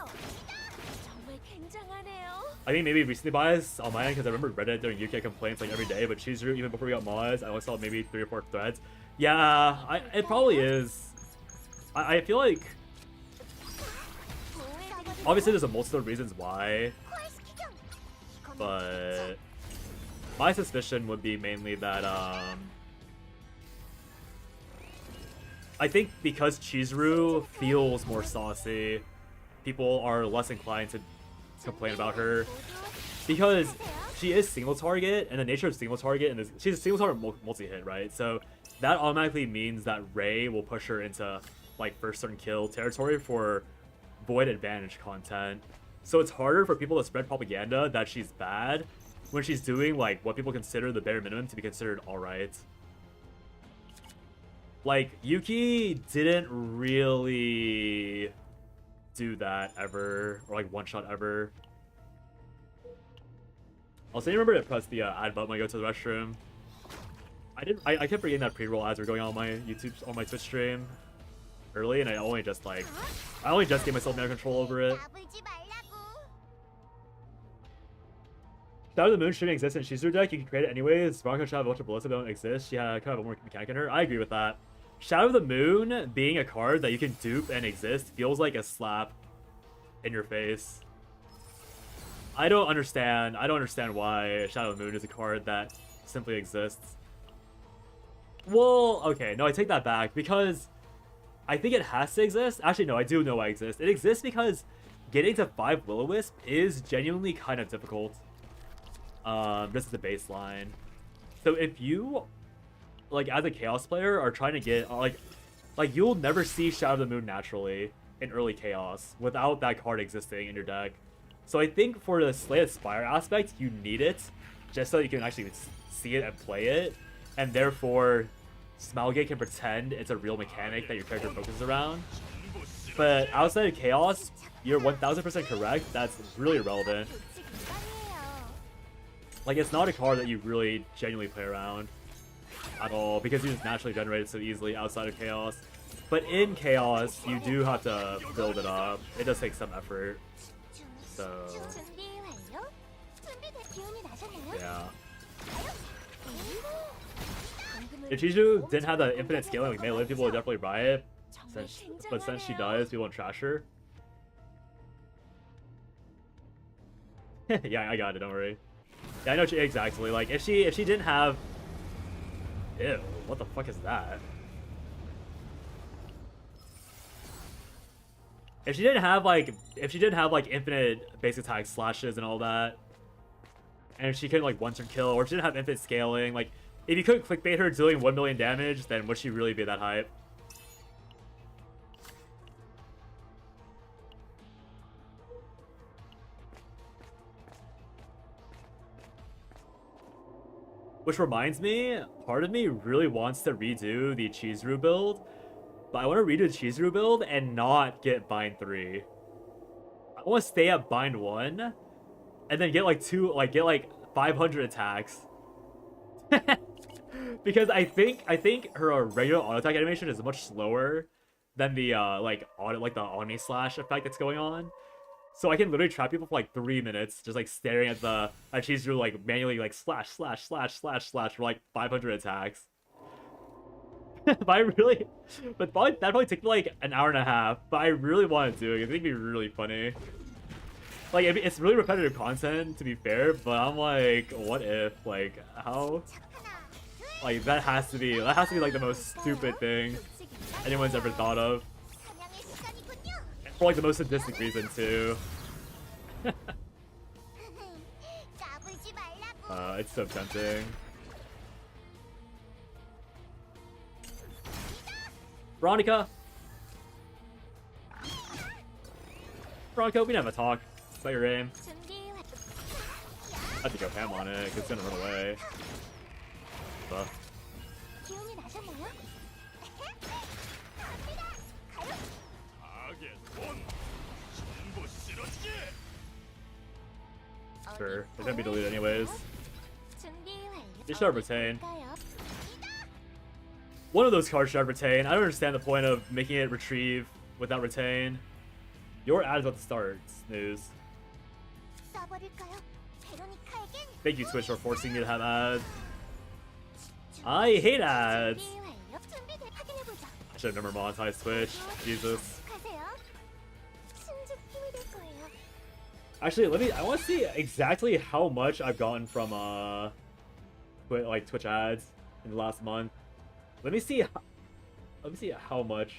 정말 굉장하네요. I think maybe recently bias on my end because I remember Reddit doing UK complaints like every day, but Chizuru, even before we got mods, I only saw maybe 3 or 4 threads. Yeah, it probably is. I feel like obviously there's a multitude of reasons why, but my suspicion would be mainly that I think because Chizuru feels more saucy, people are less inclined to complain about her because she is single target, and the nature of single target and she's a single target multi-hit, right? So that automatically means that Ray will push her into like first certain kill territory for void advantage content. So it's harder for people to spread propaganda that she's bad when she's doing like what people consider the bare minimum to be considered alright. Like, Yuki didn't really do that ever, or like one-shot ever. Also, remember to press the ad button when I go to the restroom. I kept forgetting that pre-roll ads were going on my Twitch stream early, and I only just gave myself better control over it. Shadow of the Moon shouldn't exist in Chizuru deck. You can create it anyways. Veronica should have a bunch of Ballista don't exist. She had kind of a more mechanic in her. I agree with that. Shadow of the Moon being a card that you can dupe and exist feels like a slap in your face. I don't understand why Shadow of the Moon is a card that simply exists. Well, okay, no, I take that back because I think it has to exist. Actually, no, I do know why it exists. It exists because getting to 5 Will-O-Wisp is genuinely kind of difficult. This is the baseline. So if you, like, as a Chaos player, are trying to get, like you'll never see Shadow of the Moon naturally in early Chaos without that card existing in your deck. So I think for the Slay the Spire aspect, you need it just so you can actually see it and play it, and therefore Smilegate can pretend it's a real mechanic that your character focuses around. But outside of Chaos, you're 1000% correct. That's really irrelevant. Like, it's not a card that you really genuinely play around at all because you just naturally generate it so easily outside of Chaos. But in Chaos, you do have to build it up. It does take some effort. So, yeah. If Chizuru didn't have that infinite scaling like melee, people would definitely buy it. But since she does, people won't trash her. Yeah, I got it, don't worry. Yeah, I know exactly. Like, if she didn't have... Ew, what the fuck is that? If she didn't have like infinite base attack slashes and all that, and if she couldn't like one-turn kill, or if she didn't have infinite scaling, like if you couldn't clickbait her dealing 1 million damage, then would she really be that hype? Which reminds me, part of me really wants to redo the Chizuru build, but I want to redo the Chizuru build and not get bind 3. I want to stay at bind 1, and then get like 500 attacks. Because I think her regular auto attack animation is much slower than the the Oni slash effect that's going on. So I can literally trap people for like 3 minutes, just like staring at Chizuru like manually like slash for like 500 attacks. But that probably took like an hour and a half. But I really want to do it. I think it'd be really funny. Like it's really repetitive content to be fair, but I'm like, what if like how? Like that has to be like the most stupid thing anyone's ever thought of. For like the most sadistic reason too. It's so tempting. Veronica, we can have a talk. Is that your aim? I have to go ham on it, 'cause it's gonna run away. But... Sure, it's gonna be deleted anyways. They should have retained. One of those cards should have retain. I don't understand the point of making it retrieve without retain. Your ad is about to start, Snooze. 쏴버릴까요? 베로니카에겐 Thank you, Twitch, for forcing me to have ads. I hate ads. 준비 완료. 준비돼. 확인해보자. I should have never monetized Twitch. Jesus. 가세요. 신죽 힘이 될 거예요. Actually, I want to see exactly how much I've gotten from Twitch ads in the last month. Let me see how much.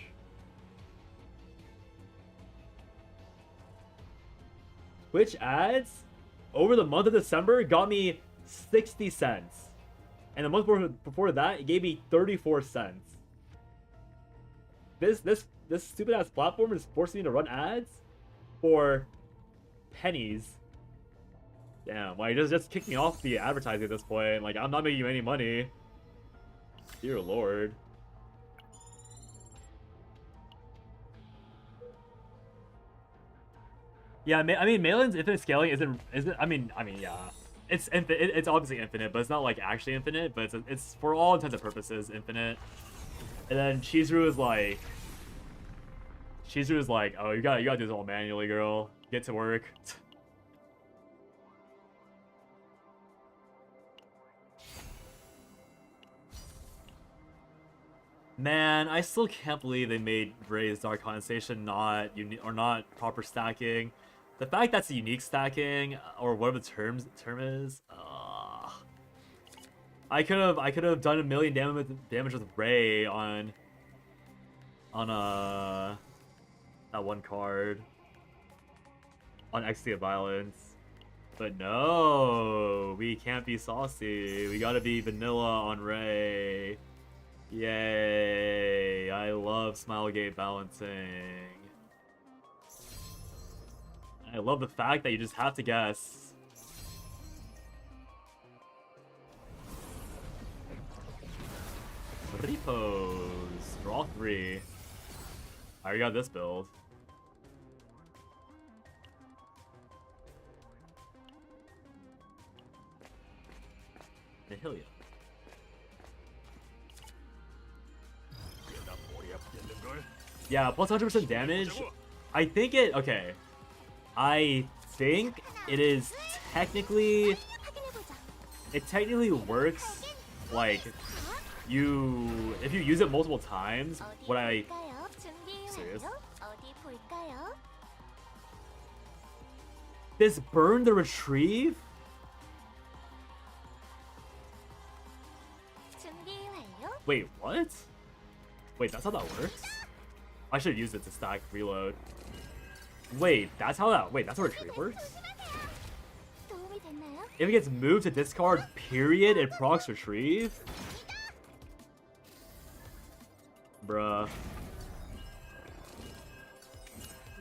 Twitch ads over the month of December got me 60 cents. And the month before that, it gave me 34 cents. This stupid ass platform is forcing me to run ads for pennies. Damn, like just kick me off the advertising at this point. Like, I'm not making you any money. Dear Lord. Yeah, I mean, Malin's infinite scaling isn't. I mean, yeah, it's infinite. It's obviously infinite, but it's not like actually infinite. But it's for all intents and purposes infinite. And then Chizuru is like, oh, you gotta do this all manually, girl. Get to work. Man, I still can't believe they made Ray's Dark Condensation not proper stacking. The fact that's unique stacking, or whatever the term is, I could have done 1 million damage with Ray on that one card on XT of Violence, but no, we can't be saucy. We gotta be vanilla on Ray. Yay! I love Smilegate balancing. I love the fact that you just have to guess. Repos. Draw 3. I already got this build. Nihilia. Yeah, plus 100% damage. I think it is technically. It technically works like if you use it multiple times. Serious? This burn the retrieve? Wait, what? Wait, that's how that works? I should have used it to stack reload. Wait, that's how retrieve works? If it gets moved to discard, period, it procs retrieve? Bruh.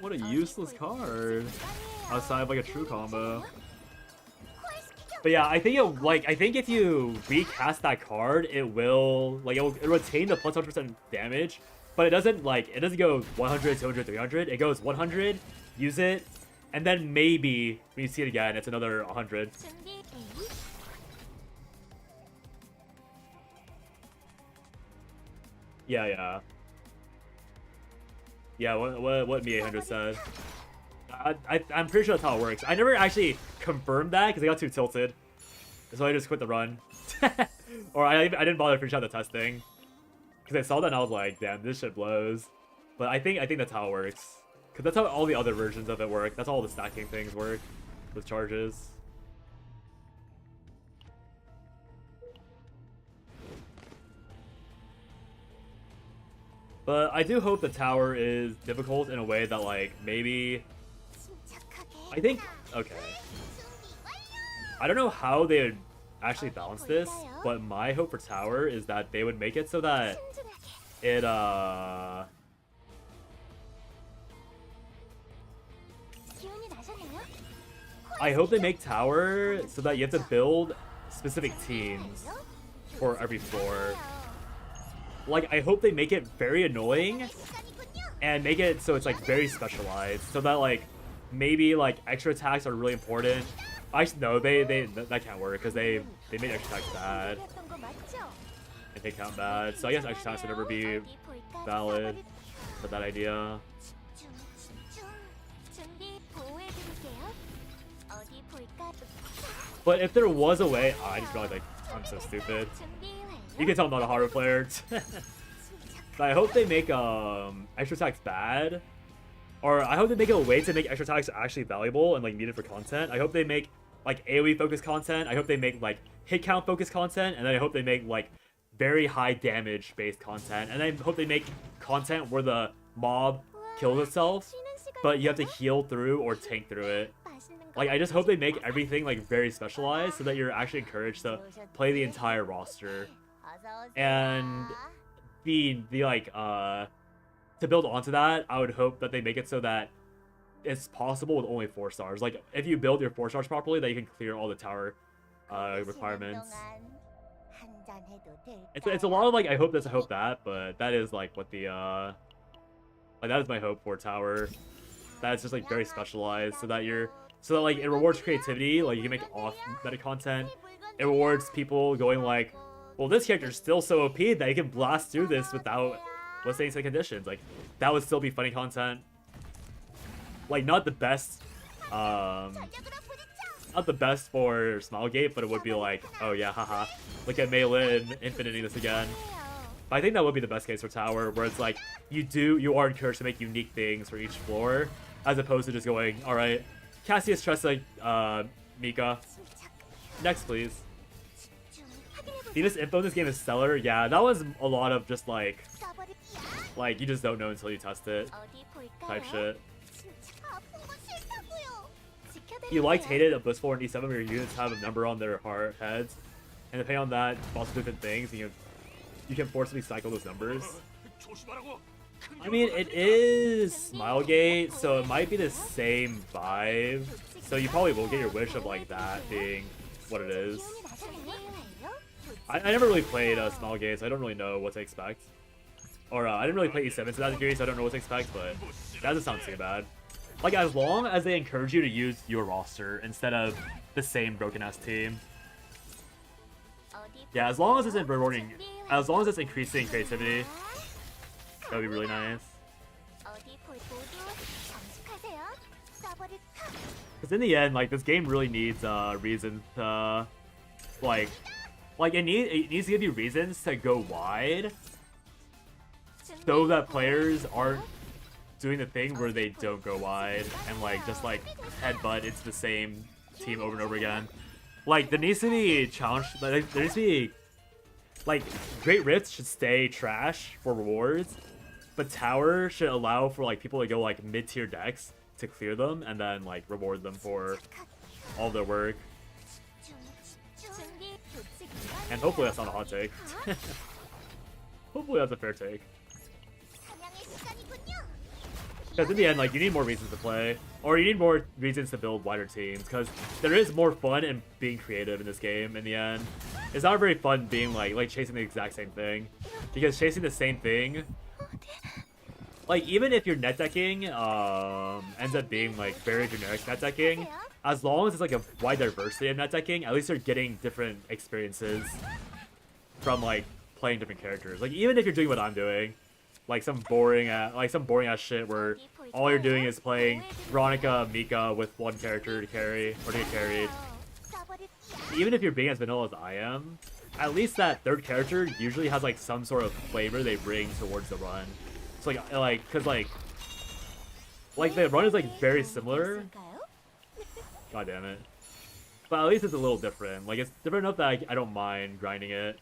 What a useless card. Outside of like a true combo. But yeah, I think if you recast that card, it'll retain the plus 100% damage, but it doesn't go 100, 200, 300. It goes 100, use it, and then maybe when you see it again, it's another 100. Yeah. Yeah, what Mi800 said. I'm pretty sure that's how it works. I never actually confirmed that because I got too tilted, so I just quit the run. Or I didn't bother finishing out the testing because I saw that and I was like, damn, this shit blows. But I think that's how it works, because that's how all the other versions of it work. That's how all the stacking things work with charges. But I do hope the tower is difficult in a way that, like, maybe... I think... Okay. I don't know how they would actually balance this, but my hope for tower is that they would make it so that it, I hope they make tower so that you have to build specific teams for every floor. Like, I hope they make it very annoying and make it so it's like very specialized, so that like maybe like extra attacks are really important. Actually, no, that can't work because they made extra attacks bad and they count bad. So I guess extra attacks would never be valid for that idea. But if there was a way, I just realized like I'm so stupid. You can tell I'm not a haru player. But I hope they make extra attacks bad, or I hope they make a way to make extra attacks actually valuable and like needed for content. I hope they make like AoE focused content. I hope they make like hit count focused content, and then I hope they make like very high damage based content, and I hope they make content where the mob kills itself, but you have to heal through or tank through it. Like, I just hope they make everything like very specialized so that you're actually encouraged to play the entire roster. And the like to build onto that, I would hope that they make it so that it's possible with only 4 stars. Like, if you build your 4 stars properly, that you can clear all the tower requirements. It's a lot of like I hope that, but that is like what the like that is my hope for tower. That's just like very specialized, so that like it rewards creativity. Like, you can make off meta content. It rewards people going like, well, this character's still so OP that you can blast through this without listening to the conditions. Like, that would still be funny content. Like, not the best for Smilegate, but it would be like, oh yeah, haha, look at Mei Lin infiniting this again. But I think that would be the best case for tower, where it's like you are encouraged to make unique things for each floor, as opposed to just going, all right, Cassius trusts like Mika. Next, please. Venus info in this game is stellar. Yeah, that was a lot of just like you just don't know until you test it type shit. You liked, hated a blissful and E7 where your units have a number on their heads, and depending on that, also different things. You can forcibly cycle those numbers. I mean, it is Smilegate, so it might be the same vibe. So you probably will get your wish of like that being what it is. I never really played Smilegate, so I don't really know what to expect. Or I didn't really play E7 to that degree, so I don't know what to expect. But that doesn't sound too bad. Like, as long as they encourage you to use your roster instead of the same broken-ass team. Yeah, as long as it's rewarding, as long as it's increasing creativity, that would be really nice. Because in the end, like, this game really needs reasons to, like it needs to give you reasons to go wide, so that players aren't doing the thing where they don't go wide and like just like headbutt into the same team over and over again. Like, there needs to be challenge. Like, there needs to be like Great Rifts should stay trash for rewards, but Tower should allow for like people to go like mid-tier decks to clear them and then like reward them for all their work. And hopefully that's not a hot take. Hopefully that's a fair take. Because in the end, like, you need more reasons to play, or you need more reasons to build wider teams, because there is more fun in being creative in this game in the end. It's not very fun being like chasing the exact same thing, because chasing the same thing, like, even if your net decking ends up being like very generic net decking, as long as it's like a wide diversity of net decking, at least you're getting different experiences from like playing different characters. Like, even if you're doing what I'm doing, like some boring ass shit where all you're doing is playing Veronica, Mika with one character to carry or to get carried. Even if you're being as vanilla as I am, at least that third character usually has like some sort of flavor they bring towards the run. So cause like the run is like very similar. God damn it. But at least it's a little different. Like, it's different enough that I don't mind grinding it.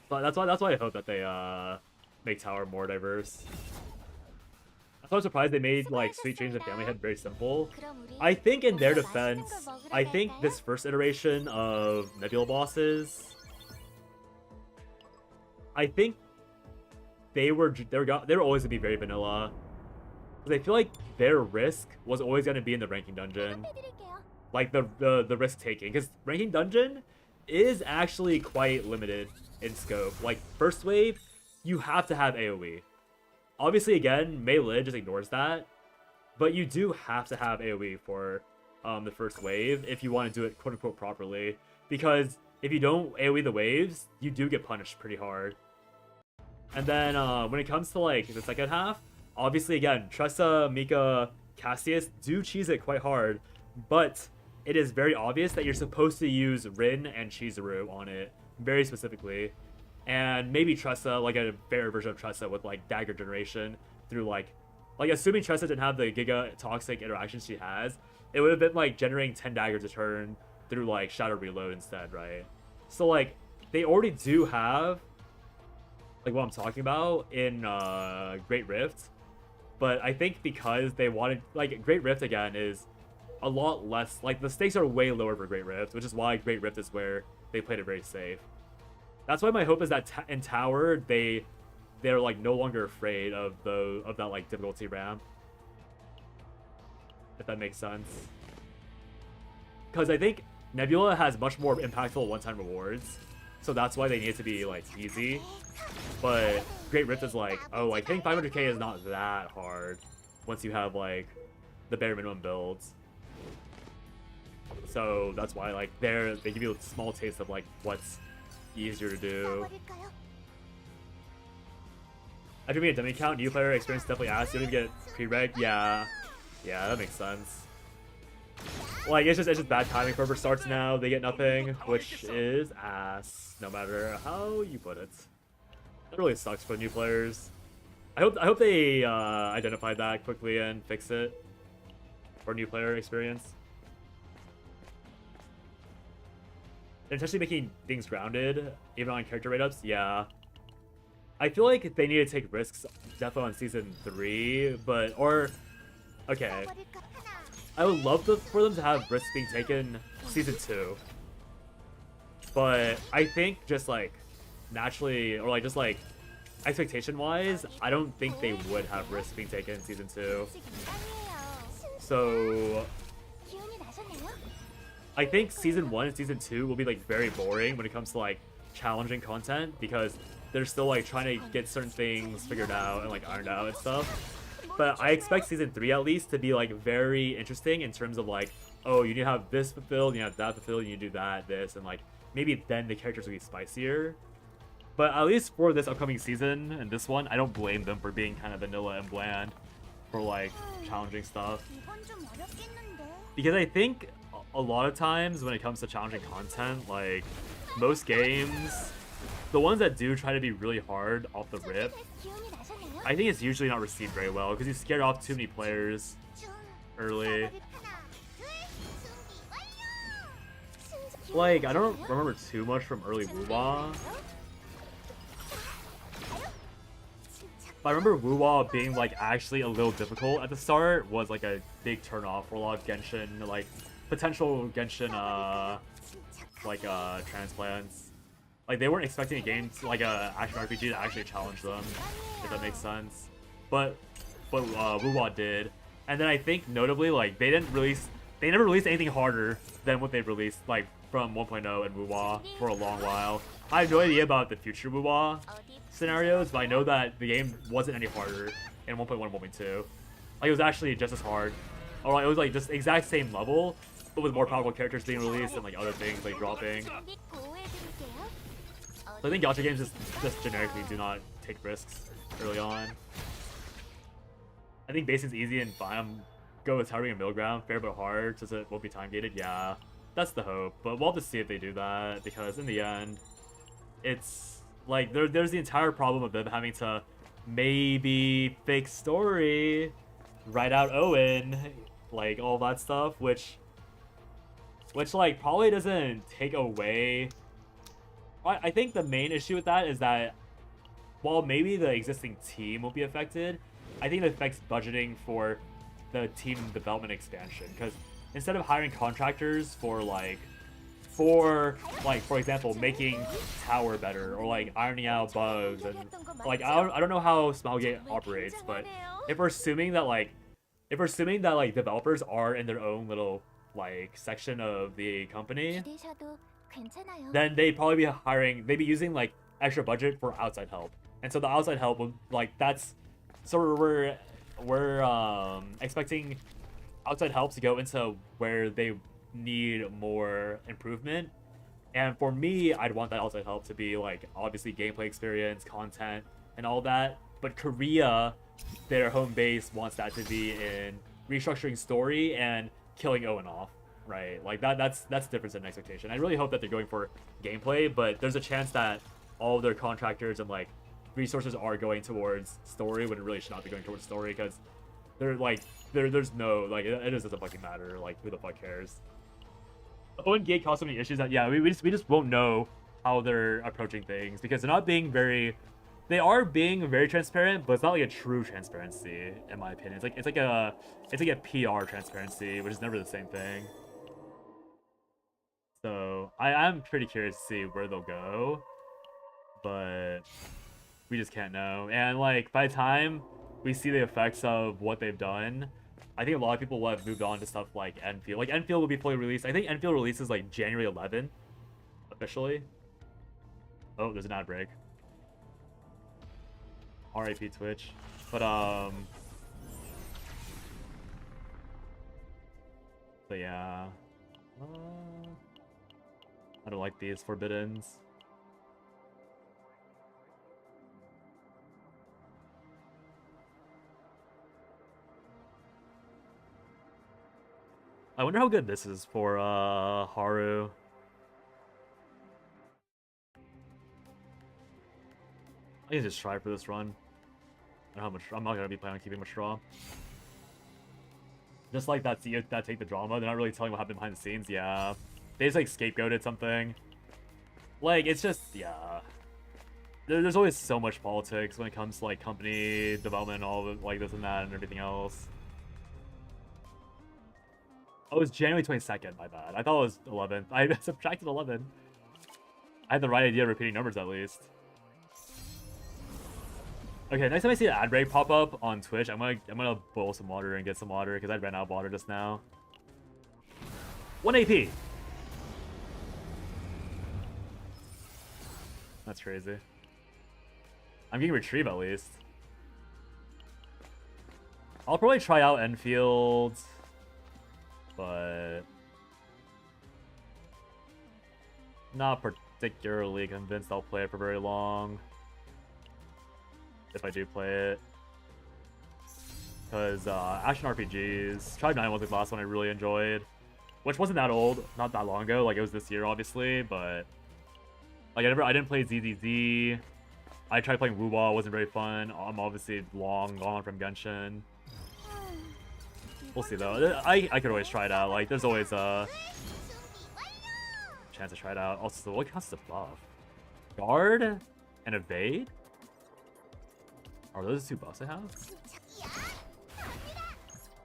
But that's why I hope that they make Tower more diverse. I'm so surprised they made like Sweet Dreams and Family Head very simple. I think in their defense, I think this first iteration of Nebula bosses, I think they were always gonna be very vanilla. Because I feel like their risk was always gonna be in the ranking dungeon, like the risk taking. Because ranking dungeon is actually quite limited in scope. Like, first wave, you have to have AoE. Obviously, again, Mei Lin just ignores that, but you do have to have AoE for the first wave if you want to do it quote-unquote properly, because if you don't AoE the waves, you do get punished pretty hard. And then when it comes to like the second half, obviously again, Tressa, Mika, Cassius do cheese it quite hard, but it is very obvious that you're supposed to use Rin and Chizuru on it very specifically, and maybe Tressa, like a better version of Tressa with like dagger generation through like assuming Tressa didn't have the Giga Toxic interaction she has, it would have been like generating 10 daggers a turn through like Shadow Reload instead, right? So like they already do have like what I'm talking about in Great Rift, but I think because they wanted like Great Rift again is a lot less, like the stakes are way lower for Great Rift, which is why Great Rift is where they played it very safe. That's why my hope is that in Tower they're like no longer afraid of that like difficulty ramp, if that makes sense. Because I think Nebula has much more impactful one-time rewards, so that's why they need it to be like easy. But Great Rift is like, oh, like hitting 500k is not that hard once you have like the bare minimum builds. So that's why like they give you a small taste of like what's easier to do. After being a dummy count, new player experience definitely ass. You don't even get pre-reg. Yeah, that makes sense. Like it's just bad timing. Whoever starts now, they get nothing, which is ass. No matter how you put it, that really sucks for new players. I hope they identify that quickly and fix it for new player experience. And especially making things grounded, even on character rate-ups, yeah. I feel like they need to take risks definitely on Season 3, okay. I would love for them to have risks being taken Season 2. But I think just like, naturally, or like just like, expectation-wise, I don't think they would have risks being taken in Season 2. So I think Season 1 and Season 2 will be like very boring when it comes to like challenging content, because they're still like trying to get certain things figured out and like ironed out and stuff. But I expect Season 3 at least to be like very interesting in terms of like, oh, you need to have this fulfilled, you have that fulfilled, you need to do that, this, and like maybe then the characters will be spicier. But at least for this upcoming season and this one, I don't blame them for being kind of vanilla and bland for like challenging stuff. Because I think a lot of times when it comes to challenging content, like most games, the ones that do try to be really hard off the rip, I think it's usually not received very well because you scared off too many players early. Like, I don't remember too much from early Wuwa. But I remember Wuwa being like actually a little difficult at the start was like a big turnoff for a lot of Genshin, like potential Genshin transplants. Like they weren't expecting a game like a action RPG to actually challenge them, if that makes sense. But Wuwa did. And then I think notably like they never released anything harder than what they've released like from 1.0 and Wuwa for a long while. I have no idea about the future Wuwa scenarios, but I know that the game wasn't any harder in 1.1 and 1.2. Like it was actually just as hard. Or like, it was like just exact same level, but with more powerful characters being released and like other things like dropping. So I think gacha games just generically do not take risks early on. I think basing's easy and fine. Go with towering a middle ground, fair but hard, since it won't be time gated. Yeah, that's the hope. But we'll have to see if they do that, because in the end, it's like there's the entire problem of them having to maybe fix story, write out Owen, like all that stuff, which like probably doesn't take away. I think the main issue with that is that while maybe the existing team will be affected, I think it affects budgeting for the team development expansion, because instead of hiring contractors for for example making Tower better or like ironing out bugs, and like I don't know how Smilegate operates, but if we're assuming that developers are in their own little like section of the company, then they'd probably be using like extra budget for outside help. And so the outside help will that's so we're expecting outside help to go into where they need more improvement. And for me, I'd want that outside help to be like obviously gameplay experience, content, and all that. But Korea, their home base, wants that to be in restructuring story and killing Owen off, right? Like that's the difference in expectation. I really hope that they're going for gameplay, but there's a chance that all of their contractors and like resources are going towards story when it really should not be going towards story, because they're like there's no like it just doesn't fucking matter. Like who the fuck cares? Owen Gate caused so many issues that yeah, we just won't know how they're approaching things, because they're not being very. They are being very transparent, but it's not like a true transparency, in my opinion. It's like a PR transparency, which is never the same thing. So I'm pretty curious to see where they'll go, but we just can't know. And like by the time we see the effects of what they've done, I think a lot of people will have moved on to stuff like Enfield. Like Enfield will be fully released. I think Enfield releases like January 11th, officially. Oh, there's an ad break. RIP Twitch. But yeah. I don't like these forbiddens. I wonder how good this is for Haru. I can just try for this run. I don't know how much. I'm not gonna be planning on keeping much draw. Just like that take the drama. They're not really telling what happened behind the scenes. Yeah, they just like scapegoated something. Like it's just yeah. There's always so much politics when it comes to like company development, and all of it, like this and that and everything else. Oh, it was January 22nd. My bad. I thought it was 11th. I subtracted 11. I had the right idea of repeating numbers at least. Okay, next time I see an ad break pop up on Twitch, I'm gonna boil some water and get some water because I ran out of water just now. 1 AP. That's crazy. I'm getting retrieve at least. I'll probably try out Enfield, but not particularly convinced I'll play it for very long. If I do play it, because action RPGs, Tribe 9 was the last one I really enjoyed, which wasn't that old, not that long ago. Like it was this year, obviously, but like I didn't play ZZZ. I tried playing Woo-Wah, wasn't very fun. I'm obviously long gone from Genshin. We'll see though. I could always try it out. Like there's always a chance to try it out. Also, what counts as a buff? Guard and evade. Are those the two buffs I have?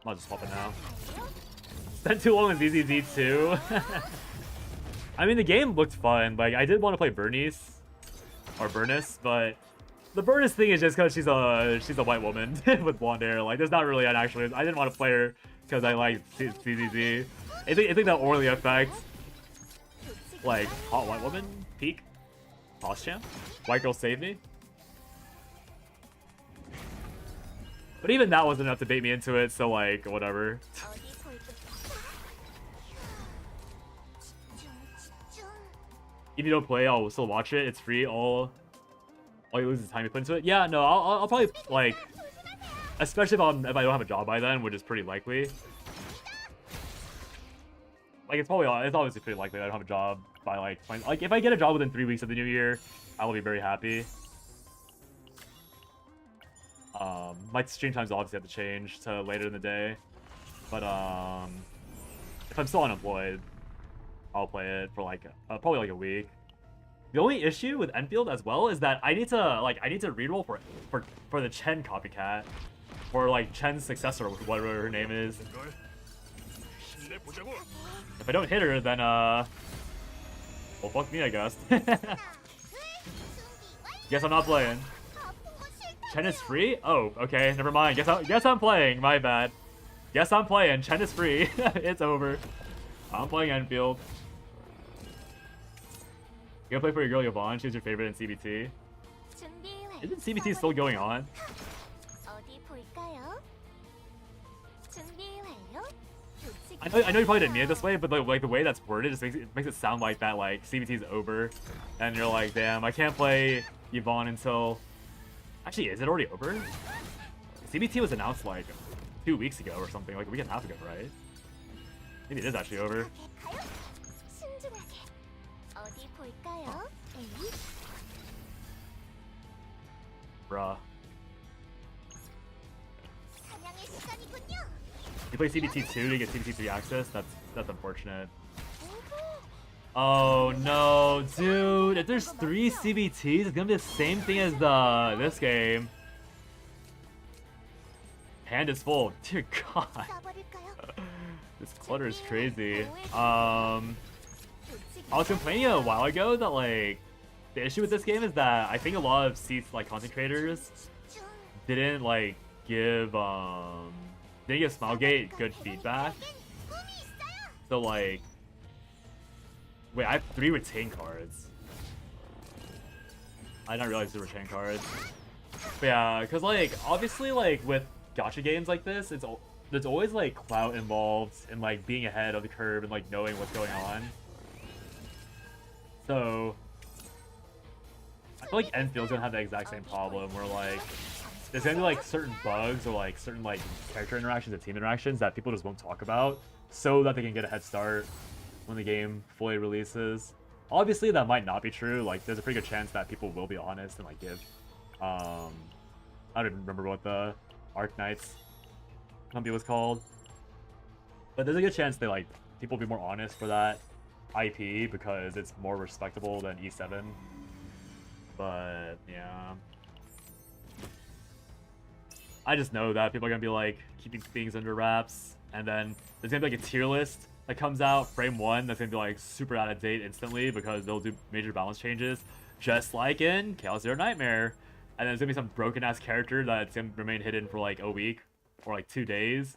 I'll just swap it now. Spent too long in ZZZ too. I mean, the game looked fun. Like, I did want to play Bernice or Bernice, but the Bernice thing is just because she's a white woman with blonde hair. Like, there's not really an actual. I didn't want to play her because I like ZZZ. I think that Orly effect, like hot white woman peak, Toss champ, white girl save me. But even that wasn't enough to bait me into it, so like, whatever. If you don't play, I'll still watch it. It's free. All you lose is time you put into it. Yeah, no, I'll probably, like, especially if I don't have a job by then, which is pretty likely. Like, it's obviously pretty likely that I don't have a job by, like, if I get a job within 3 weeks of the new year, I will be very happy. My stream times obviously have to change to later in the day, but if I'm still unemployed, I'll play it for like probably like a week. The only issue with Enfield as well is that I need to reroll for the Chen copycat, or like Chen's successor, whatever her name is. If I don't hit her, then well, fuck me, I guess. Guess I'm not playing. Chen is free? Oh, okay, never mind. Guess I'm playing. My bad. Guess I'm playing. Chen is free. It's over. I'm playing Enfield. You gonna play for your girl Yvonne? She's your favorite in CBT. Isn't CBT still going on? I know you probably didn't mean it this way, but like the way that's worded just makes it sound like that like CBT's over, and you're like, damn, I can't play Yvonne until. Actually, is it already over? CBT was announced like 2 weeks ago or something, like a week and a half ago, right? Maybe it is actually over. 가요. 신중하게. 어디 볼까요? 에이. Bruh. 사냥의 시간이군요. You play CBT2 to get CBT3 access? That's unfortunate. Oh no, dude! If there's 3 CBTs, it's gonna be the same thing as this game. Hand is full. Dear God, 쏴버릴까요? this clutter is crazy. I was complaining a while ago that like the issue with this game is that I think a lot of like content creators 중. didn't like give Smilegate good feedback. 꿈이 있어요. So like, wait, I have 3 retain cards. I didn't realize there were retain cards. But yeah, cause like obviously like with gacha games like this, there's always like clout involved in like being ahead of the curve and like knowing what's going on. So I feel like Enfield's gonna have the exact same problem where like there's gonna be like certain bugs or like certain like character interactions and team interactions that people just won't talk about so that they can get a head start when the game fully releases. Obviously that might not be true. Like there's a pretty good chance that people will be honest and like give I don't even remember what the Arc Knights company was called. But there's a good chance they like people will be more honest for that IP because it's more respectable than E7. But yeah, I just know that people are gonna be like keeping things under wraps, and then there's gonna be like a tier list that comes out frame 1 that's gonna be like super out of date instantly because they'll do major balance changes, just like in Chaos Zero Nightmare. And then there's gonna be some broken ass character that's gonna remain hidden for like a week or like 2 days.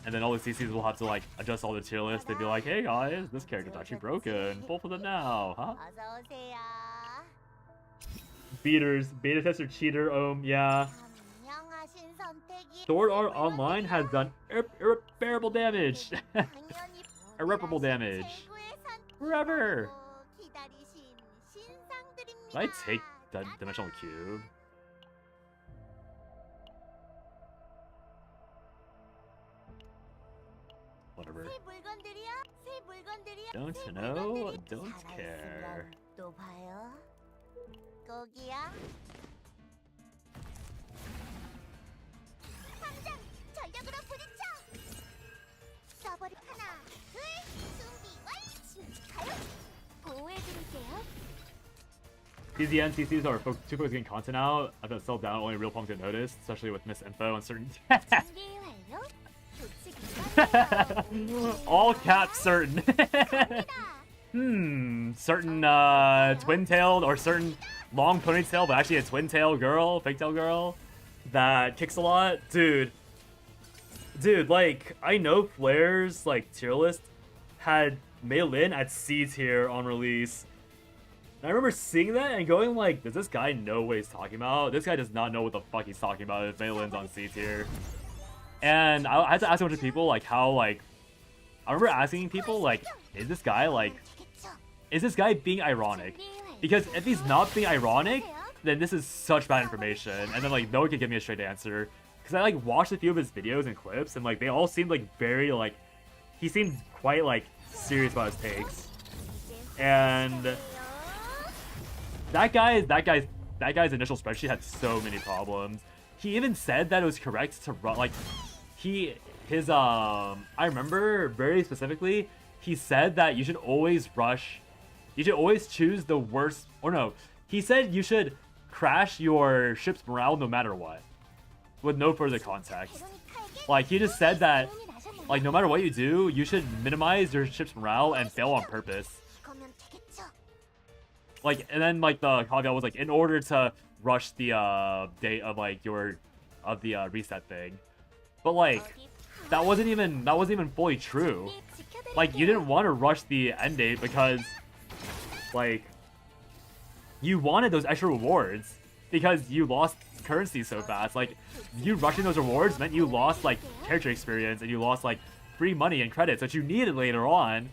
And then all the CCs will have to like adjust all the tier lists. They'd be like, hey guys, this character's actually broken. Pull for them now, huh? 어서 오세요. Beaters, beta tester cheater, yeah. 현명하신 선택이. Sword Art Online has done irreparable damage. 당연히 Irreparable damage. 최고의 선택으로 Forever. 기다리신 신상들입니다. Did I take that dimensional cube? Whatever. 새 물건들이요? 새 물건들이요? Don't 새 know, 물건들이 don't 살아있으면 care. 또 봐요. 거기야. 당장 전력으로 부딪혀. 쏴버리 하나, 둘, 준비 완료. 가요. 보호해드릴게요. CZN CCs are too focused getting content out. I bet sell down, only real pumps get noticed, especially with misinfo and certain. 준비 완료. 조치기 완료. All caps certain. Certain twin-tailed or certain long ponytail, but actually a twin-tail girl, fake-tail girl that kicks a lot. Dude, like I know Flair's like tier list had Mei-Lin at C tier on release. And I remember seeing that and going like, does this guy know what he's talking about? This guy does not know what the fuck he's talking about if Mei-Lin's on C tier. And I had to ask a bunch of people like how like I remember asking people like, is this guy being ironic? Because if he's not being ironic, then this is such bad information. And then like no one could give me a straight answer. Because I like watched a few of his videos and clips and like they all seemed like very like he seemed quite like serious about his takes. And that guy's initial spreadsheet had so many problems. He even said that it was correct to run like I remember very specifically he said that you should always choose the worst, or no, he said you should crash your ship's morale no matter what, with no further context. Like he just said that like no matter what you do, you should minimize your ship's morale and fail on purpose. Like, and then like the caveat was like in order to rush the date of like the reset thing. But like that wasn't even fully true. Like you didn't want to rush the end date because like you wanted those extra rewards because you lost currency so fast. Like you rushing those rewards meant you lost like character experience and you lost like free money and credits that you needed later on.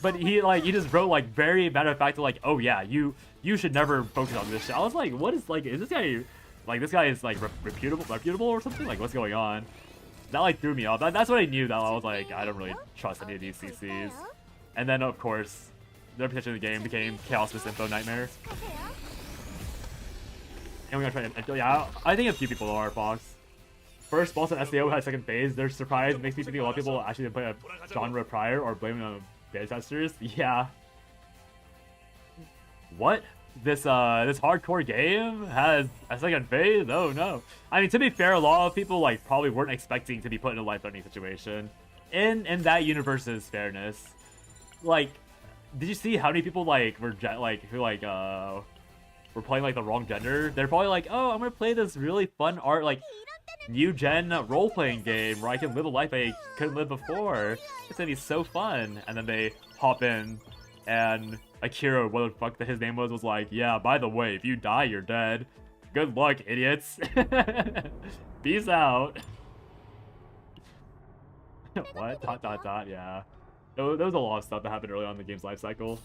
But he just wrote like very matter of fact like, oh yeah, you should never focus on this shit. I was like, what is like, is this guy like, this guy is like reputable or something? Like what's going on? that like threw me off. That's what I knew. That I was like, I don't really trust any of these CCs. And then of course, the reputation of the game became Chaos Miss Info Nightmare. And we're gonna try to, yeah, I think a few people are Fox. First, boss and SAO had second phase. Their surprise makes me think a lot of people actually didn't play a genre prior or blame it on beta testers. Yeah. What? This hardcore game has a second phase? Oh no. I mean, to be fair, a lot of people like probably weren't expecting to be put in a life-threatening situation. In that universe's fairness, like, did you see how many people like were playing like the wrong gender? They're probably like, oh, I'm gonna play this really fun new gen role-playing game where I can live a life I couldn't live before. It's gonna be so fun. And then they hop in, and Akira, what the fuck his name was like, yeah, by the way, if you die, you're dead. Good luck, idiots. Peace out. What? ... Yeah. There was a lot of stuff that happened early on in the game's life cycle.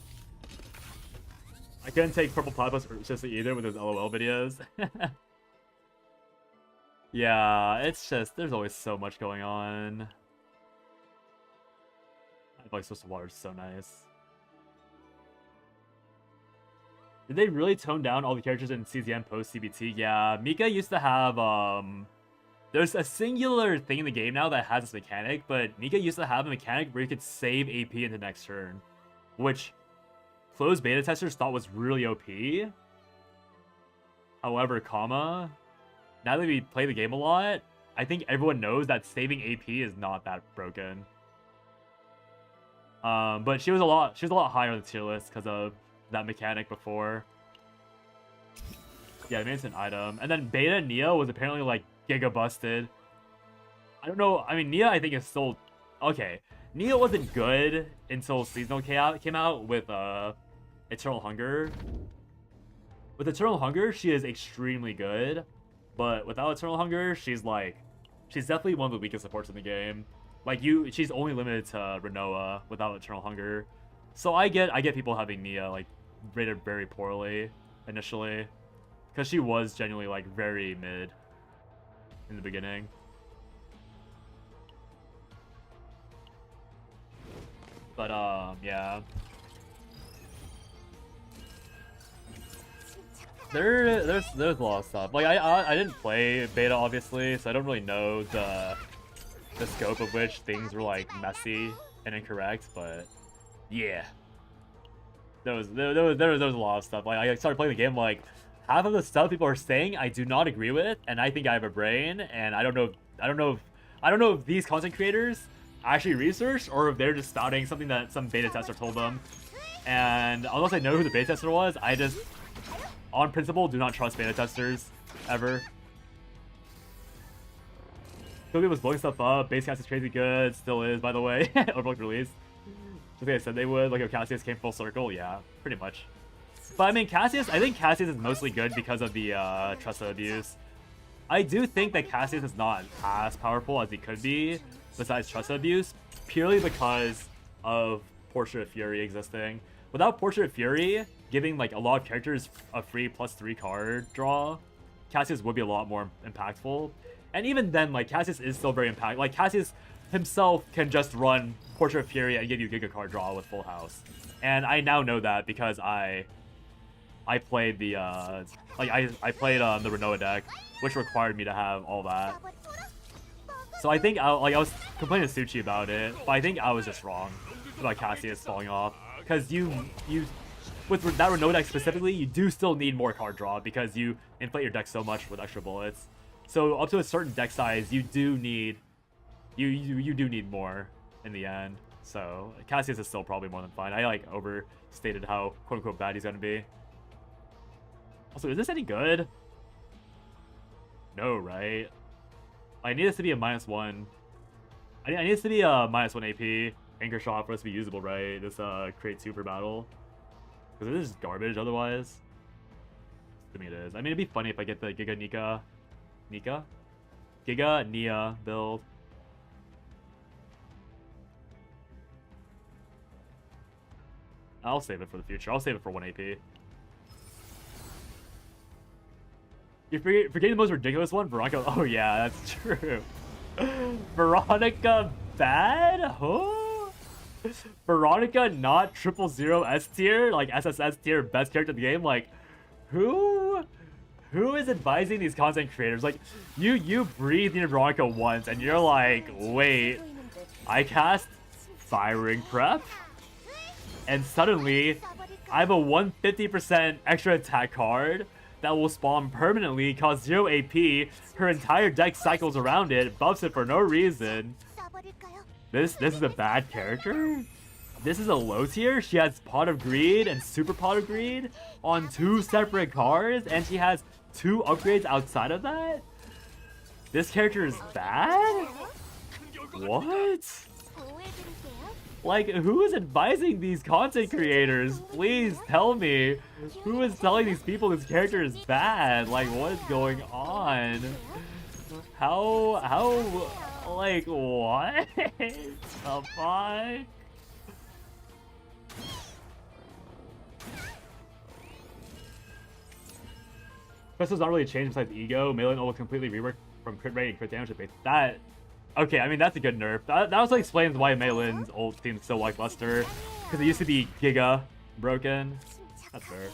I couldn't take Purple Platypus seriously either with his LOL videos. Yeah, it's just, there's always so much going on. I feel like Source of Water is so nice. Did they really tone down all the characters in CZN post-CBT? Yeah, Mika used to have, there's a singular thing in the game now that has this mechanic, but Mika used to have a mechanic where you could save AP in the next turn, which closed beta testers thought was really OP. However, now that we play the game a lot, I think everyone knows that saving AP is not that broken. But she was a lot higher on the tier list because of that mechanic before. Yeah, I mean, it's an item. And then Beta Nia was apparently like giga busted. I don't know. I mean, Nia I think is still okay. Nia wasn't good until Seasonal came out with Eternal Hunger. With Eternal Hunger, she is extremely good. But without Eternal Hunger, she's definitely one of the weakest supports in the game. Like she's only limited to Renoa without Eternal Hunger. So I get people having Nia like rated very poorly initially, because she was genuinely like very mid in the beginning. But yeah. There's a lot of stuff. Like I didn't play beta obviously, so I don't really know the scope of which things were like messy and incorrect. But yeah, there was a lot of stuff. Like I started playing the game, like half of the stuff people are saying I do not agree with, and I think I have a brain, and I don't know if these content creators actually researched or if they're just spouting something that some beta tester told them. And unless I know who the beta tester was, I just, on principle, do not trust beta testers, ever. Kobe was blowing stuff up, base cast is crazy good, still is, by the way, overlooked release. Just like I said they would, like if Cassius came full circle, yeah, pretty much. But I mean, I think Cassius is mostly good because of the Tressa abuse. I do think that Cassius is not as powerful as he could be, besides Tressa abuse, purely because of Portrait of Fury existing. Without Portrait of Fury giving like a lot of characters a free +3 card draw, Cassius would be a lot more impactful. And even then, like Cassius is still very impactful. Like Cassius himself can just run Portrait of Fury and give you Giga card draw with full house. And I now know that because I played the I played the Renoa deck, which required me to have all that. So I think I was complaining to Suchi about it, but I think I was just wrong about Cassius falling off, because you with that Renoa deck specifically, you do still need more card draw because you inflate your deck so much with extra bullets. So up to a certain deck size, you do need more in the end. So Cassius is still probably more than fine. I like overstated how quote unquote bad he's gonna be. Also, is this any good? No, right? I need this to be a -1. I need this to be a -1 AP anchor shot for us to be usable, right? This create 2 per battle. Because it is garbage otherwise. I mean, it is. I mean, it'd be funny if I get the Giga Nia build. I'll save it for the future. I'll save it for 1 AP. You're forgetting the most ridiculous one, Veronica. Oh yeah, that's true. Veronica bad? Huh? Veronica not 000 S tier? Like SSS tier best character in the game? Like, who is advising these content creators? Like, you breathe near Veronica once and you're like, wait, I cast Firing Prep? And suddenly, I have a 150% extra attack card that will spawn permanently, cause 0 AP, her entire deck cycles around it, buffs it for no reason. This is a bad character? This is a low tier? She has Pot of Greed and Super Pot of Greed on 2 separate cards, and she has 2 upgrades outside of that? This character is bad? What? Like, who is advising these content creators? Please tell me. Who is telling these people this character is bad? Like, what is going on? How, like, what? The fuck? Crystal's not really changed besides ego. Melee will completely rework from crit rate and crit damage to base. That, okay, I mean, that's a good nerf. That also explains why Malin's ult seems so lackluster. Because it used to be Giga broken. That's fair.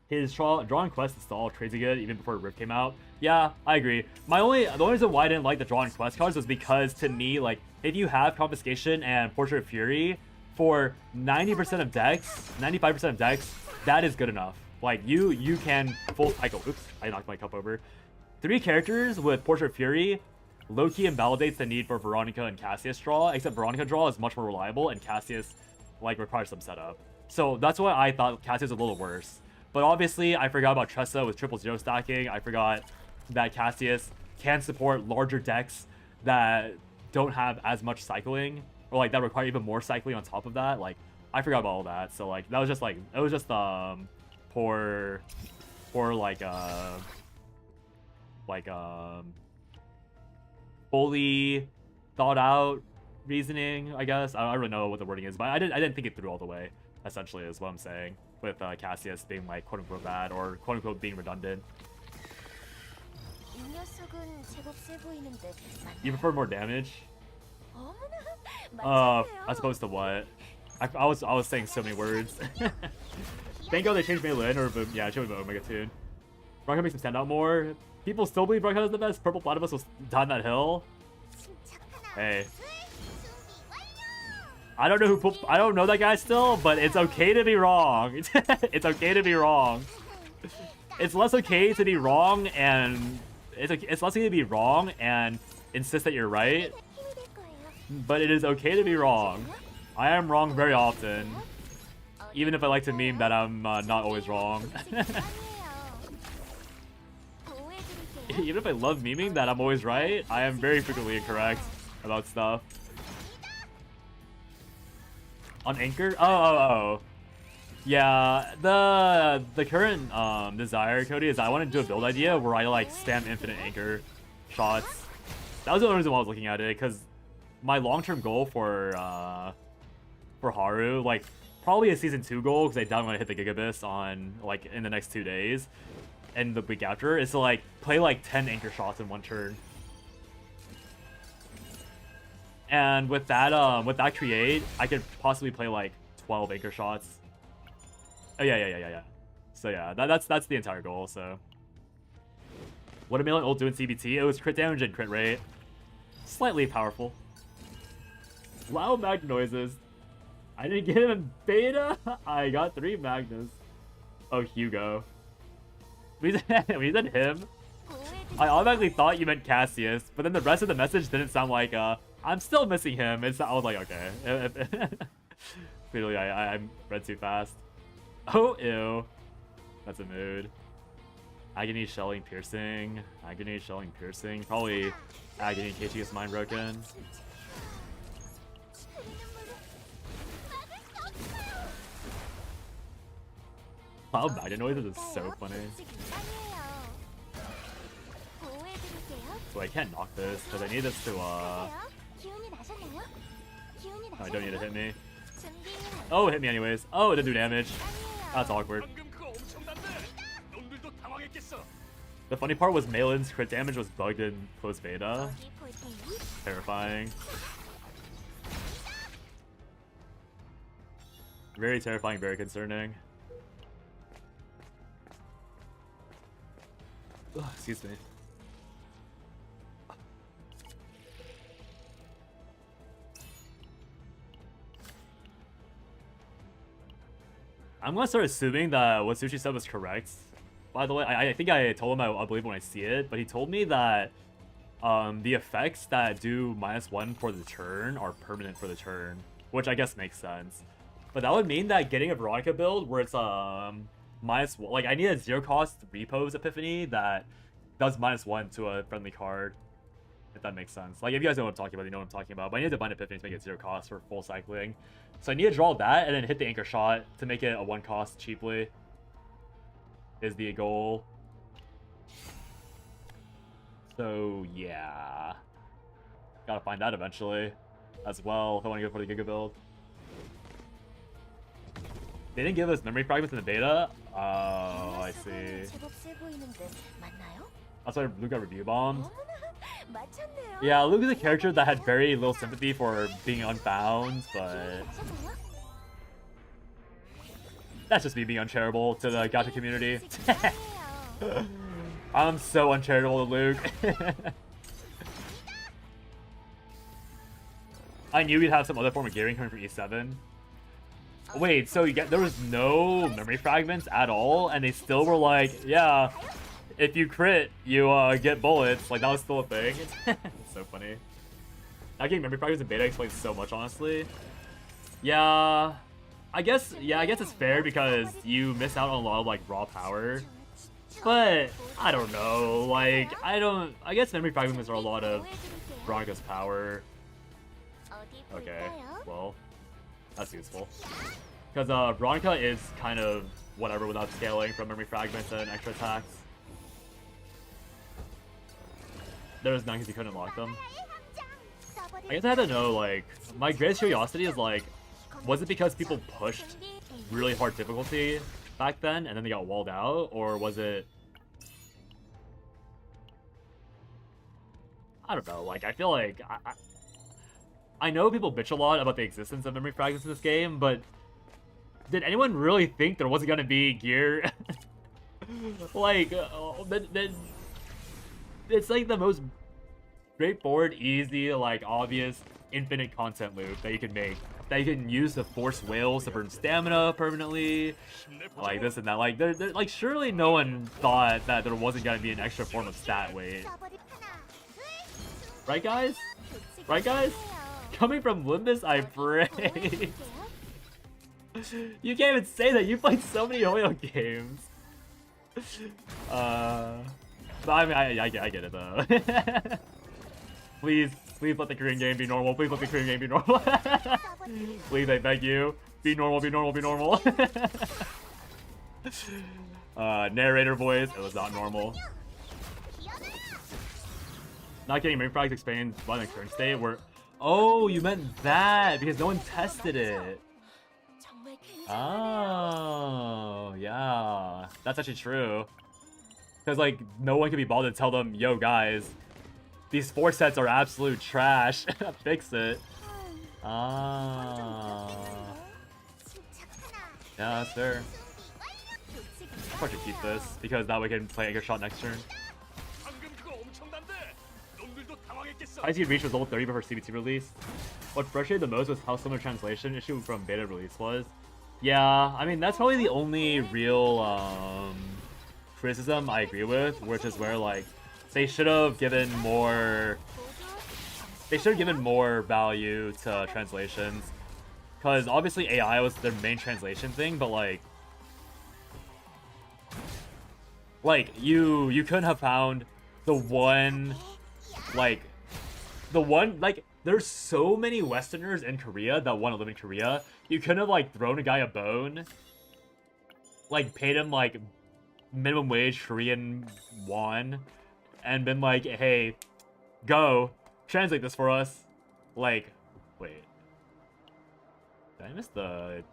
His drawing quest is still crazy good even before Rift came out. Yeah, I agree. The only reason why I didn't like the drawing quest cards was because, to me, like, if you have Confiscation and Portrait of Fury for 90% of decks, 95% of decks, that is good enough. Like, you can full cycle. Oops, I knocked my cup over. 3 characters with Portrait of Fury low-key invalidates the need for Veronica and Cassius draw, except Veronica draw is much more reliable, and Cassius, like, requires some setup. So that's why I thought Cassius was a little worse. But obviously, I forgot about Tressa with 000 stacking. I forgot that Cassius can support larger decks that don't have as much cycling, or like that require even more cycling on top of that. Like, I forgot about all that. So like, that was just like, it was just poor like fully thought out reasoning, I guess. I don't really know what the wording is, but I didn't think it through all the way, essentially, is what I'm saying, with Cassius being like quote unquote bad or quote unquote being redundant. You prefer more damage? As opposed to what? I was saying so many words. Thank God they changed Melee, or yeah, she would have Omega Tune. Bronco makes him stand out more. People still believe Bronco is the best. Purple Platypus will die on that hill. Hey. I don't know that guy still, but it's okay to be wrong. It's okay to be wrong. It's less okay to be wrong and it's less okay to be wrong and insist that you're right. But it is okay to be wrong. I am wrong very often, even if I like to meme that I'm not always wrong. Even if I love memeing that I'm always right, I am very frequently incorrect about stuff. On Anchor? Oh. Yeah, the current desire, Cody, is I want to do a build idea where I like spam infinite Anchor shots. That was the only reason why I was looking at it, because my long-term goal for Haru, like probably a season 2 goal, because I don't want to hit the Gigabus on like in the next 2 days and the week after, is to like play like 10 Anchor shots in one turn. And with that create, I could possibly play like 12 Anchor shots. Oh yeah. So yeah, that's the entire goal. So what did Melee ult do in CBT? It was crit damage and crit rate. Slightly powerful. Loud mag noises. I didn't get him in beta. I got 3 Magnus. Oh, Hugo. We said him. I automatically thought you meant Cassius, but then the rest of the message didn't sound like I'm still missing him. I was like, okay. Clearly, I read too fast. Oh, ew. That's a mood. Agony, Shelling, Piercing. Agony, Shelling, Piercing. Probably Agony in case he gets mind broken. Cloud Magnet noises is so funny. So I can't knock this, because I need this to, oh, I don't need to hit me. Oh, it hit me anyways. Oh, it didn't do damage. That's awkward. The funny part was Malin's crit damage was bugged in closed beta. 어디 볼 테니? Terrifying. Very terrifying, very concerning. Ugh, excuse me. I'm gonna start assuming that what Sushi said was correct. By the way, I think I told him I'll believe when I see it, but he told me that the effects that do -1 for the turn are permanent for the turn, which I guess makes sense. But that would mean that getting a Veronica build where it's -1, like I need a 0-cost repose epiphany that does -1 to a friendly card, if that makes sense. Like if you guys know what I'm talking about, you know what I'm talking about. But I need a divine epiphany to make it 0-cost for full cycling. So I need to draw that and then hit the anchor shot to make it a 1-cost cheaply. Is the goal. So yeah, gotta find that eventually as well if I want to go for the Giga build. They didn't give us memory fragments in the beta. Oh, I see. 제법 세 보이는데 맞나요? That's why Luke got review bombed. 어머나, 맞췄네요. Yeah, Luke is a character that had very little sympathy for being unbound, but 맞췄네요. that's just me being uncharitable to the gacha community. 직관이에요. I'm so uncharitable to Luke. I knew we'd have some other form of gearing coming from E7. Wait, so there was no memory fragments at all, and they still were like, yeah, if you crit, you get bullets. Like that was still a thing. It's so funny. Not getting memory fragments in beta explains so much, honestly. Yeah, I guess it's fair because you miss out on a lot of like raw power. But I don't know. Like I guess memory fragments are a lot of Veronica's power. 어디 Okay, 볼까요? well, that's useful. Because Veronica is kind of whatever without scaling from memory fragments and extra attacks. There was none because you couldn't unlock them. I guess I had to know, like, my greatest curiosity is, like, was it because people pushed really hard difficulty back then and then they got walled out? Or was it... I don't know, like, I feel like... I know people bitch a lot about the existence of memory fragments in this game, but did anyone really think there wasn't gonna be gear? Like, it's like the most straightforward, easy, like obvious, infinite content loop that you can make. That you can use to force whales to burn stamina permanently, like this and that. Like, like surely no one thought that there wasn't gonna be an extra form of stat weight, right, guys? Right, guys? Coming from Limbus, I pray. You can't even say that. You played so many Oil games. But I mean, I get it though. Please let the Korean game be normal. Please let the Korean game be normal. Please, I beg you. Be normal, be normal, be normal. Narrator voice, it was not normal. Not getting main frags explained by the current state where... Oh, you meant that because no one tested it. Oh, yeah. That's actually true. Because, like, no one can be bothered to tell them, yo, guys, these 4 sets are absolute trash. Fix it. Ah. Yeah, that's fair. I'll probably keep this, because that way we can play Anchor Shot next turn. High Speed Reach was level 30 before CBT release. What frustrated the most was how similar translation issue from beta release was. Yeah, I mean, that's probably the only real criticism I agree with, which is where, like, they should have given more value to translations, because obviously AI was their main translation thing, but like you couldn't have found the one, like there's so many Westerners in Korea that want to live in Korea. You couldn't have, like, thrown a guy a bone, like, paid him, like, minimum wage Korean won, and been like, hey, go, translate this for us. Like, wait. Did I miss the...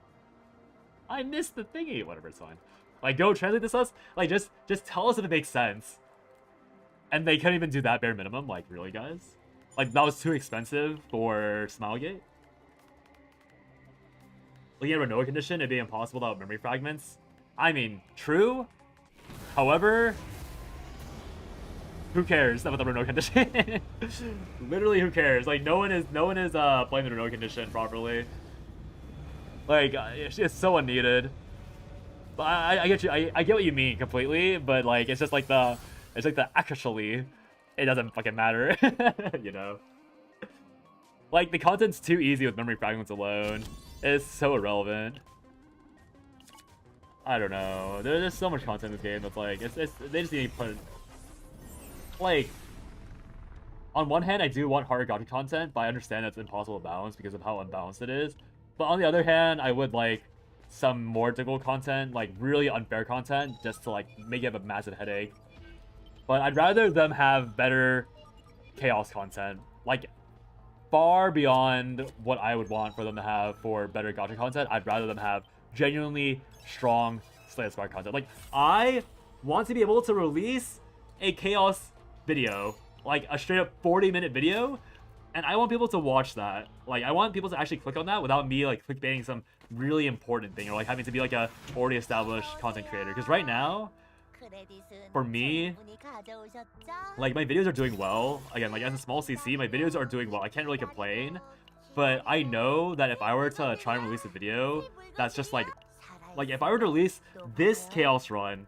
I missed the thingy. Whatever, it's fine. Like, go translate this us. Like, just tell us if it makes sense. And they couldn't even do that bare minimum. Like, really, guys? Like, that was too expensive for Smilegate. Looking at Renault condition, it'd be impossible without memory fragments. I mean, true. However, who cares about the Renault condition? Literally, who cares? Like, no one is playing the Renault condition properly. Like, it's so unneeded. But I get you. I get what you mean completely. But like, it's like the actually, it doesn't fucking matter. You know. Like, the content's too easy with memory fragments alone. It's so irrelevant. I don't know. There's so much content in this game that's like, they just need to put, like, on one hand, I do want harder gotcha content, but I understand that's impossible to balance because of how unbalanced it is. But on the other hand, I would like some more difficult content, like really unfair content, just to like make it a massive headache. But I'd rather them have better chaos content, like far beyond what I would want for them to have for better gotcha content. I'd rather them have genuinely strong Slay Squad content. Like, I want to be able to release a chaos video, like a straight up 40-minute video, and I want people to watch that. Like, I want people to actually click on that without me like clickbaiting some really important thing or like having to be like a already established content creator. Because right now, for me, like, my videos are doing well. Again, like, as a small CC, my videos are doing well. I can't really complain. But I know that if I were to try and release a video that's just like if I were to release this Chaos run,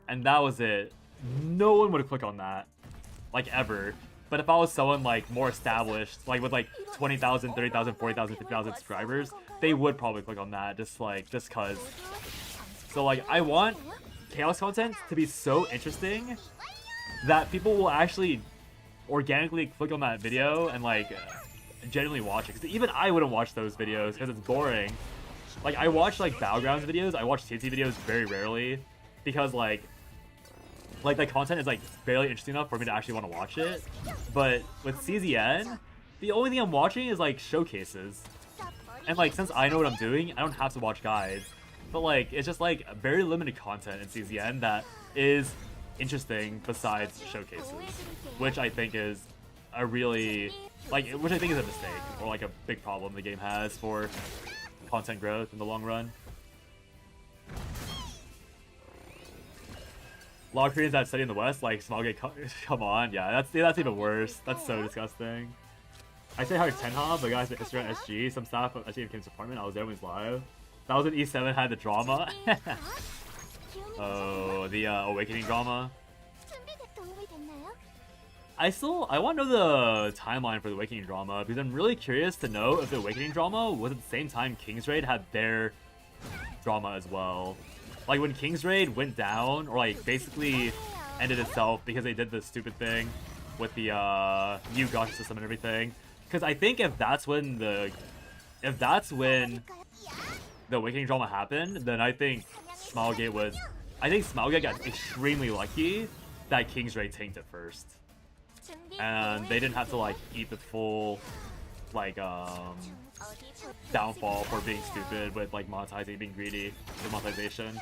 and that was it, no one would click on that. Like, ever. But if I was someone, like, more established, like, with, like, 20,000, 30,000, 40,000, 50,000 subscribers, they would probably click on that, just cause. So, like, I want Chaos content to be so interesting that people will actually organically click on that video and, like, genuinely watch it. Because even I wouldn't watch those videos because it's boring. Like, I watch, like, Battlegrounds videos, I watch TNT videos very rarely because, like, the content is, like, barely interesting enough for me to actually want to watch it. But with CZN, the only thing I'm watching is, like, showcases. And, like, since I know what I'm doing, I don't have to watch guides. But, like, it's just, like, very limited content in CZN that is interesting besides showcases. Which I think is a really, like, which I think is a mistake. Or, like, a big problem the game has for content growth in the long run. A lot of Koreans that study in the West, like, Smilegate, come on, yeah, that's even worse. That's so disgusting. I say hi to Tenha, the guys at Instagram SG, some staff at SG came to apartment, I was there when he was live. That was when E7 had the drama. Oh, the Awakening drama. I want to know the timeline for the Awakening drama, because I'm really curious to know if the Awakening drama was at the same time King's Raid had their drama as well. Like, when King's Raid went down, or, like, basically ended itself because they did this stupid thing with the new gotcha system and everything. Because I think if that's when the Awakening drama happened, then I think Smilegate got extremely lucky that King's Raid tanked it first. And they didn't have to, like, eat the full, like, downfall for being stupid with, like, monetizing, being greedy with monetization.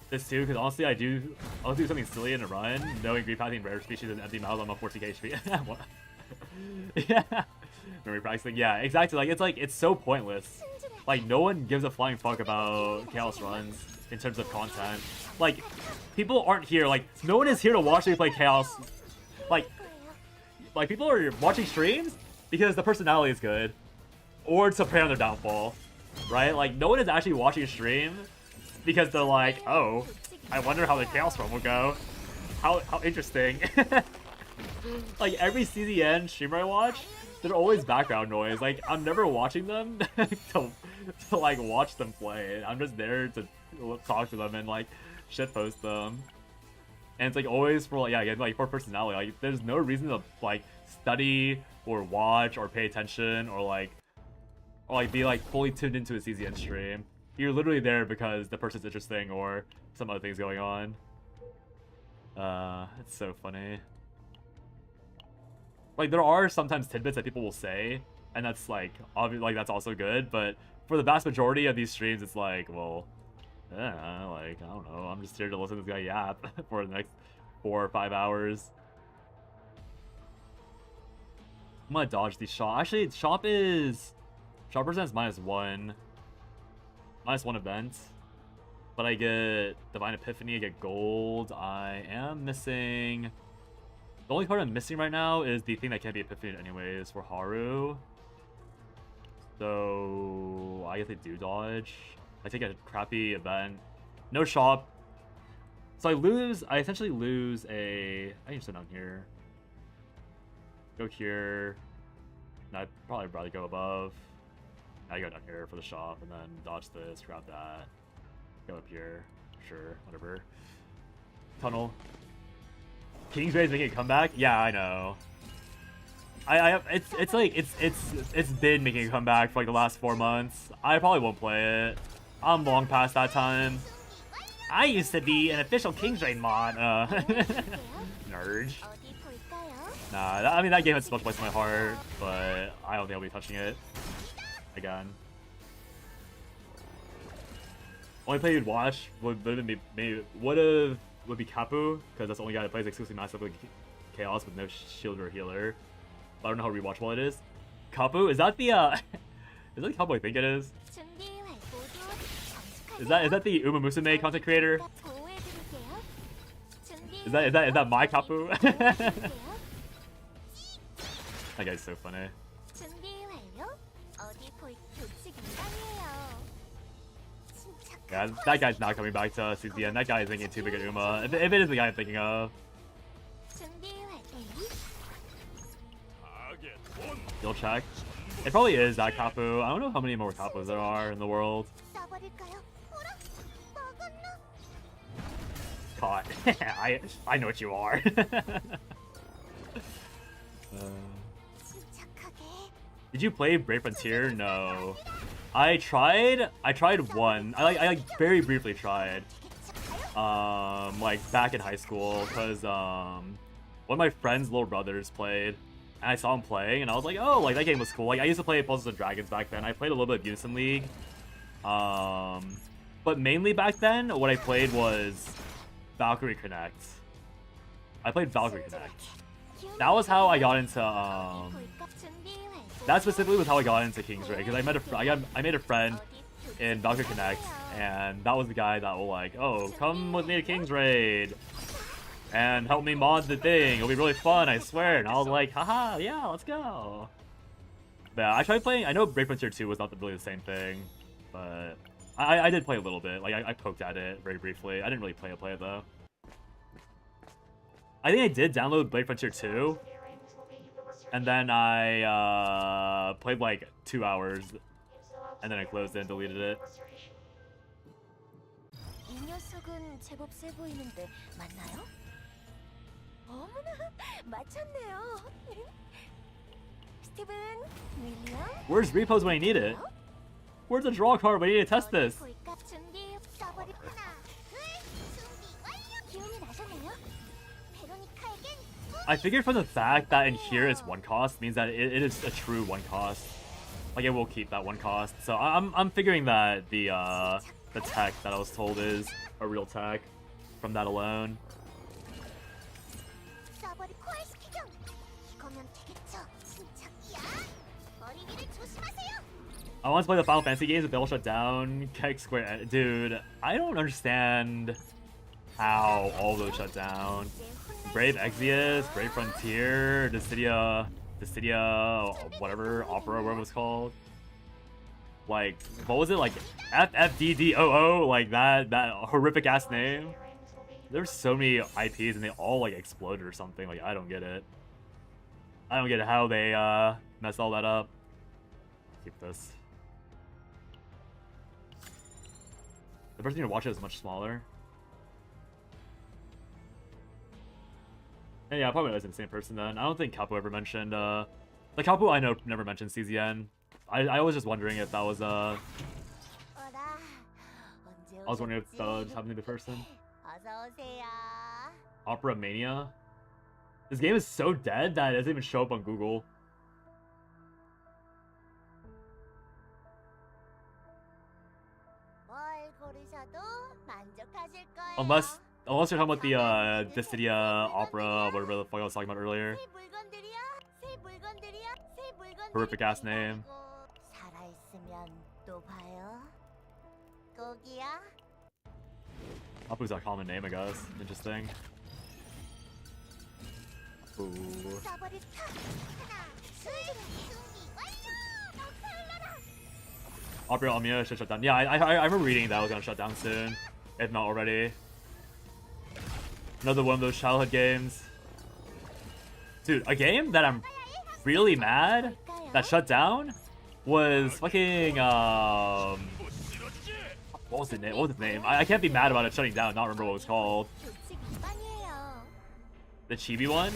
This too, because honestly, I'll do something silly in a run, knowing green pathing rare species and empty mouth, I'm a 14k HP. Yeah, memory practicing. Yeah, exactly. Like, it's so pointless. Like, no one gives a flying fuck about Chaos runs in terms of content. Like, people aren't here. Like, no one is here to watch me play Chaos. Like people are watching streams because the personality is good, or to prey on their downfall, right? Like, no one is actually watching a stream because they're like, oh, I wonder how the Chaos run will go. How interesting. Like, every CZN streamer I watch, they're always background noise. Like, I'm never watching them to like watch them play. I'm just there to talk to them and like shitpost them. And it's like always for, like, yeah, again, like, for personality. Like, there's no reason to like study or watch or pay attention or be like fully tuned into a CZN stream. You're literally there because the person's interesting or some other things going on. It's so funny. Like, there are sometimes tidbits that people will say, and that's like obvious, like, that's also good, but for the vast majority of these streams, it's like, well, Yeah, like, I don't know. I'm just here to listen to this guy yap for the next 4 or 5 hours. I'm gonna dodge the shop. Actually, shop presents -1. -1 event. But I get Divine Epiphany, I get gold. I am missing... The only card I'm missing right now is the thing that can't be Epiphany anyways for Haru. So I guess I do dodge. I take a crappy event. No shop. So I essentially lose a... I can sit down here. Go here. No, I'd probably rather go above. I go down here for the shop and then dodge this, grab that. Go up here. Sure, whatever. Tunnel. Kingsgray's making a comeback? Yeah, I know. It's been making a comeback for like the last 4 months. I probably won't play it. I'm long past that time. I used to be an official Kingsray mod. Nerd. Nah, I mean that game has so much place in my heart, but I don't think I'll be touching it again. Only play you'd watch would be Kapu, because that's the only guy that plays exclusively massive like Chaos with no shield or healer. I don't know how rewatchable it is. Kapu, is that the is that the Kapu I think it is? Is that the Uma Musume content creator? Is that my Kapu? That guy's so funny. Yeah, that guy's not coming back to CZN. That guy is thinking too big of Uma. If it is the guy I'm thinking of. You'll check. It probably is that Kapu. I don't know how many more Kapus there are in the world. Caught. I know what you are. Did you play Brave Frontier? No. I tried one. I like very briefly tried. Like back in high school, cause one of my friend's little brothers played, and I saw him playing, and I was like, oh, like that game was cool. Like I used to play Puzzles and Dragons back then. I played a little bit of Unison League, but mainly back then, what I played was Valkyrie Connect. I played Valkyrie Connect. That was how I got into that specifically was how I got into Kingsray, because I made a friend in Valkyrie Connect, and that was the guy that was like, oh, come with me to Kingsraid and help me mod the thing. It'll be really fun, I swear. And I was like, haha, yeah, let's go. But yeah, I tried playing. I know Brave Frontier 2 was not really the same thing, but I did play a little bit. Like I poked at it very briefly. I didn't really play it though. I think I did download Blade Frontier 2. And then I played like 2 hours, and then I closed it and deleted it. Where's repos when I need it? Where's the draw card when I need to test this? I figured from the fact that in here it's 1 cost means that it is a true 1 cost. Like it will keep that 1 cost. So I'm figuring that the tech that I was told is a real tech from that alone. I want to play the Final Fantasy games, but they'll shut down. Keg Square, dude. I don't understand how all those shut down. Brave Exvius, Brave Frontier, Dissidia, whatever, Opera, whatever it was called. Like, what was it? Like, FFDDOO? Like, that horrific ass name? There's so many IPs and they all, like, exploded or something. Like, I don't get it. I don't get how they, messed all that up. Keep this. The person you watch it is much smaller. Yeah, probably wasn't the same person then. I don't think Kapu ever mentioned, the Kapu I know never mentioned CZN. I was just wondering if that was, I was wondering if that just happened to be the person. Opera Mania? This game is so dead that it doesn't even show up on Google. Unless you're talking about the Dissidia opera, whatever the fuck I was talking about earlier. Horrific ass name. Apu's a common name, I guess. Interesting. Ooh. Opera Omnia should shut down. Yeah, I remember reading that was gonna shut down soon, if not already. Another one of those childhood games. Dude, a game that I'm really mad that shut down was fucking what was the name? What was its name? I can't be mad about it shutting down. Not remember what it was called. The chibi one.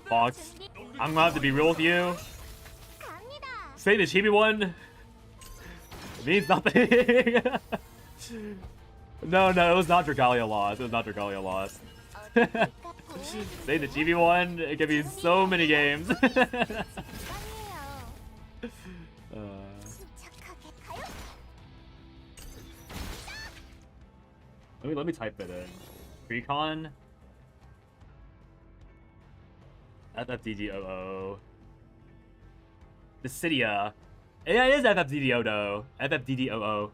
Fox. I'm gonna have to be real with you. Say the chibi one means nothing. No, it was not Dragalia Lost. It was not Dragalia Lost. Say the chibi one. It can be so many games. Let me type it in. Precon. FFDDOO. Dissidia. Yeah, it is FFDDOO. FFDDOO.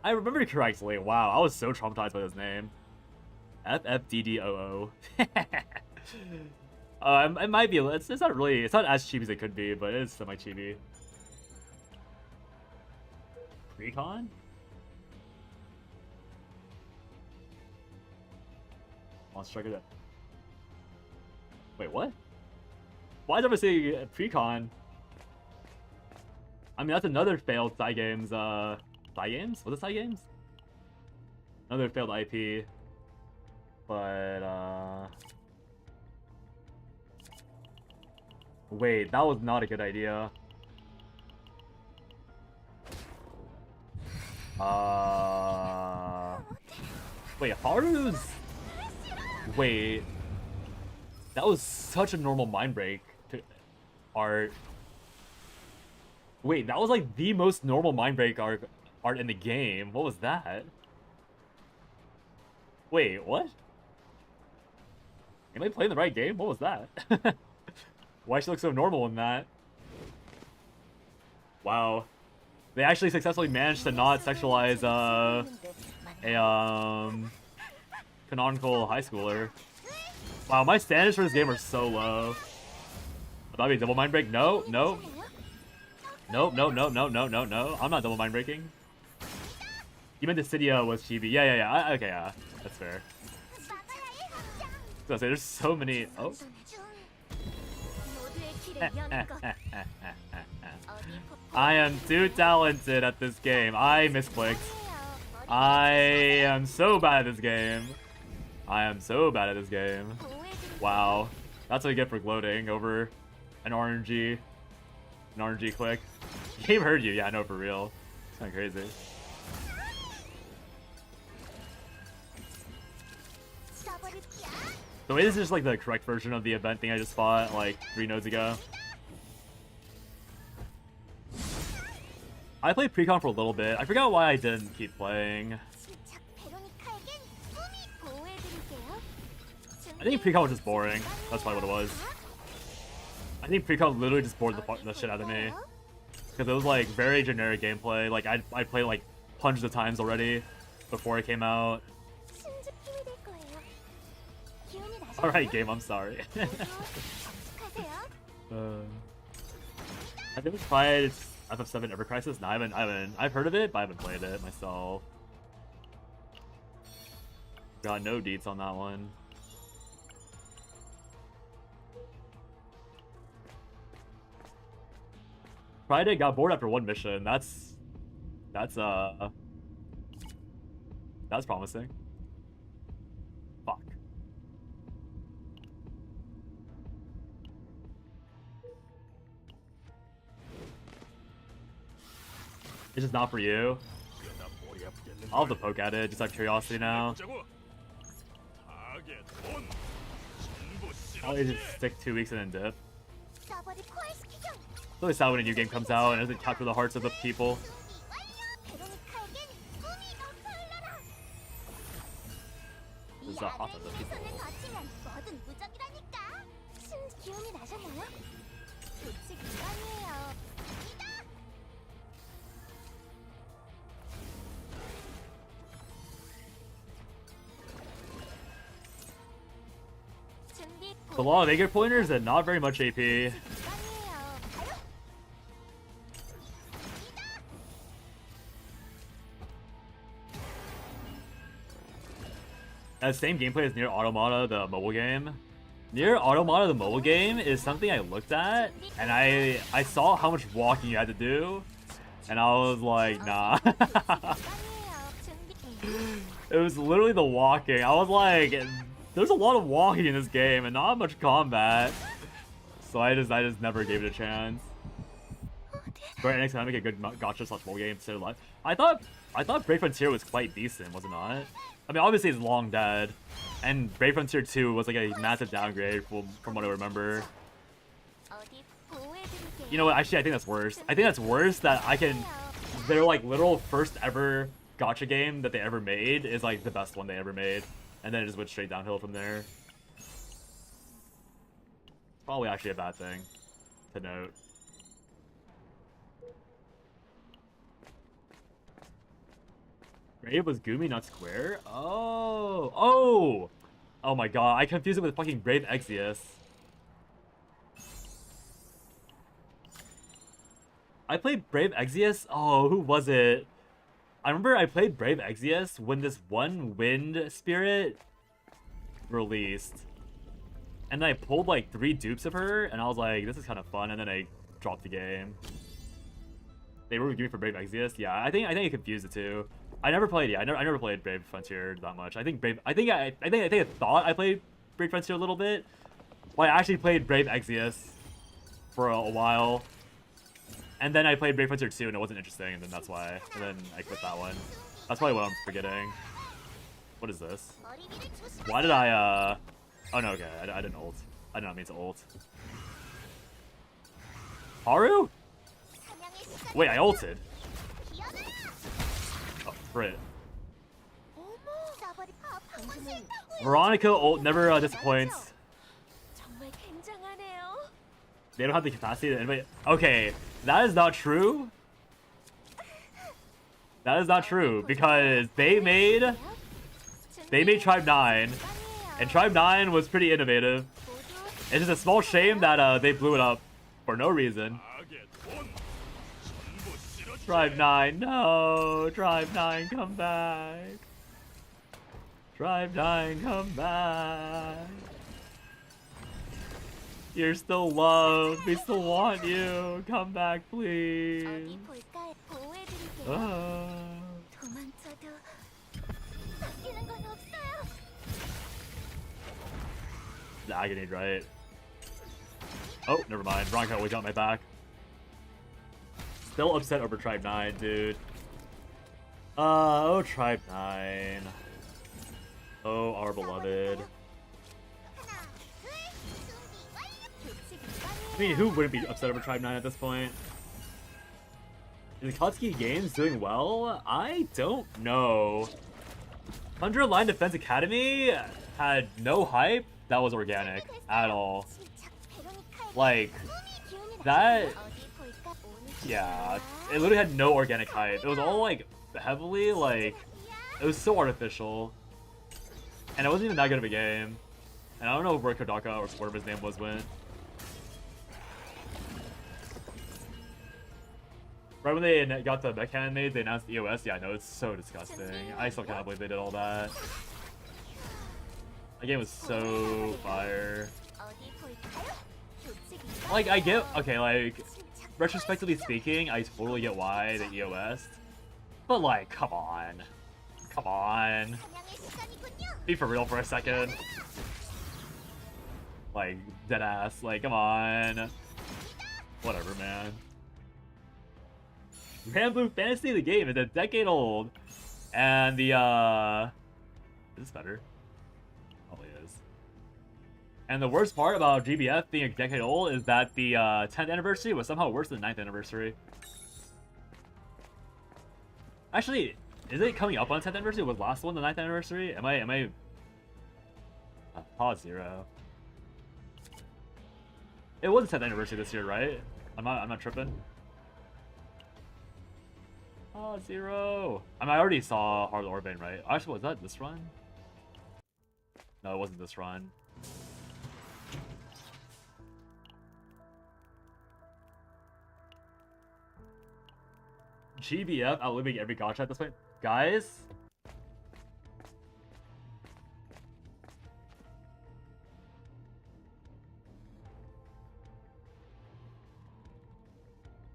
I remember it correctly. Wow, I was so traumatized by this name. FFDDOO. It might be. It's not really. It's not as chibi as it could be, but it is semi-chibi. Precon? Monster Trucker. Wait, what? Why did I say Precon? I mean, that's another failed Psy Games. Psy Games? Was it Psy Games? Another failed IP. But, wait, that was not a good idea. Wait, Haru's... Wait, that was such a normal mind break to art. Wait, that was like the most normal mind break art in the game. What was that? Wait, what? Am I playing the right game? What was that? Why she look so normal in that? Wow, they actually successfully managed to not sexualize a canonical high schooler. Wow, my standards for this game are so low. That'd be a double mind break. No. I'm not double mind breaking. You meant Dissidia was chibi. Yeah. Okay, yeah. That's fair. So there's so many. Oh. I am too talented at this game. I misclicked. I am so bad at this game. Wow. That's what you get for gloating over an RNG click. Game heard you. Yeah, I know, for real. It's kind of crazy. The way this is just like the correct version of the event thing I just fought like 3 nodes ago. I played Precon for a little bit. I forgot why I didn't keep playing. I think Precon was just boring. That's probably what it was. I think Precon literally just bored the shit out of me. Because it was like very generic gameplay. Like I played like hundreds of times already before it came out. Alright game, I'm sorry. I've never tried FF7 Ever Crisis. No, I've heard of it, but I haven't played it myself. Got no deets on that one. Tried it, got bored after 1 mission. That's promising. Fuck. It's just not for you. I'll have to poke at it, just out of curiosity now. I'll just stick 2 weeks and then dip. It's really sad when a new game comes out and it doesn't capture the hearts of the people. This is the heart of the people. 기운이 나셨나요? 규칙 위반이에요. 준비. A lot of Aegir pointers and not very much AP. 위반이에요. That same gameplay as Nier Automata, the mobile game. Nier Automata, the mobile game, is something I looked at, and I saw how much walking you had to do, and I was like, nah. 위반이에요. 준비. It was literally the walking. I was like, there's a lot of walking in this game and not much combat. So I just never gave it a chance. Right, next time I make a good gacha slash mobile game instead of live. I thought Brave Frontier was quite decent, was it not? I mean, obviously it's long dead, and Brave Frontier 2 was like a massive downgrade from what I remember. 어디 보호해드릴게요. You know what? Actually, I think that's worse. I think that's worse that their like literal first ever gacha game that they ever made is like the best one they ever made, and then it just went straight downhill from there. Probably actually a bad thing to note. Brave was Gumi, not Square? Oh my god, I confused it with fucking Brave Exvius. I played Brave Exvius? Oh, who was it? I remember I played Brave Exvius when this one Wind Spirit released. And then I pulled like 3 dupes of her, and I was like, this is kind of fun, and then I dropped the game. They were giving me for Brave Exvius? Yeah, I think I confused the two. I never played, I never played Brave Frontier that much. I thought I played Brave Frontier a little bit. Well, I actually played Brave Exvius for a while. And then I played Brave Frontier 2 and it wasn't interesting, and then that's why. And then I quit that one. That's probably what I'm forgetting. What is this? Why did I, Oh no, okay, I didn't ult. I did not mean to ult. Haru? Wait, I ulted. Oh, crit. Veronica ult never disappoints. 정말 굉장하네요. They don't have the capacity to invade. Okay, that is not true. That is not true because they made Tribe 9, and Tribe 9 was pretty innovative. It's just a small shame that they blew it up for no reason. Tribe 9, no! Tribe 9, come back! Tribe 9, come back! You're still loved. We still want you. Come back, please. 어디 볼까요? 보호해드릴게요. 도망쳐도 바뀌는 건 없어요. The agony, right? Oh, never mind. Veronica always got my back. Still upset over Tribe 9, dude. Oh, Tribe 9. Oh, our beloved. I mean, who wouldn't be upset over Tribe 9 at this point? Is Katsuki Games doing well? I don't know. 100 Line Defense Academy had no hype. That was organic at all. Like, that... Yeah, it literally had no organic hype. It was all, like, heavily, like... It was so artificial. And it wasn't even that good of a game. And I don't know where Kodaka or whatever his name was went. Right when they got the mech hand made, they announced EOS. Yeah, I know, it's so disgusting. I still can't believe they did all that. That game was so fire. Like, I get... Okay, like... Retrospectively speaking, I totally get why they EOS'd. But, like, come on. Come on. Be for real for a second. Like, deadass. Like, come on. Whatever, man. Grand Blue Fantasy, the game, is a decade old. And the, is this better? Probably is. And the worst part about GBF being a decade old is that the 10th anniversary was somehow worse than the 9th anniversary. Actually, is it coming up on 10th anniversary? Was last one the 9th anniversary? Am I pause 0. It was the 10th anniversary this year, right? I'm not tripping. Oh, 0. I mean, I already saw Hard Orban, right? Actually, was that this run? No, it wasn't this run. GBF outliving every gacha at this point. Guys?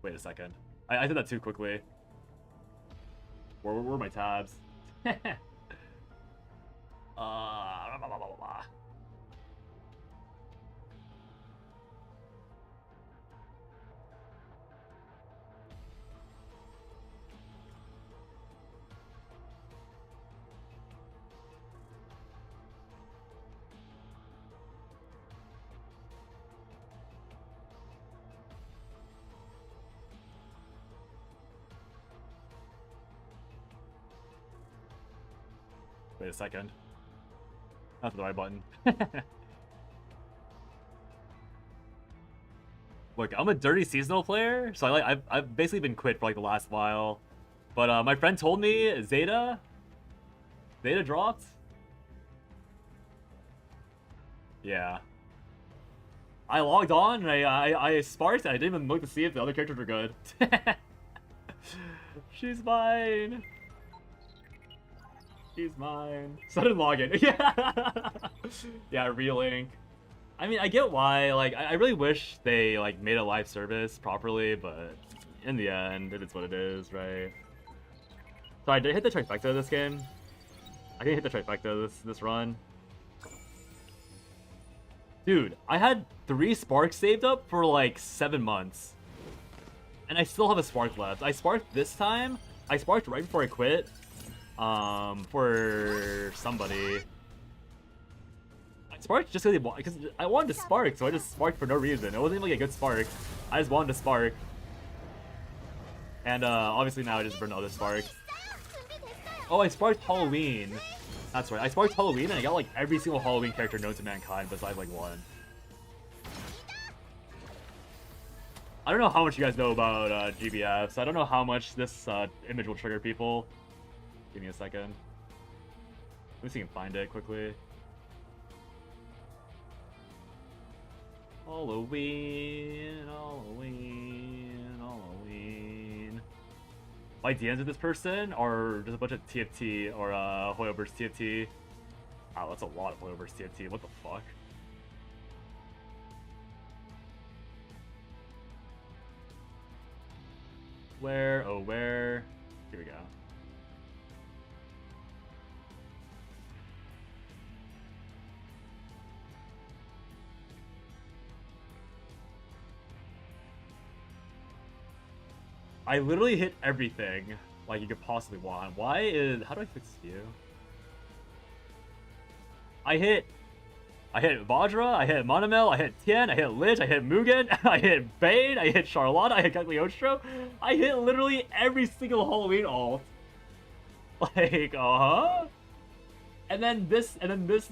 Wait a second. I did that too quickly. Where are my tabs? Blah, blah, blah, blah, blah. Wait a second. That's the right button. Look, I'm a dirty seasonal player, so I've basically been quit for like the last while. But my friend told me Zeta dropped. Yeah. I logged on and I sparked and I didn't even look to see if the other characters were good. She's mine. She's mine. Sudden login. Yeah. Yeah, relink. I mean, I get why. Like, I really wish they like made a live service properly, but in the end, it is what it is, right? Sorry, did I hit the trifecta this game? I didn't hit the trifecta this run. Dude, I had 3 sparks saved up for like 7 months. And I still have a spark left. I sparked this time. I sparked right before I quit. For somebody. I sparked just because I wanted to spark, so I just sparked for no reason. It wasn't even like a good spark. I just wanted to spark. And obviously now I just burned the other spark. Oh, I sparked Halloween. That's right. I sparked Halloween and I got like every single Halloween character known to mankind besides like 1. I don't know how much you guys know about GBF, so I don't know how much this image will trigger people. Give me a second. Let me see if I can find it quickly. Halloween, Halloween, Halloween. My DMs with this person are just a bunch of TFT or Hoyoverse TFT. Wow, that's a lot of Hoyoverse TFT. What the fuck? Where? Oh, where? Here we go. I literally hit everything like you could possibly want. Why is... How do I fix you? I hit Vajra, I hit Monomel, I hit Tien, I hit Lich, I hit Mugen, I hit Bane, I hit Charlotta, I hit Cagliostro. I hit literally every single Halloween ult. Like, And then this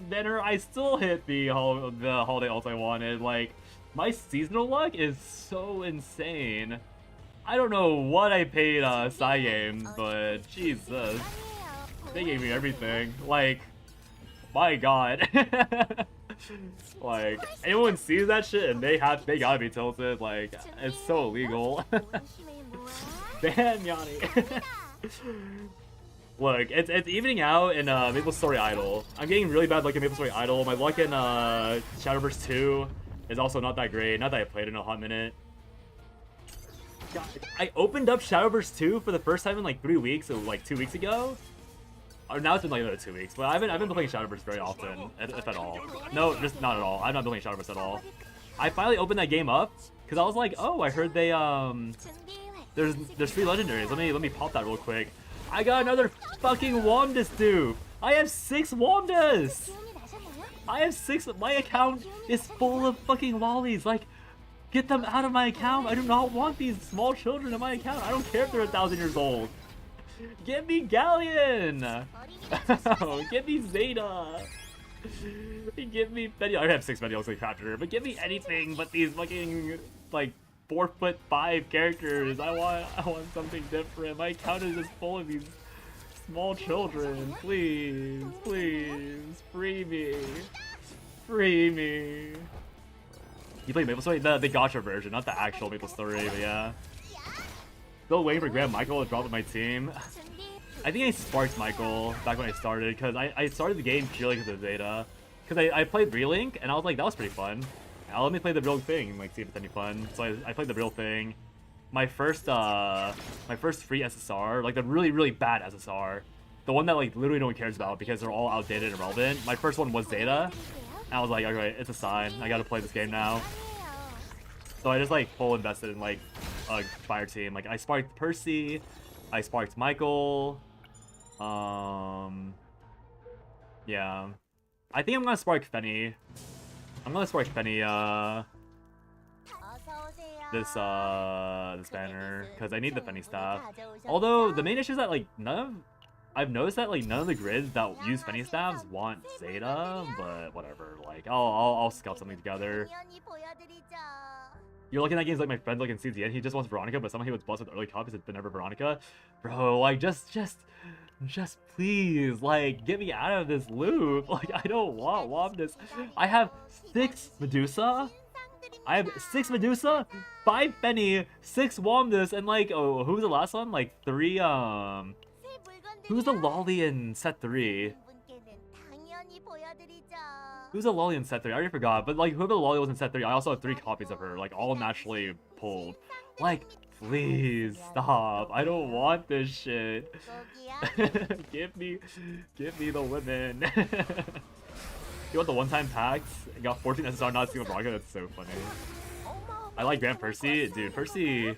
banner, I still hit the holiday ult I wanted. Like, my seasonal luck is so insane. I don't know what I paid Cygames, but Jesus, they gave me everything. Like, my God. Like, anyone sees that shit and they gotta be tilted. Like, it's so illegal. Ban Yanni. Look, it's evening out in Maple Story Idol. I'm getting really bad luck in Maple Story Idol. My luck in Shadowverse 2 is also not that great. Not that I played in a hot minute. God, I opened up Shadowverse 2 for the first time in like 3 weeks, so like 2 weeks ago. Or now it's been like another 2 weeks, but I've been playing Shadowverse very often, if at all. No, just not at all. I'm not playing Shadowverse at all. I finally opened that game up because I was like, oh, I heard they there's 3 legendaries. Let me pop that real quick. I got another fucking Womdus dupe. I have 6 Womdus. I have 6. My account is full of fucking lollies. Like, get them out of my account. I do not want these small children in my account. I don't care if they're 1,000 years old. Give me Galleon. Give me Zeta. Give me Betty. I have 6 Betty like Capture, but give me anything but these fucking like 4'5" characters. I want something different. My account is just full of these small children. Please, please, free me. Free me. You play Maple Story? The gacha version, not the actual Maple Story, but yeah. Still waiting for Grand Michael to drop with my team. I think I sparked Michael back when I started, because I started the game purely because of Zeta. Because I played Relink, and I was like, that was pretty fun. Now let me play the real thing and like see if it's any fun. So I played the real thing. My first free SSR, like the really, really bad SSR. The one that like literally no one cares about because they're all outdated and irrelevant. My first one was Zeta. And I was like, okay, it's a sign. I gotta play this game now. So I just like full invested in like a fire team. Like I sparked Percy, I sparked Michael. Yeah. I think I'm gonna spark Fenny. I'm gonna spark Fenny this banner because I need the Fenny staff. Although the main issue is that like I've noticed that like none of the grids that use Fenny staffs want Zeta, but whatever. Like I'll scout something together. You're looking at games like my friend like in CZN, he just wants Veronica, but somehow he was blessed with early copies but never Veronica. Bro, like just please, like get me out of this loop. Like I don't want Womnus. I have 6 Medusa. I have 6 Medusa, 5 Fenny, 6 Womnus, and like who was the last one? Like 3 who's the lolly in set 3? Who's a lolly in set 3? I already forgot, but like whoever the lolly was in set 3, I also have 3 copies of her, like all naturally pulled. Like, please stop. I don't want this shit. give me the women. You want the one-time packs? I got 14 SSR, not a single Veronica. That's so funny. I like Grand Percy, dude. Percy's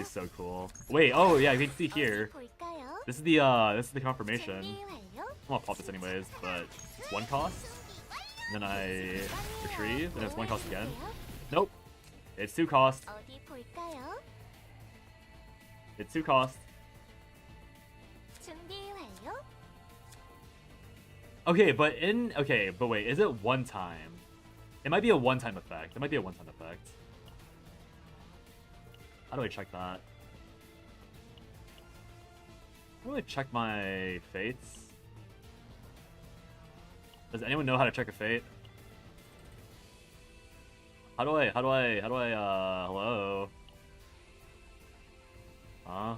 so cool. Wait, oh yeah, you can see here. This is the confirmation. I'm gonna pop this anyways, but it's 1 cost. And then I retrieve, and it's 1 cost again. Nope. It's 2 cost. It's 2 cost. Okay, but wait, is it 1 time? It might be a 1-time effect. It might be a 1-time effect. How do I check that? How do I check my fates? Does anyone know how to check a fate? How do I, hello? Huh?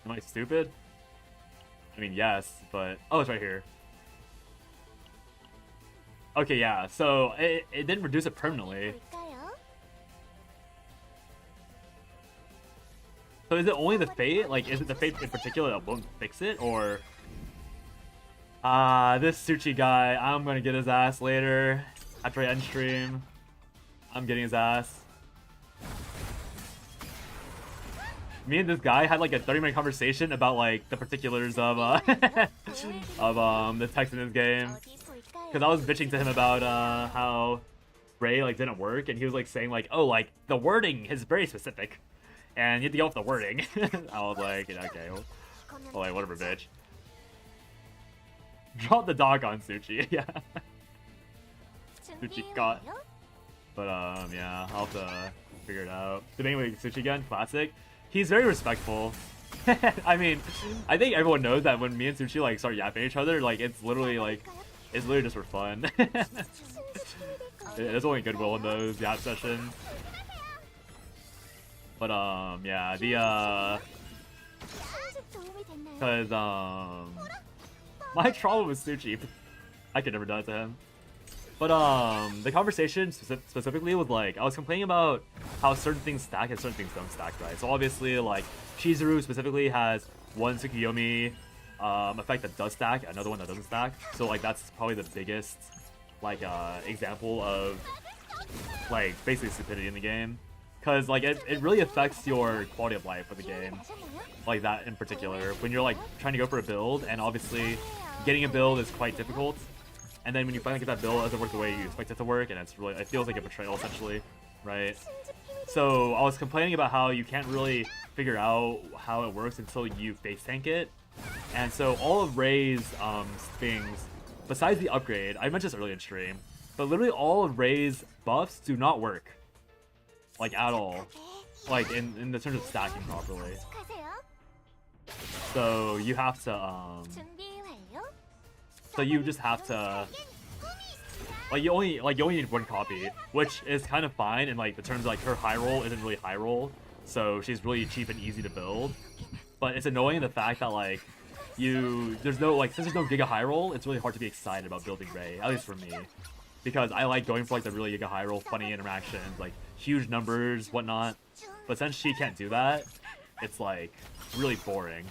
Am I stupid? I mean, yes, but... Oh, it's right here. Okay, yeah, so it didn't reduce it permanently. So is it only the fate? Like, is it the fate in particular that won't fix it, or... This Suchi guy, I'm gonna get his ass later. After I end stream, I'm getting his ass. Me and this guy had like a 30-minute conversation about like the particulars of the text in this game. Because I was bitching to him about how Ray like didn't work, and he was like saying like, oh, like the wording is very specific, and you have to go off the wording. I was like, yeah, okay, well, like whatever, bitch. Drop the dog on Suchi, yeah. Suchi got. But yeah, I'll have to figure it out. Debating with Suchi again, classic. He's very respectful. I mean, I think everyone knows that when me and Suchi like start yapping at each other, like it's literally just for fun. There's only goodwill in those yap sessions. But yeah, cause my trauma with Suchi, I could never die to him. But the conversation specifically was like, I was complaining about how certain things stack and certain things don't stack, right? So obviously, like, Chizuru specifically has one Tsukiyomi effect that does stack, another one that doesn't stack. So like that's probably the biggest like example of like basically stupidity in the game. because like it really affects your quality of life with the game, like that in particular. When you're like trying to go for a build, and obviously getting a build is quite difficult, and then when you finally get that build, it doesn't work the way you expect it to work, and it feels like a betrayal essentially, right? So I was complaining about how you can't really figure out how it works until you face tank it, and so all of Ray's things, besides the upgrade, I mentioned this earlier in stream, but literally all of Ray's buffs do not work, like at all, like in the terms of stacking properly. So you have to so you just have to like you only need one copy, which is kind of fine in like the terms of like her high roll isn't really high roll, so she's really cheap and easy to build. But it's annoying in the fact that like there's no like, since there's no giga high roll, it's really hard to be excited about building Ray, at least for me, because I like going for like the really giga high roll funny interactions, like huge numbers, whatnot. But since she can't do that, it's like really boring.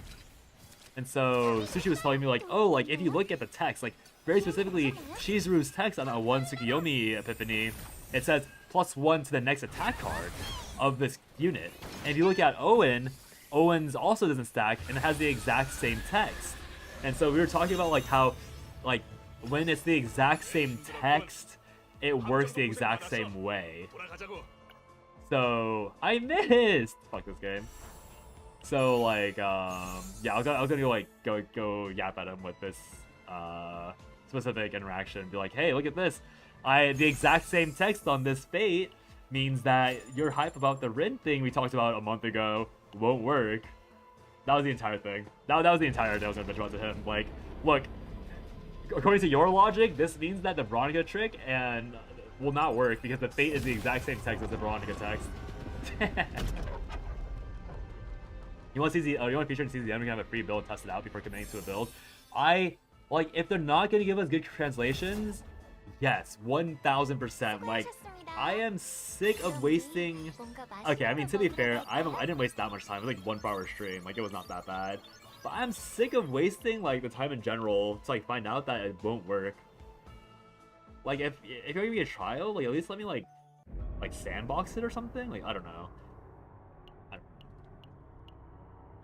And so Sushi was telling me like, oh, like if you look at the text, like very specifically Shizuru's text on that one Tsukiyomi epiphany, it says +1 to the next attack card of this unit. And if you look at Owen's also doesn't stack and it has the exact same text. And so we were talking about like how like when it's the exact same text, it works the exact same way. So I missed. Fuck this game. So like yeah, I was gonna go like go yap at him with this specific interaction, be like, hey, look at this. The exact same text on this fate means that your hype about the Rin thing we talked about a month ago won't work. That was the entire thing. That was the entire day I was gonna bitch about to him. Like, look, according to your logic, this means that the Veronica trick and will not work because the fate is the exact same text as the Veronica text. You want to feature in CZN, we can have a free build tested out before committing to a build. Like, if they're not gonna give us good translations, yes, 1000%. Like, I am sick of wasting. Okay, I mean, to be fair, I didn't waste that much time. It was like 1 hour stream. Like, it was not that bad. But I'm sick of wasting like the time in general to like find out that it won't work. Like, if you're gonna give me a trial, like at least let me like sandbox it or something. Like, I don't know.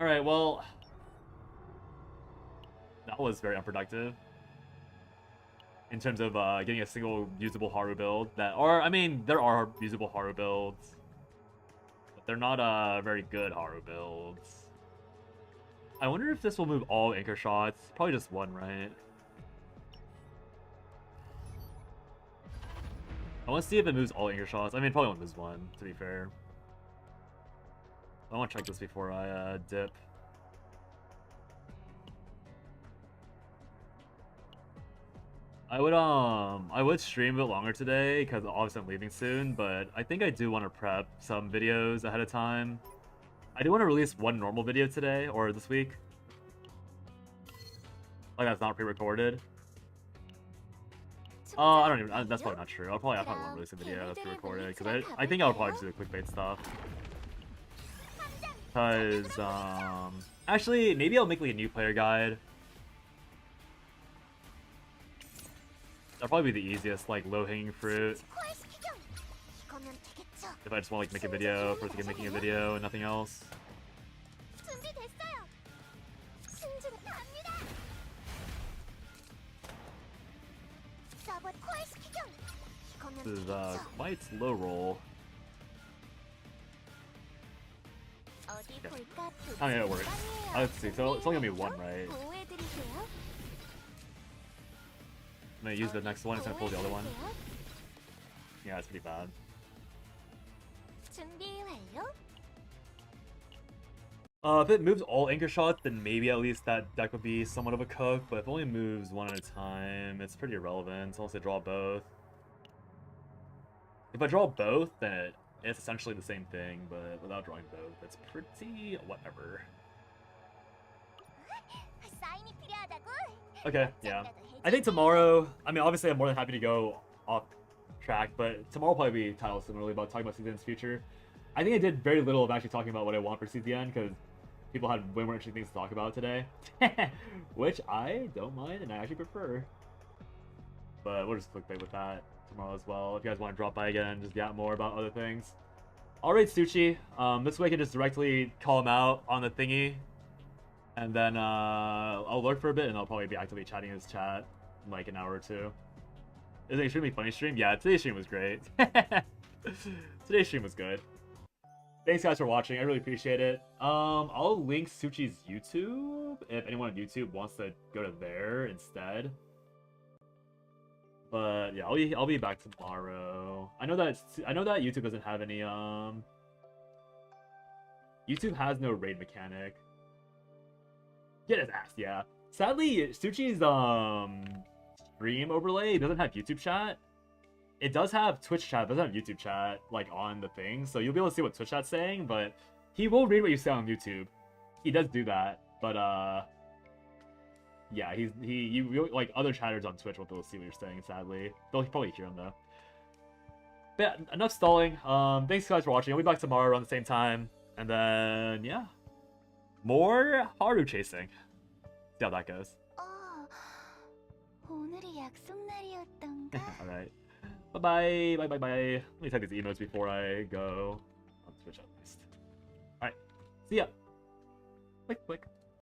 All right, well, that was very unproductive in terms of getting a single usable Haru build. I mean, there are usable Haru builds, but they're not very good Haru builds. I wonder if this will move all anchor shots. Probably just one, right? I want to see if it moves all anchor shots. I mean, it probably won't move one, to be fair. I want to check this before I dip. I would stream a bit longer today because obviously I'm leaving soon, but I think I do want to prep some videos ahead of time. I do want to release one normal video today or this week. Like that's not pre-recorded. I don't even. That's probably not true. I probably won't release a video that's pre-recorded because I think I'll probably just do the clickbait stuff. Because actually maybe I'll make like a new player guide. That'll probably be the easiest, like low-hanging fruit. If I just want to like make a video for the sake of making a video and nothing else. This is quite low roll. I mean, it works. Let's see. So it's only gonna be one, right? I'm gonna use the next one. It's gonna pull the other one. Yeah, it's pretty bad. If it moves all anchor shots, then maybe at least that deck would be somewhat of a cook. But if it only moves one at a time, it's pretty irrelevant unless I draw both. If I draw both, then it's essentially the same thing, but without drawing both, it's pretty whatever. Okay, yeah. I think tomorrow, I mean, obviously I'm more than happy to go off track, but tomorrow will probably be titled similarly about talking about CZN's future. I think I did very little of actually talking about what I want for CZN, because people had way more interesting things to talk about today. Which I don't mind, and I actually prefer. But we'll just clickbait with that tomorrow as well. If you guys want to drop by again, just get more about other things. Alright, Suchi. This way I can just directly call him out on the thingy. And then I'll lurk for a bit and I'll probably be actively chatting his chat in like an hour or two. It was an extremely funny stream. Yeah, today's stream was great. Today's stream was good. Thanks guys for watching. I really appreciate it. I'll link Suchi's YouTube if anyone on YouTube wants to go to there instead. But yeah, I'll be back tomorrow. I know that YouTube doesn't have any YouTube has no raid mechanic. Get his ass, yeah. Sadly, Suchi's stream overlay doesn't have YouTube chat. It does have Twitch chat, it doesn't have YouTube chat like on the thing, so you'll be able to see what Twitch chat's saying, but he will read what you say on YouTube. He does do that, but yeah, you like other chatters on Twitch won't be able to see what you're saying, sadly. They'll probably hear him though. But yeah, enough stalling. Thanks guys for watching. I'll be back tomorrow around the same time. And then yeah. More haru chasing. See how that goes. 오늘이 약속 날이었던가? Alright. Bye bye. Let me type these emotes before I go on Twitch at least. Alright. See ya. Click.